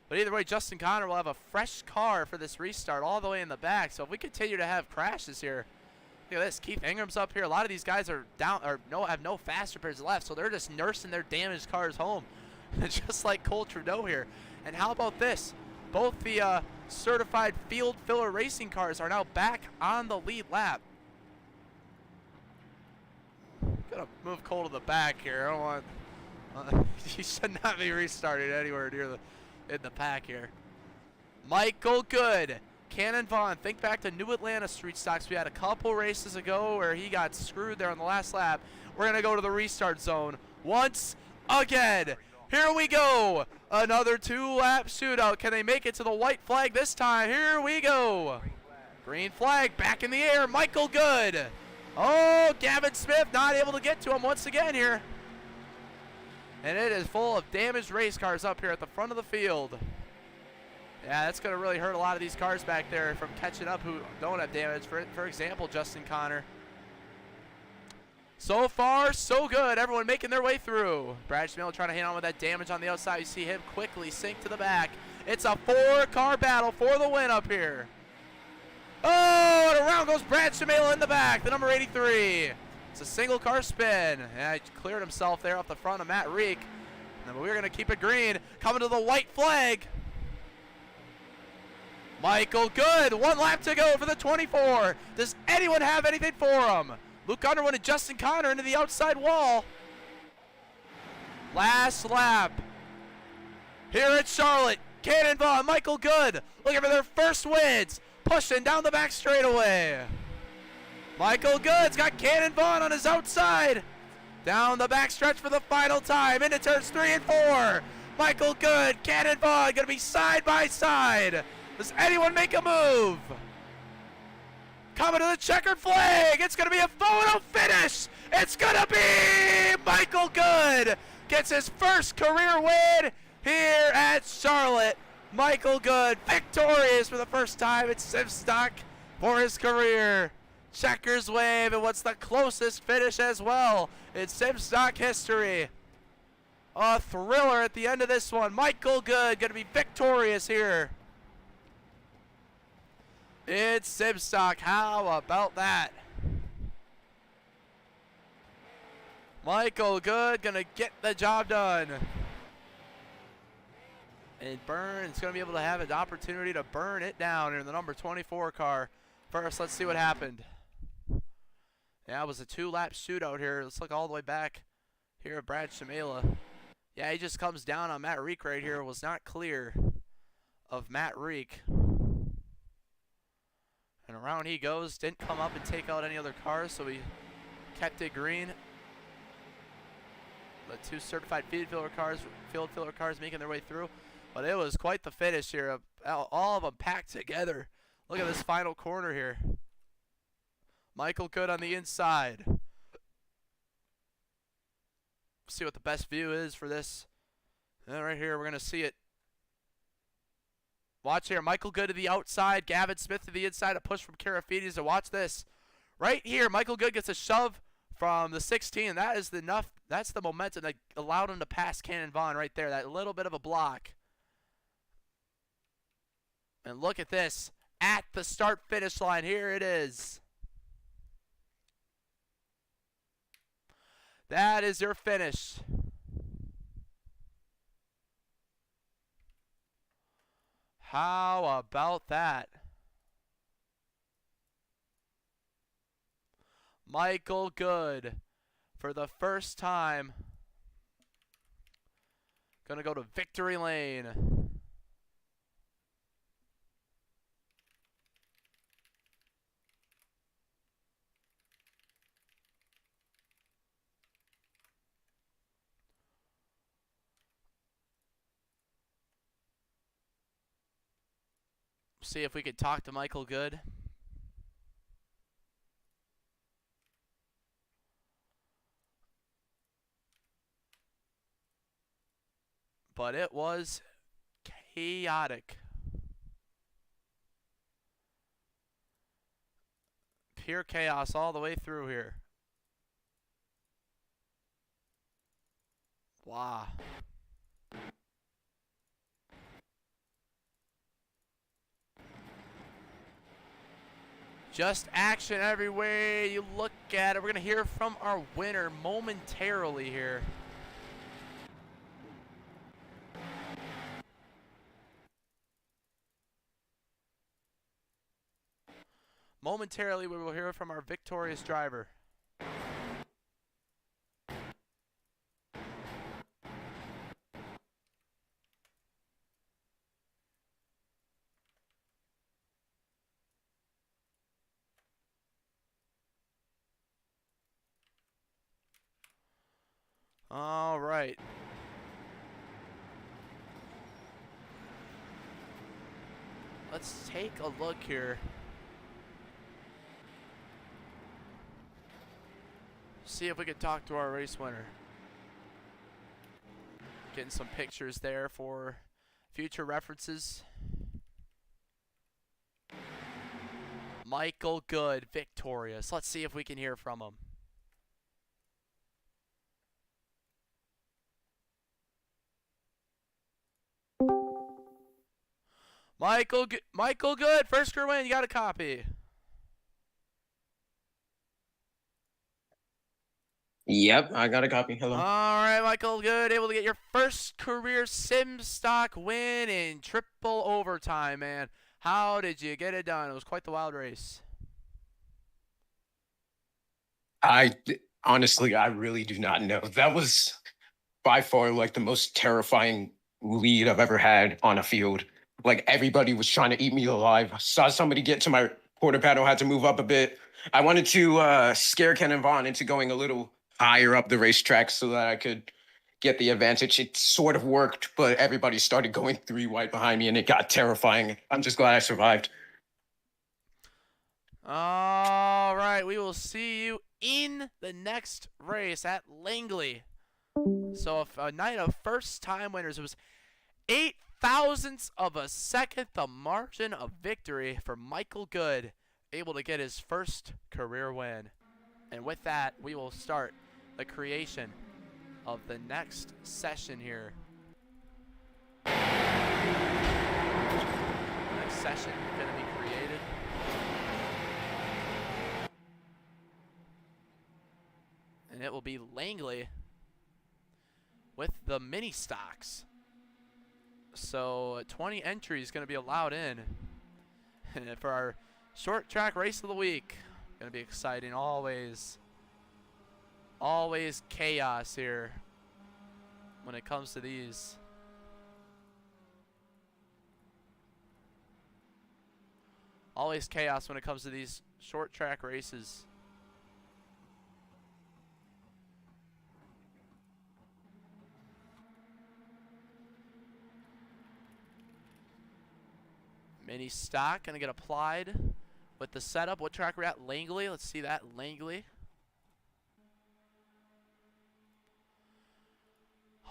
But either way, Justin Connor will have a fresh car for this restart all the way in the back. So if we continue to have crashes here, look at this. Keith Ingram's up here. A lot of these guys are down or have no fast repairs left, so they're just nursing their damaged cars home, just like Cole Trudeau here. And how about this? Both the certified field filler racing cars are now back on the lead lap. Gonna move Cole to the back here. I don't want. He should not be restarted anywhere near in the pack here. Michael Good, Cannon Vaughn. Think back to New Atlanta street stocks. We had a couple races ago where he got screwed there on the last lap. We're gonna go to the restart zone once again. Here we go. Another 2-lap shootout. Can they make it to the white flag this time? Here we go. Green flag back in the air. Michael Good. Oh, Gavin Smith not able to get to him once again here. And it is full of damaged race cars up here at the front of the field. Yeah, that's going to really hurt a lot of these cars back there from catching up who don't have damage. For example, Justin Connor. So far, so good. Everyone making their way through. Brad Cmejla trying to hang on with that damage on the outside. You see him quickly sink to the back. It's a 4-car battle for the win up here. Oh, and around goes Brad Cmejla in the back, the number 83. It's a single car spin. Yeah, he cleared himself there off the front of Matt Reek. And we're going to keep it green. Coming to the white flag. Michael Good, 1 lap to go for the 24. Does anyone have anything for him? Luke Underwood and Justin Connor into the outside wall. Last lap. Here at Charlotte, Cannonball, Michael Good looking for their first wins. Pushing down the back straightaway. Michael Good's got Cannon Vaughn on his outside. Down the back stretch for the final time. Into turns 3 and 4. Michael Good, Cannon Vaughn going to be side by side. Does anyone make a move? Coming to the checkered flag. It's going to be a photo finish. It's going to be Michael Good. Gets his first career win here at Charlotte. Michael Good victorious for the first time at SimStock for his career. Checkers wave, and what's the closest finish as well in SimStock history. A thriller at the end of this one. Michael Good going to be victorious here. It's SimStock. How about that? Michael Good going to get the job done. And Burns going to be able to have an opportunity to burn it down in the number 24 car. First, let's see what happened. Yeah, it was a 2-lap shootout here. Let's look all the way back here at Brad Cmejla. Yeah, he just comes down on Matt Reek right here. Was not clear of Matt Reek. And around he goes. Didn't come up and take out any other cars, so he kept it green. The 2 certified field filler cars making their way through. But it was quite the finish here. All of them packed together. Look at this final corner here. Michael Good on the inside. See what the best view is for this. And right here, we're going to see it. Watch here. Michael Good to the outside. Gavin Smith to the inside. A push from Karafides. And watch this. Right here, Michael Good gets a shove from the 16. That is enough. That's the momentum that allowed him to pass Cannon Vaughn right there. That little bit of a block. And look at this. At the start-finish line. Here it is. That is your finish. How about that? Michael Good, for the first time, gonna go to victory lane. See if we could talk to Michael Good. But it was chaotic. Pure chaos all the way through here. Wow. Just action every way you look at it. We're going to hear from our winner momentarily here. Momentarily, we will hear from our victorious driver. All right. Let's take a look here. See if we can talk to our race winner. Getting some pictures there for future references. Michael Good, victorious. Let's see if we can hear from him. Michael Good, first career win. You got a copy. Yep, I got a copy. Hello. All right, Michael Good, able to get your first career SimStock win in triple overtime, man. How did you get it done? It was quite the wild race. Honestly, I really do not know. That was by far like the most terrifying lead I've ever had on a field. Like everybody was trying to eat me alive. I saw somebody get to my quarter paddle, had to move up a bit. I wanted to scare Ken and Vaughn into going a little higher up the racetrack so that I could get the advantage. It sort of worked, but everybody started going 3 wide behind me and it got terrifying. I'm just glad I survived. All right, we will see you in the next race at Langley. So a night of first-time winners. It was 8 thousandths of a second, the margin of victory for Michael Good, able to get his first career win. And with that, we will start the creation of the next session here. Next session going to be created. And it will be Langley with the mini stocks. So 20 entries going to be allowed in. And for our short track race of the week, going to be exciting. Always chaos here when it comes to these. Always chaos when it comes to these short track races. Mini stock gonna get applied with the setup. What track we're at? Langley. Let's see that. Langley.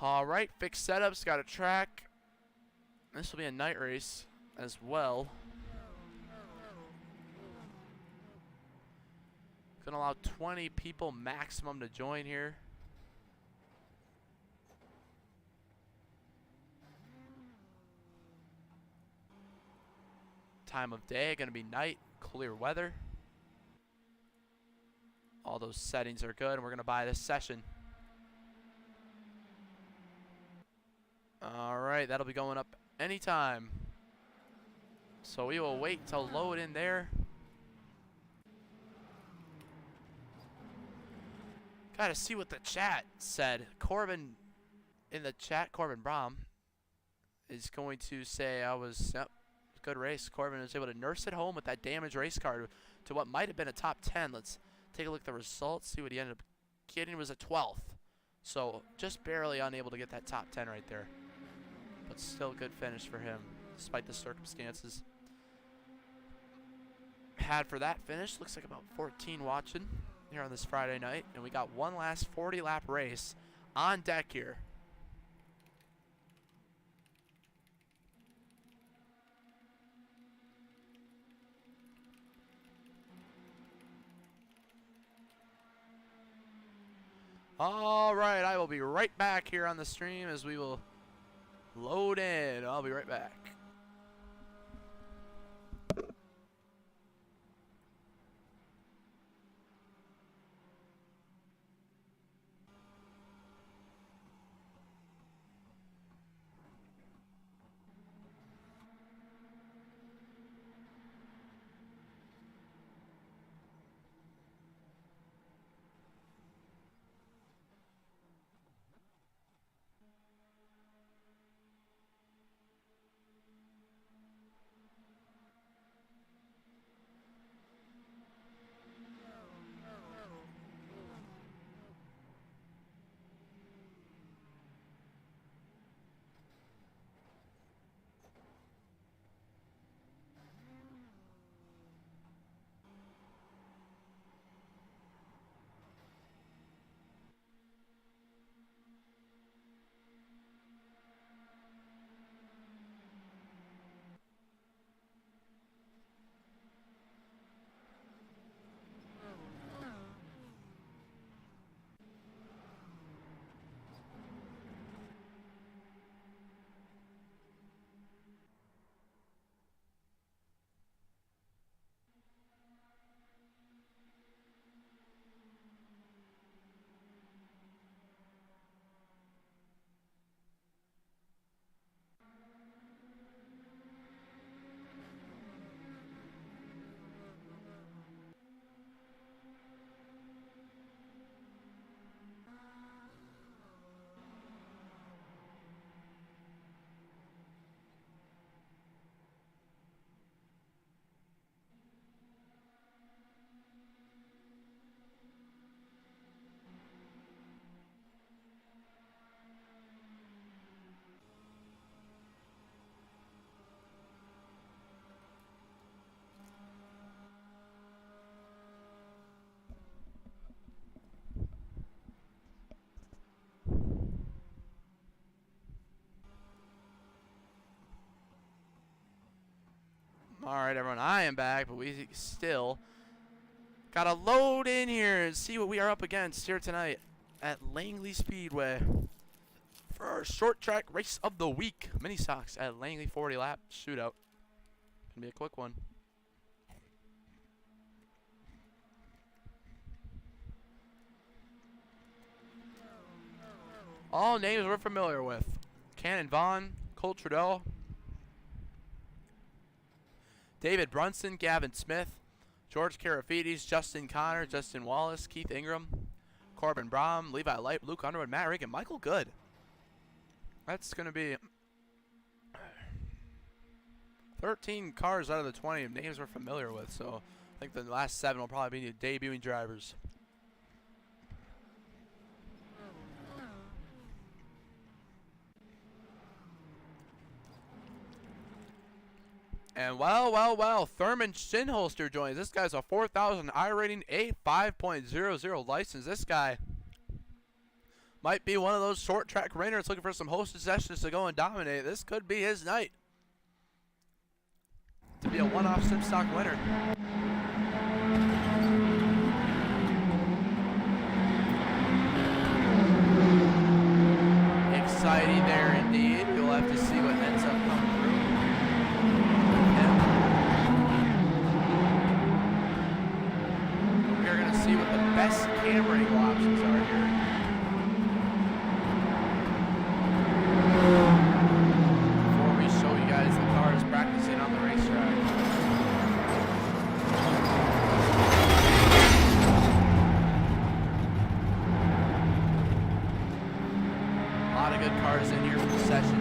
All right, fixed setups. Got a track. This will be a night race as well. Gonna allow 20 people maximum to join here. Time of day gonna be night, clear weather. All those settings are good, and we're gonna buy this session. All right, that'll be going up anytime. So we will wait to load in there. Gotta see what the chat said. Corbin in the chat, Corbin Brom, is going to say yep, good race. Corbin was able to nurse it home with that damaged race car to what might have been a top 10. Let's take a look at the results, see what he ended up getting. It was a 12th. So just barely unable to get that top 10 right there. But still good finish for him, despite the circumstances. Had for that finish, looks like about 14 watching here on this Friday night. And we got one last 40-lap race on deck here. All right, I will be right back here on the stream as we will load in. I'll be right back. All right, everyone, I am back, but we still got to load in here and see what we are up against here tonight at Langley Speedway for our short track race of the week. Mini stocks at Langley 40 lap shootout. Gonna be a quick one. All names we're familiar with. Cannon Vaughn, Colt Trudeau, David Brunson, Gavin Smith, George Karafides, Justin Connor, Justin Wallace, Keith Ingram, Corbin Brom, Levi Light, Luke Underwood, Matt Rick, and Michael Good. That's going to be 13 cars out of the 20 of names we're familiar with, so I think the last 7 will probably be debuting drivers. And well, Thurman Shinholster joins. This guy's a 4,000 iRating A5.00 license. This guy might be one of those short track racers looking for some hosted sessions to go and dominate. This could be his night to be a one-off SimStock winner. Exciting there indeed. You'll have to see what ends up coming through. We're going to see what the best camera angle options are here. Before we show you guys the cars practicing on the racetrack. A lot of good cars in here for the session.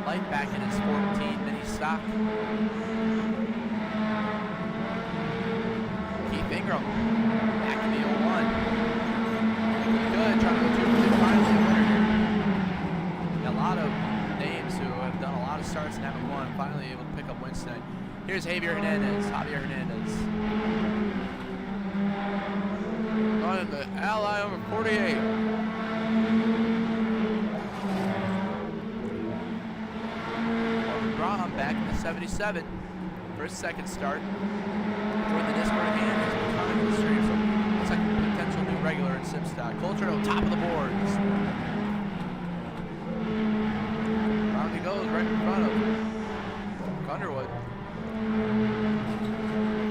Light back in his 14 mini stock. Keith Ingram back in the 01. Looking good, trying to go through really finally a winner here. Got a lot of names who have done a lot of starts and haven't won, finally able to pick up wins tonight. Here's Javier Hernandez. Running the ally over 48. Back in the 77 for his second start. Joined the Discord and has been coming to the stream, so looks like a potential new regular in SimStock. Coulter on top of the boards. Round he goes right in front of Underwood.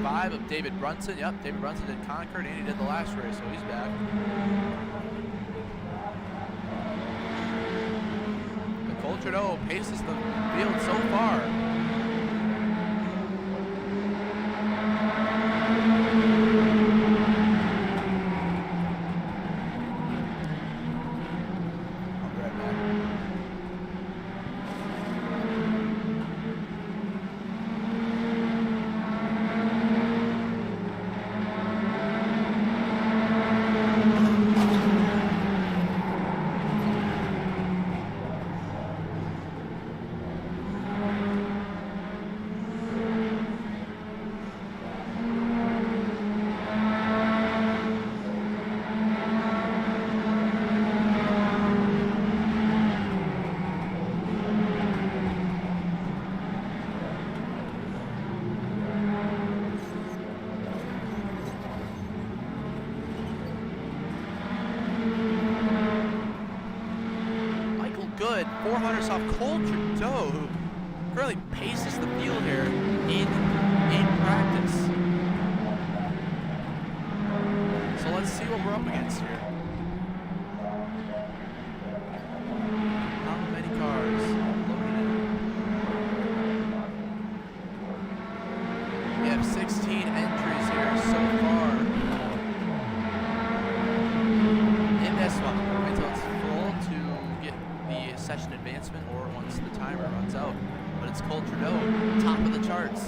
5 of David Brunson. Yep, David Brunson did Concord and he did the last race, so he's back. Trudeau paces the field so far. I'll be right back. Good 400s off Colt Trudeau, who currently paces the field here in practice. So let's see what we're up against here. Trudeau, top of the charts.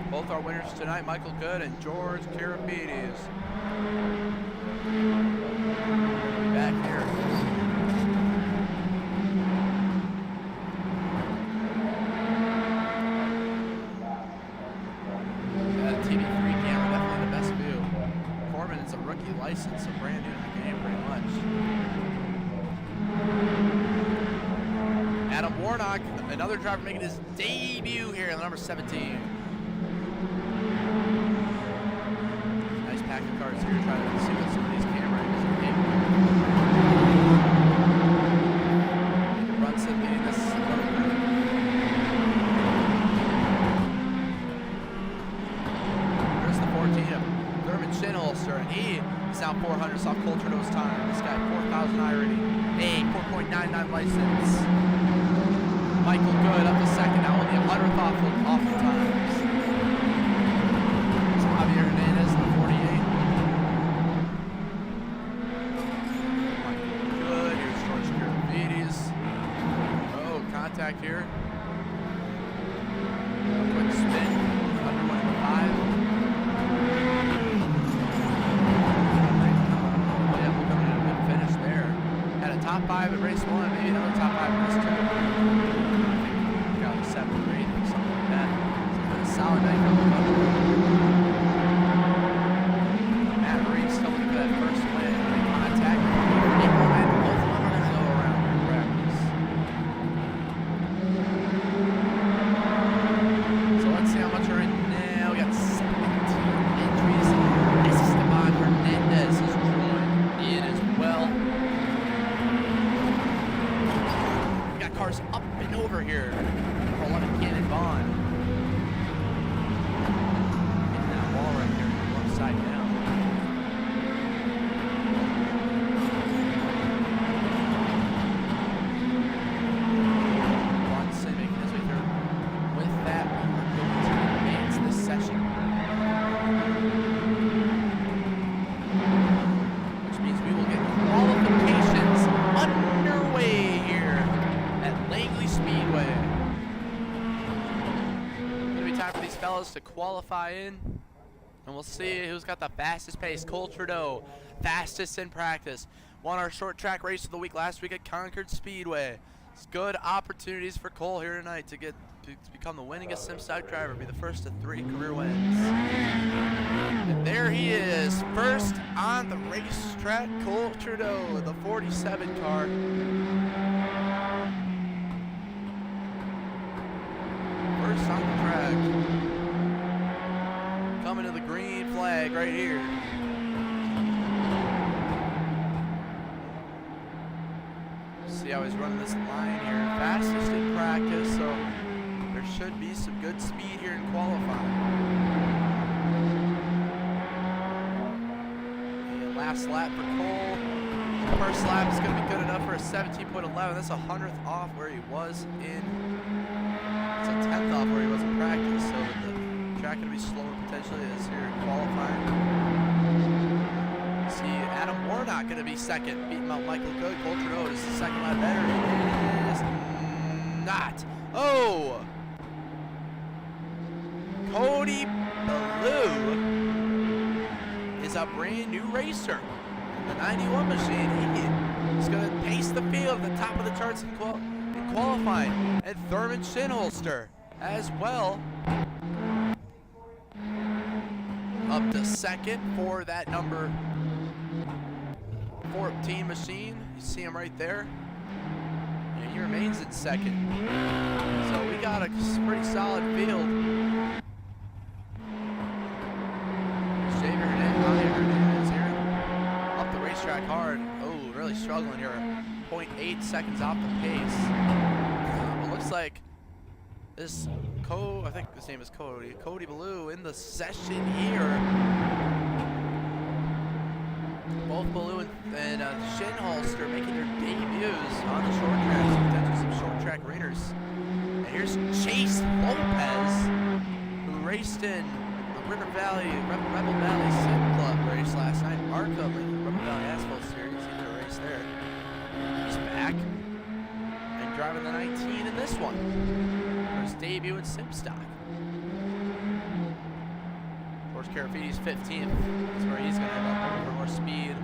Both our winners tonight, Michael Good and George Karapides. Back here. TV3 camera, definitely the best view. Corbin is a rookie license, so brand new to the game pretty much. Adam Warnock, another driver making his debut here in number 17. Nice pack of cars here, trying to see what some of these camera angles are getting. Brunson leading this group. There's the 14 of Thurman Shinholster, and he is now 400 off Coulter's time. This guy, 4,000 irony, a 4.99 license. Michael Good up to second, now only 100th off the times. So Javier Hernandez, the 48. Michael Good, here's George Karavides. Oh, contact here. Quick spin, under 1 and 5. Yeah, we're coming in a good finish there. Had a top 5 at race 1, maybe another top 5 at race 2. Got like 7 or 8 or something like that. So it's been a solid night for the couple. Matt Reeves coming for that first win. They contact. Both of them are going to go around in practice. So let's see how much are in now. We got 17 entries. Esteban Hernandez is joined in as well. We got cars up and over here. Number 11, Cannon Vaughn. Hitting that wall right there, left side down. Watson making his way through. With that, we are going to advance this session. Which means we will get qualifications underway here at Langley Speedway. Gonna be time for these fellas to qualify in, and we'll see who's got the fastest pace. Cole Trudeau, fastest in practice. Won our short track race of the week last week at Concord Speedway. It's good opportunities for Cole here tonight to become the winningest SimStock driver, be the first to 3 career wins. And there he is, first on the racetrack, Cole Trudeau, the 47 car. First on the track. Coming to the green flag right here. See how he's running this line here. Fastest in practice, so there should be some good speed here in qualifying. And last lap for Cole. First lap is going to be good enough for a 17.11. That's 100th off where he was in. It's a 10th off where he was in practice, so the track going to be slower potentially as here in qualifying. See Adam Warnock going to be second, beating out Michael Good. Cole Trudeau is the second lap better. It is not. Oh! Cody Ballou is a brand new racer. The 91 machine, he's going to pace the field at the top of the charts in qualifying. And Thurman Shinholster as well. Up to second for that number 14 machine. You see him right there. And he remains in second. So we got a pretty solid field. Xavier Hernandez here. Up the racetrack hard. Oh, really struggling here. 0.8 seconds off the pace. It looks like this I think his name is Cody Ballou in the session here. Both Ballou and Shinholster making their debuts on the short tracks, potentially some short track raiders. And here's Chase Lopez, who raced in Rebel Valley Sim Club race last night. Rebel Valley Asphalt Series. He did a race there. He's back and driving the 19 in this one for his debut in SimStock. Of course, Carafiti's 15th. That's where he's going to end up for more speed.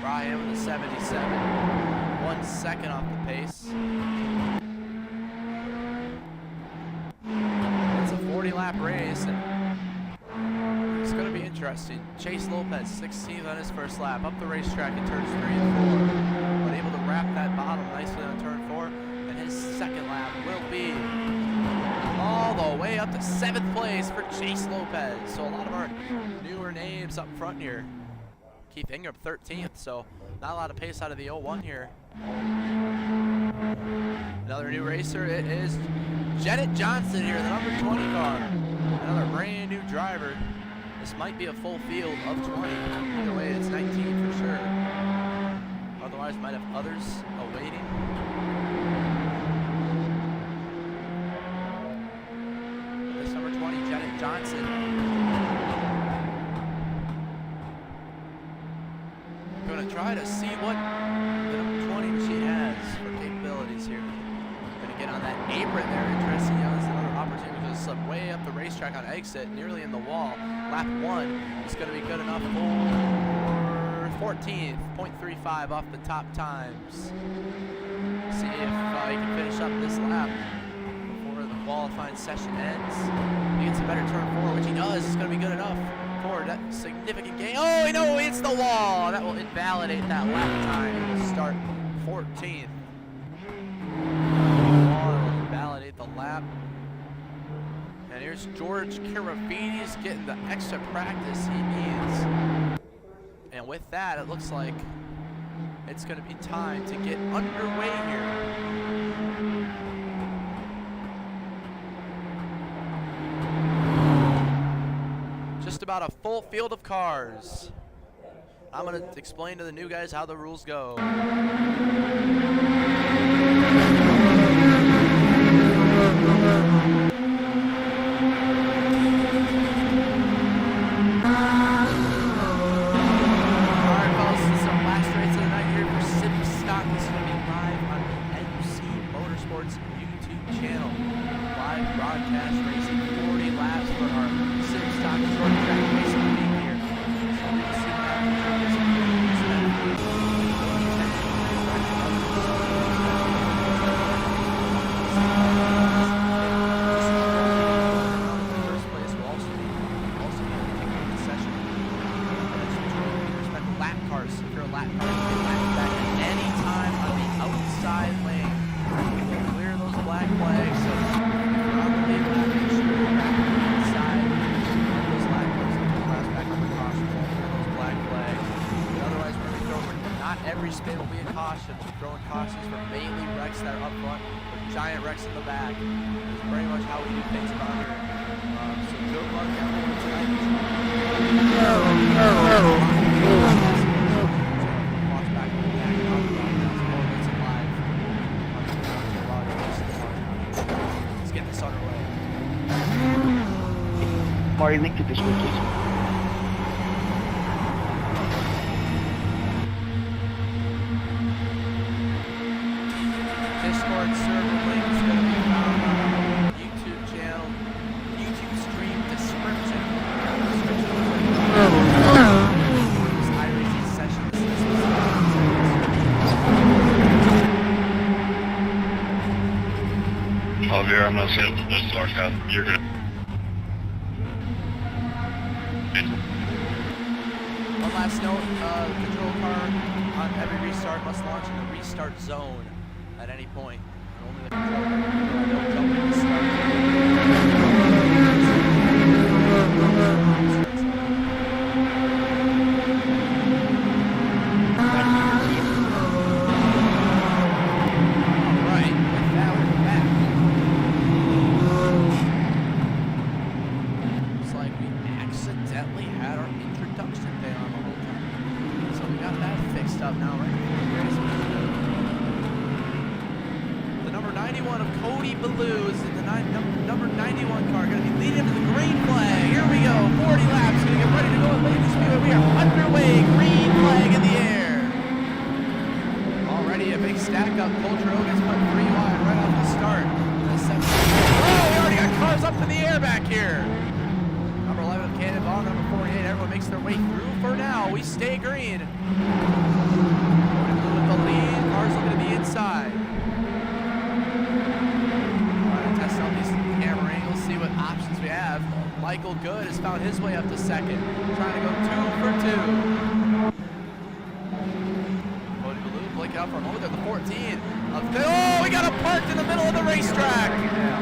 Brian with a 77. 1 second off the pace. It's a 40-lap race, and it's going to be interesting. Chase Lopez, 16th on his first lap, up the racetrack in turns 3 and 4, but able to wrap that bottom nicely on turn 4, and his second lap will be all the way up to 7th place for Chase Lopez. So a lot of our newer names up front here. Keith Ingram, 13th, so not a lot of pace out of the 01 here. Another new racer, it is Janet Johnson here, the number 20 car. Another brand new driver. This might be a full field of 20. Either way, it's 19 for sure. Otherwise, might have others awaiting. This number 20, Janet Johnson. Going to try to see what the number 20 machine has for capabilities here. Going to get on that apron there. Interesting, you know, this is another opportunity to slip way up the racetrack on exit, nearly in the wall. Lap 1 is going to be good enough for 14th, 0.35 off the top times. See if he can finish up this lap before the qualifying session ends. He gets a better turn 4, which he does. It's going to be good enough for that significant gain. Oh, no, it's the wall. That will invalidate that lap time. He will start 14th. Wall will invalidate the lap. And here's George Karavides getting the extra practice he needs. And with that, it looks like it's going to be time to get underway here. Just about a full field of cars. I'm going to explain to the new guys how the rules go. Broadcast racing 40 laps for our SimStock short track racing league here. So we'll see what happens. First place will also be taking over the session. Respect lap cars. If you're a lap car, you can lap back at any time on the outside lane. We'll clear those black flags. So every spin will be a caution. We're throwing cautions for mainly wrecks that are up front, or giant wrecks in the back. It's pretty much how we do things around here. So good luck everyone tonight. Watch back on the back. Let's get this underway. Mari, link to this one, please. Discord server link is going to be found on our YouTube channel, YouTube stream description. This iRACING session. Javier, I'm not saying this dark out. You're good. One last note, the control car on every restart must launch in the restart zone at any point. Only the controller don't jump in the start. Alright, with that we're back. Looks like we accidentally had our introduction there on the whole time. So we got that fixed up now, right? The number 91 of Cody Ballou is in the number 91 car going to be leading into the green flag. Here we go. 40 laps. Going to get ready to go at Ladies Speedway. We are underway. Green flag in the air. Already a big stack up. Culture Hogan's put 3 wide right off the start. Oh, we already got cars up in the air back here. Number 11 Cannonball, number 48. Everyone makes their way through for now. We stay green. With the lead, cars looking to the inside. Trying to test out these camera angles, see what options we have. Michael Good has found his way up to second. Trying to go 2 for 2. Cody Ballou blinking out for a moment there. The 14 of oh, we got him parked in the middle of the racetrack.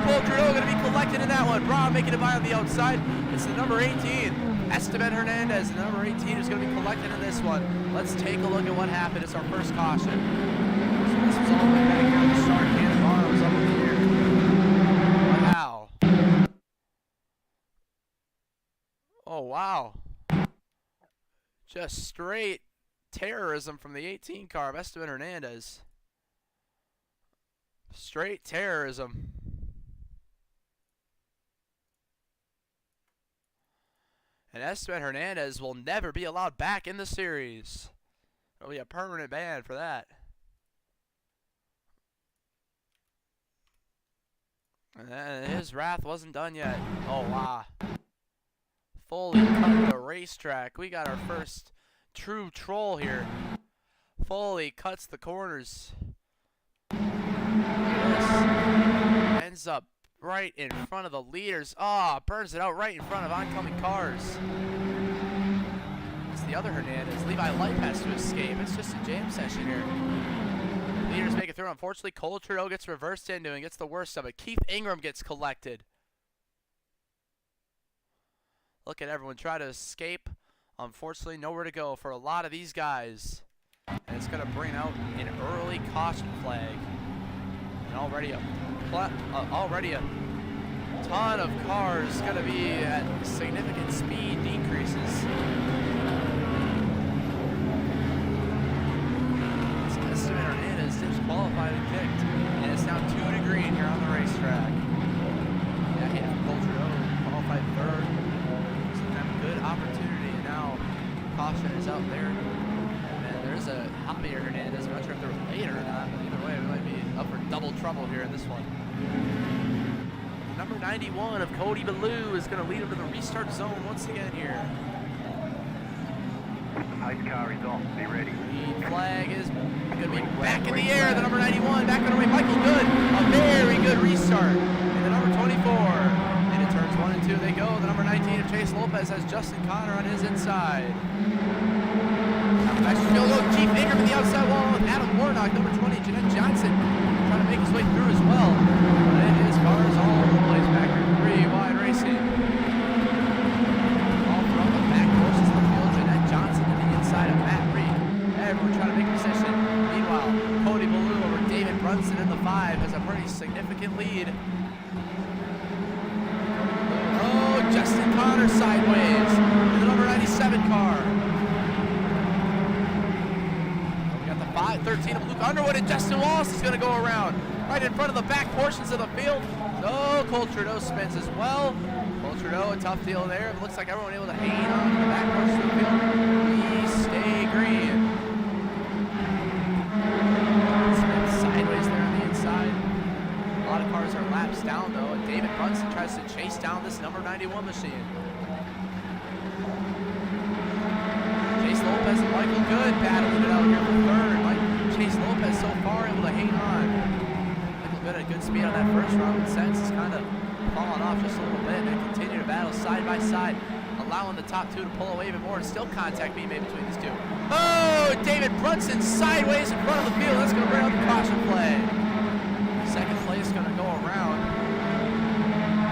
Cole Trudeau going to be collected in that one. Braun making it by on the outside. It's the number 18. Esteban Hernandez, the number 18, who's going to be collected in this one. Let's take a look at what happened. It's our first caution. So this was all the way back here. The start Cannonball was up in the air. Wow. Oh, wow. Just straight terrorism from the 18 car of Esteban Hernandez. Straight terrorism. And Esteban Hernandez will never be allowed back in the series. There'll be a permanent ban for that. And his wrath wasn't done yet. Oh, wow. Fully cut the racetrack. We got our first true troll here. Fully cuts the corners. Look at this. Ends up right in front of the leaders. Ah, burns it out right in front of oncoming cars. It's the other Hernandez. Levi Light has to escape. It's just a jam session here. Leaders make it through. Unfortunately, Cole Trudeau gets reversed into and gets the worst of it. Keith Ingram gets collected. Look at everyone try to escape. Unfortunately, nowhere to go for a lot of these guys. And it's going to bring out an early caution flag. And already a ton of cars going to be at significant speed decreases. Esteban Hernandez disqualified and kicked. And it's now 2 to green here on the racetrack. Yeah, he had Cole Trudeau qualified 3rd. So they have a good opportunity. And now caution is out there. And there's a Javier Hernandez. I'm not sure if they're related or not, but either way, we might be up for double trouble here in this one. Number 91 of Cody Ballou is going to lead him to the restart zone once again here. Ice car is off. Be ready. Lead flag is going to be back in the air. The number 91 back on the way. Michael Good. A very good restart. And the number 24. Into turns 1 and 2 they go. The number 19 of Chase Lopez has Justin Connor on his inside. Keith Ingram in the outside wall with Adam Warnock, number 20, Jeanette Johnson, trying to make his way through as well. But it is cars all over the place back here. 3 wide racing. All throughout the back portions of the field. Jeanette Johnson to the inside of Matt Reed. Everyone trying to make position. Meanwhile, Cody Ballou over David Brunson in the 5 has a pretty significant lead. Oh, Justin Connor sideways in the number 97 car. 13 of Luke Underwood, and Justin Wallace is going to go around right in front of the back portions of the field. Oh, Cole Trudeau spins as well. Cole Trudeau, a tough deal there. It looks like everyone able to hang on to the back portions of the field. We stay green. Spins sideways there on the inside. A lot of cars are laps down though, and David Brunson tries to chase down this number 91 machine. Chase Lopez and Michael Good battling it out here for 3rd. Chase Lopez so far able to hang on. Michael Good at good speed on that first round, but since it's kind of fallen off just a little bit. They continue to battle side by side, allowing the top 2 to pull away even more, and still contact being made between these 2. Oh, David Brunson sideways in front of the field. That's going to bring out the caution flag. Second place going to go around.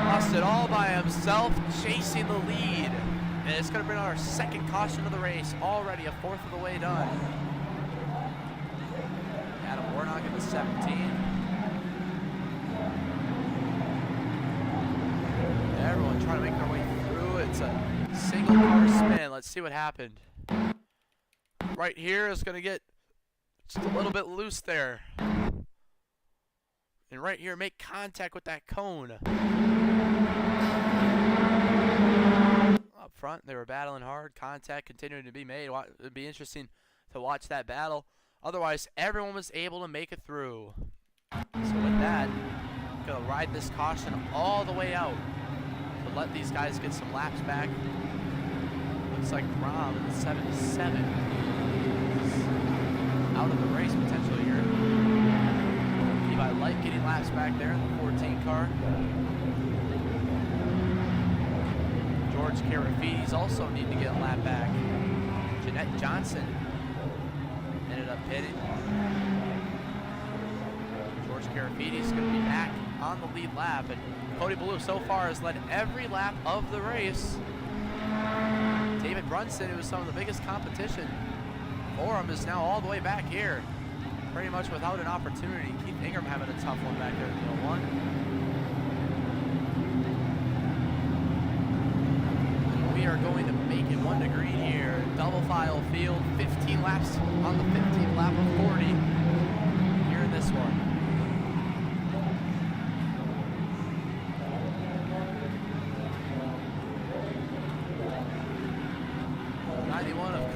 Lost it all by himself, chasing the lead. And it's going to bring out our second caution of the race, already a 4th of the way done. Adam Warnock in the 17. Everyone trying to make their way through. It's a single car spin. Let's see what happened. Right here is going to get just a little bit loose there. And right here, make contact with that cone. Up front, they were battling hard. Contact continuing to be made. It'd be interesting to watch that battle. Otherwise, everyone was able to make it through. So with that, gonna ride this caution all the way out to let these guys get some laps back. Looks like Rom in the 77 is out of the race potentially here. Levi Light getting laps back there in the 14 car. George Carafides also need to get a lap back. Jeanette Johnson ended up pitting. George Carafides is going to be back on the lead lap, and Cody Ballou so far has led every lap of the race. David Brunson, who was some of the biggest competition for him, is now all the way back here, pretty much without an opportunity. Keith Ingram having a tough one back there in the 01. And we are going to make it 1 to green here. Double file field, 15 laps on the 15th lap of 40 here in this one.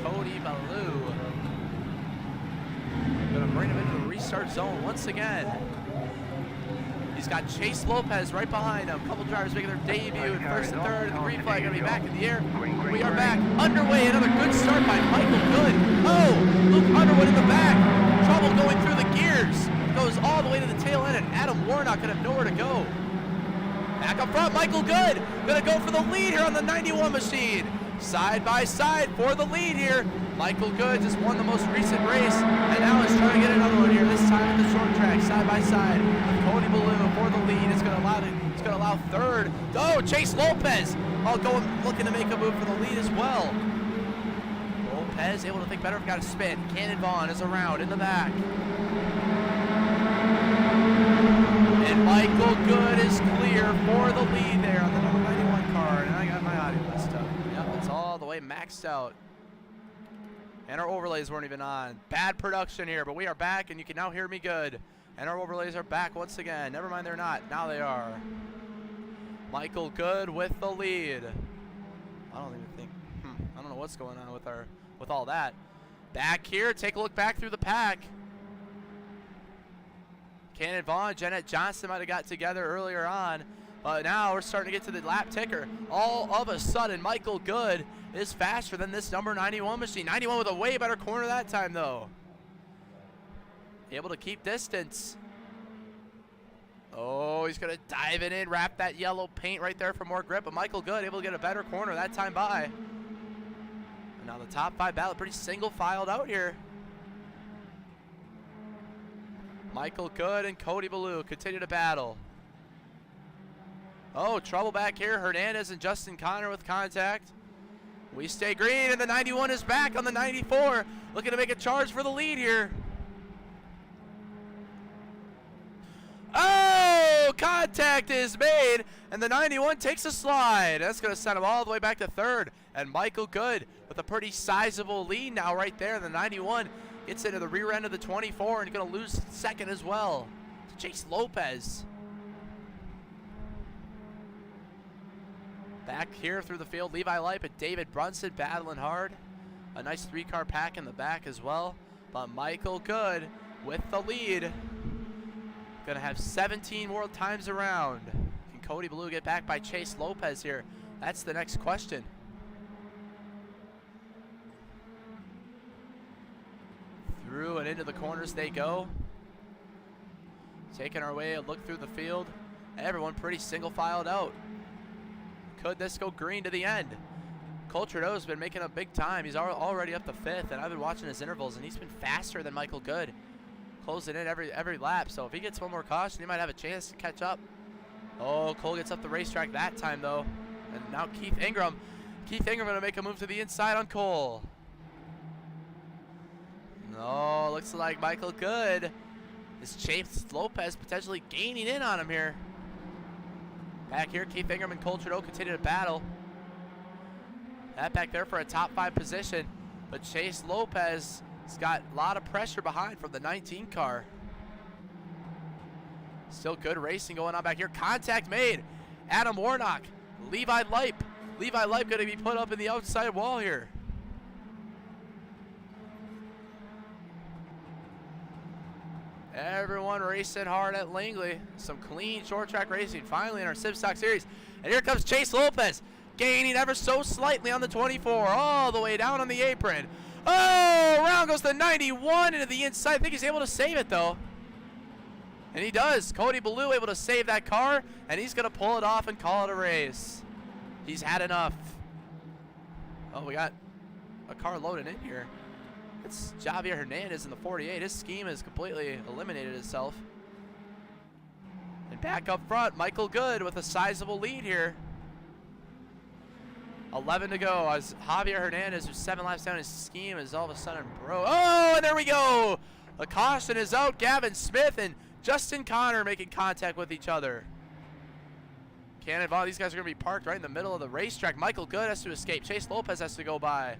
Cody Ballou. Gonna bring him into the restart zone once again. He's got Chase Lopez right behind him. A couple drivers making their debut in first and third, and the green flag gonna be back in the air. We are back underway. Another good start by Michael Good. Oh, Luke Underwood in the back. Trouble going through the gears. Goes all the way to the tail end, and Adam Warnock gonna have nowhere to go. Back up front, Michael Good gonna go for the lead here on the 91 machine. Side by side for the lead here. Michael Good just won the most recent race, and now is trying to get another one here. This time at the short track, side by side. Cody Ballou for the lead. It's going to allow third. Oh, Chase Lopez. Looking to make a move for the lead as well. Lopez able to think better. Got a spin. Cannon Vaughn is around in the back. And Michael Good is clear for the lead there on the number 91 car. And I got my audio messed up. Yep, it's all the way maxed out. And our overlays weren't even on. Bad production here, but we are back, and you can now hear me good. And our overlays are back once again. Never mind, they're not. Now they are. Michael Good with the lead. I don't even think. I don't know what's going on with all that. Back here, take a look back through the pack. Cannon Vaughn, Jeanette Johnson might have got together earlier on. But now we're starting to get to the lap ticker. All of a sudden, Michael Good is faster than this number 91 machine. 91 with a way better corner that time, though. Able to keep distance. Oh, he's going to dive it in, wrap that yellow paint right there for more grip. But Michael Good able to get a better corner that time by. And now the top 5 battle pretty single-filed out here. Michael Good and Cody Ballou continue to battle. Oh, trouble back here. Hernandez and Justin Connor with contact. We stay green, and the 91 is back on the 94. Looking to make a charge for the lead here. Oh, contact is made, and the 91 takes a slide. That's going to send him all the way back to third. And Michael Good with a pretty sizable lead now right there. The 91 gets into the rear end of the 24 and going to lose second as well to Chase Lopez. Back here through the field, Levi Lipe and David Brunson battling hard. A nice 3-car pack in the back as well. But Michael Good with the lead. Gonna have 17 world times around. Can Cody Ballou get back by Chase Lopez here? That's the next question. Through and into the corners they go. Taking our way, a look through the field. Everyone pretty single filed out. Could this go green to the end? Cole Trudeau's been making a big time. He's already up to 5th, and I've been watching his intervals, and he's been faster than Michael Good. Closing in every lap, so if he gets one more caution, he might have a chance to catch up. Oh, Cole gets up the racetrack that time, though. And now Keith Ingram. Keith Ingram going to make a move to the inside on Cole. No, looks like Michael Good is Chase Lopez potentially gaining in on him here. Back here, Keith Ingram and Cole Trudeau continue to battle. That back there for a top 5 position. But Chase Lopez has got a lot of pressure behind from the 19 car. Still good racing going on back here. Contact made. Adam Warnock. Levi Leip. Levi Leip going to be put up in the outside wall here. Everyone racing hard at Langley. Some clean short track racing finally in our SimStock series. And here comes Chase Lopez, gaining ever so slightly on the 24, all the way down on the apron. Oh, around goes the 91 into the inside. I think he's able to save it though. And he does. Cody Ballou able to save that car, and he's going to pull it off and call it a race. He's had enough. Oh, we got a car loading in here. It's Javier Hernandez in the 48. His scheme has completely eliminated itself. And back up front, Michael Good with a sizable lead here. 11 to go as Javier Hernandez, who's 7 laps down, his scheme is all of a sudden broke. Oh, and there we go. The caution is out. Gavin Smith and Justin Connor making contact with each other. Cannon Vaughn, these guys are going to be parked right in the middle of the racetrack. Michael Good has to escape. Chase Lopez has to go by.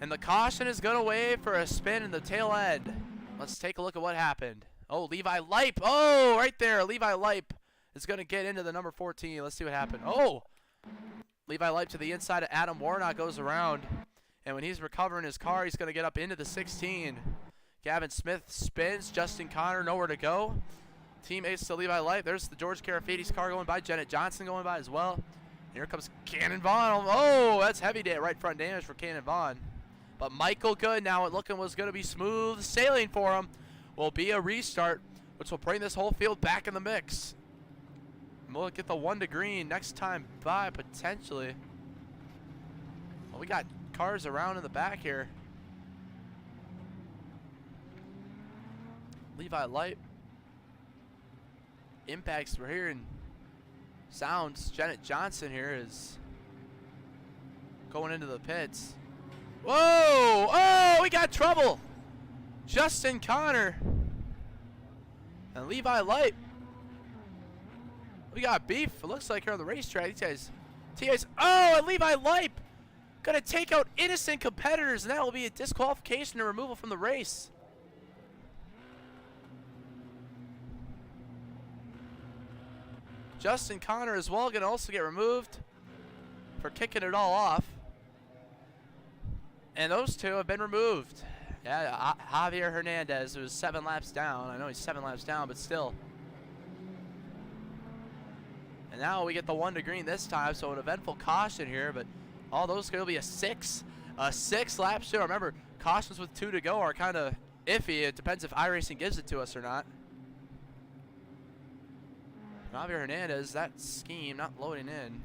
And the caution is going to wave for a spin in the tail end. Let's take a look at what happened. Oh, Levi Leip. Oh, right there. Levi Leip is going to get into the number 14. Let's see what happened. Oh, Levi Leip to the inside of Adam Warnock goes around. And when he's recovering his car, he's going to get up into the 16. Gavin Smith spins. Justin Connor nowhere to go. Teammates to Levi Leip. There's the George Carafati's car going by. Janet Johnson going by as well. Here comes Cannon Vaughn. Oh, that's heavy right front damage for Cannon Vaughn. But Michael Good, now it looking was going to be smooth sailing for him, will be a restart, which will bring this whole field back in the mix. And we'll get the 1 to green next time by, potentially. Well, we got cars around in the back here. Levi Leip. Impacts, we're hearing sounds. Janet Johnson here is going into the pits. Whoa! Oh, we got trouble! Justin Connor and Levi Leip. We got beef, it looks like, here on the racetrack. These guys. Oh, and Levi Leip gonna take out innocent competitors, and that will be a disqualification and removal from the race. Justin Connor as well gonna also get removed for kicking it all off. And those two have been removed. Yeah, Javier Hernandez, who was 7 laps down. I know he's 7 laps down, but still. And now we get the 1 to green this time, so an eventful caution here, but all those going to be a 6 lap show. Remember, cautions with 2 to go are kind of iffy. It depends if iRacing gives it to us or not. Javier Hernandez, that scheme not loading in.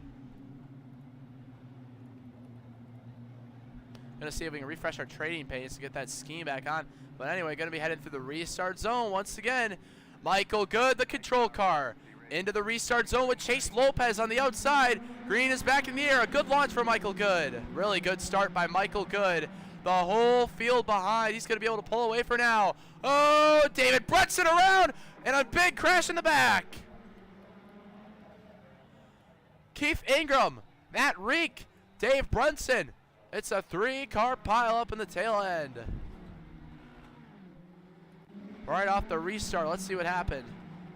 Gonna see if we can refresh our trading pace to get that scheme back on. But anyway, gonna be headed through the restart zone once again. Michael Good, the control car, into the restart zone with Chase Lopez on the outside. Green is back in the air. A good launch for Michael Good. Really good start by Michael Good. The whole field behind. He's gonna be able to pull away for now. Oh, David Brunson around, and a big crash in the back. Keith Ingram, Matt Reek, Dave Brunson. It's a 3-car pileup in the tail end. Right off the restart, let's see what happened.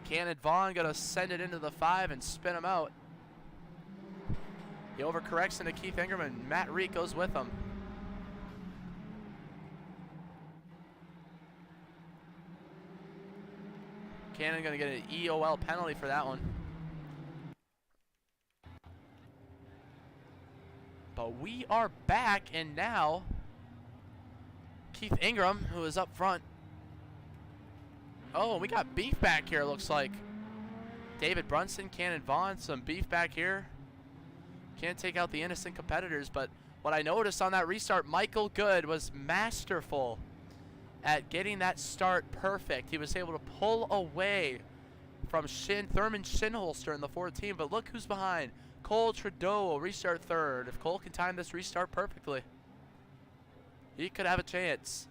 Cannon Vaughn gonna send it into the 5 and spin him out. He overcorrects into Keith Ingram, and Matt Reek goes with him. Cannon gonna get an EOL penalty for that one. But we are back, and now Keith Ingram, who is up front. Oh, we got beef back here, looks like. David Brunson, Cannon Vaughn, some beef back here. Can't take out the innocent competitors, but what I noticed on that restart, Michael Good was masterful at getting that start perfect. He was able to pull away from Thurman Shinholster in the 14, but look who's behind. Cole Trudeau will restart 3rd. If Cole can time this restart perfectly, he could have a chance.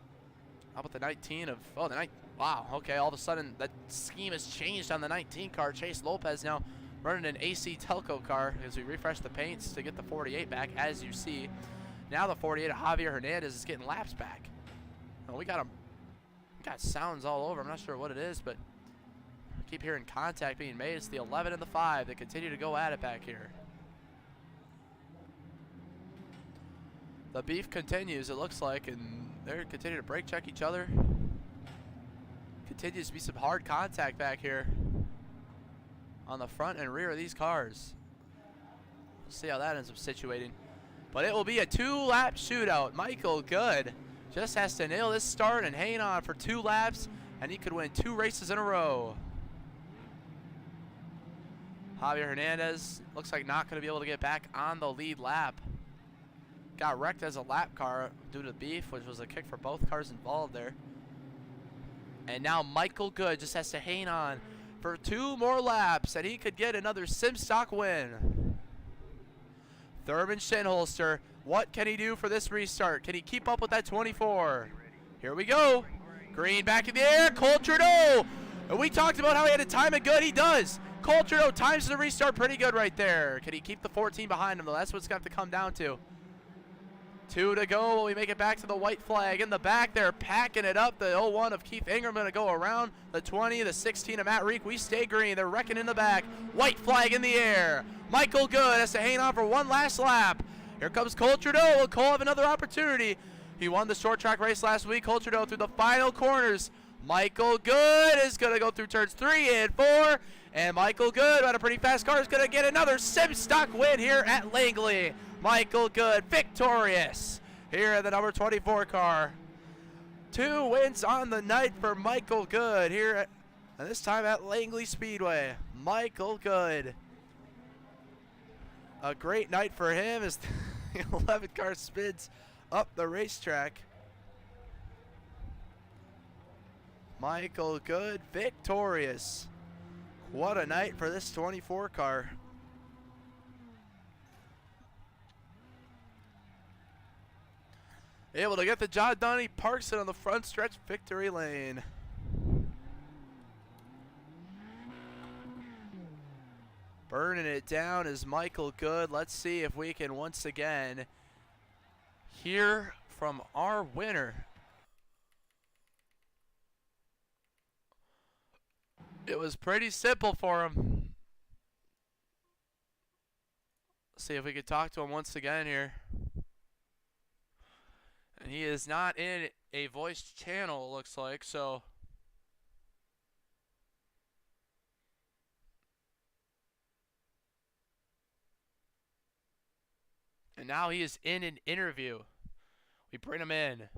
How about the 19 of, oh, the 9, wow, okay, all of a sudden that scheme has changed on the 19 car. Chase Lopez now running an AC Telco car as we refresh the paints to get the 48 back, as you see. Now the 48 of Javier Hernandez is getting laps back. Oh, we got him. We got sounds all over. I'm not sure what it is, but keep hearing contact being made. It's the 11 and the 5 that continue to go at it back here. The beef continues, it looks like, and they're continuing to brake check each other. Continues to be some hard contact back here on the front and rear of these cars. We'll see how that ends up situating. But it will be a 2-lap shootout. Michael Good just has to nail this start and hang on for 2 laps, and he could win 2 races in a row. Javier Hernandez looks like not going to be able to get back on the lead lap. Got wrecked as a lap car due to beef, which was a kick for both cars involved there. And now Michael Good just has to hang on for 2 more laps, and he could get another SimStock win. Thurman Shinholster, what can he do for this restart? Can he keep up with that 24? Here we go. Green back in the air. Cole Trudeau. And we talked about how he had to time it good. He does. Cole Trudeau times the restart pretty good right there. Can he keep the 14 behind him, though? That's what's going to have to come down to. 2 to go when we make it back to the white flag. In the back, they're packing it up. The 01 of Keith Ingram going to go around. The 20, the 16 of Matt Reek. We stay green. They're wrecking in the back. White flag in the air. Michael Good has to hang on for 1 last lap. Here comes Cole Trudeau. Will Cole have another opportunity? He won the short track race last week. Cole Trudeau through the final corners. Michael Good is going to go through turns 3 and 4. And Michael Good, on a pretty fast car, is going to get another SimStock win here at Langley. Michael Good victorious here in the number 24 car. 2 wins on the night for Michael Good here and this time at Langley Speedway. Michael Good. A great night for him as the 11 car spins up the racetrack. Michael Good victorious. What a night for this 24 car. Able to get the job done. He parks it on the front stretch victory lane. Burning it down is Michael Good. Let's see if we can once again hear from our winner. It was pretty simple for him. Let's see if we could talk to him once again here. And he is not in a voice channel, it looks like, so. And now he is in an interview. We bring him in.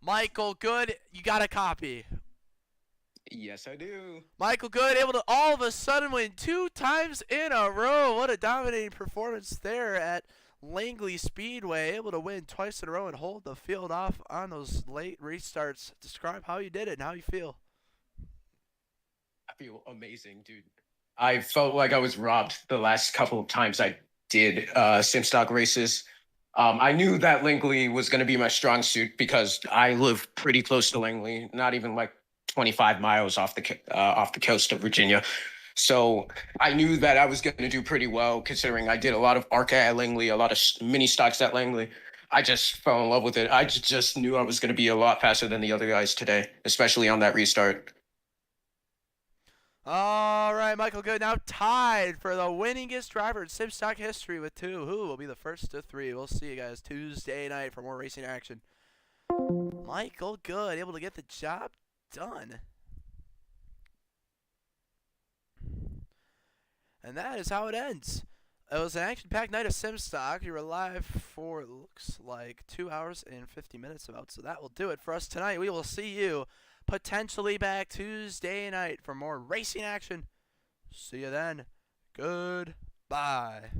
Michael Good, you got a copy. Yes, I do. Michael Good able to all of a sudden win 2 times in a row. What a dominating performance there at Langley Speedway. Able to win twice in a row and hold the field off on those late restarts. Describe how you did it and how you feel. I feel amazing, dude. I felt like I was robbed the last couple of times I did SimStock races. I knew that Langley was going to be my strong suit because I live pretty close to Langley, not even like 25 miles off the coast of Virginia. So I knew that I was going to do pretty well considering I did a lot of ARCA at Langley, a lot of mini stocks at Langley. I just fell in love with it. I just knew I was going to be a lot faster than the other guys today, especially on that restart. All right, Michael Good now tied for the winningest driver in SimStock history with 2. Who will be the first to 3? We'll see you guys Tuesday night for more racing action. Michael Good able to get the job done. And that is how it ends. It was an action-packed night of SimStock. You were live for, it looks like, 2 hours and 50 minutes about. So that will do it for us tonight. We will see you potentially back Tuesday night for more racing action. See you then. Goodbye.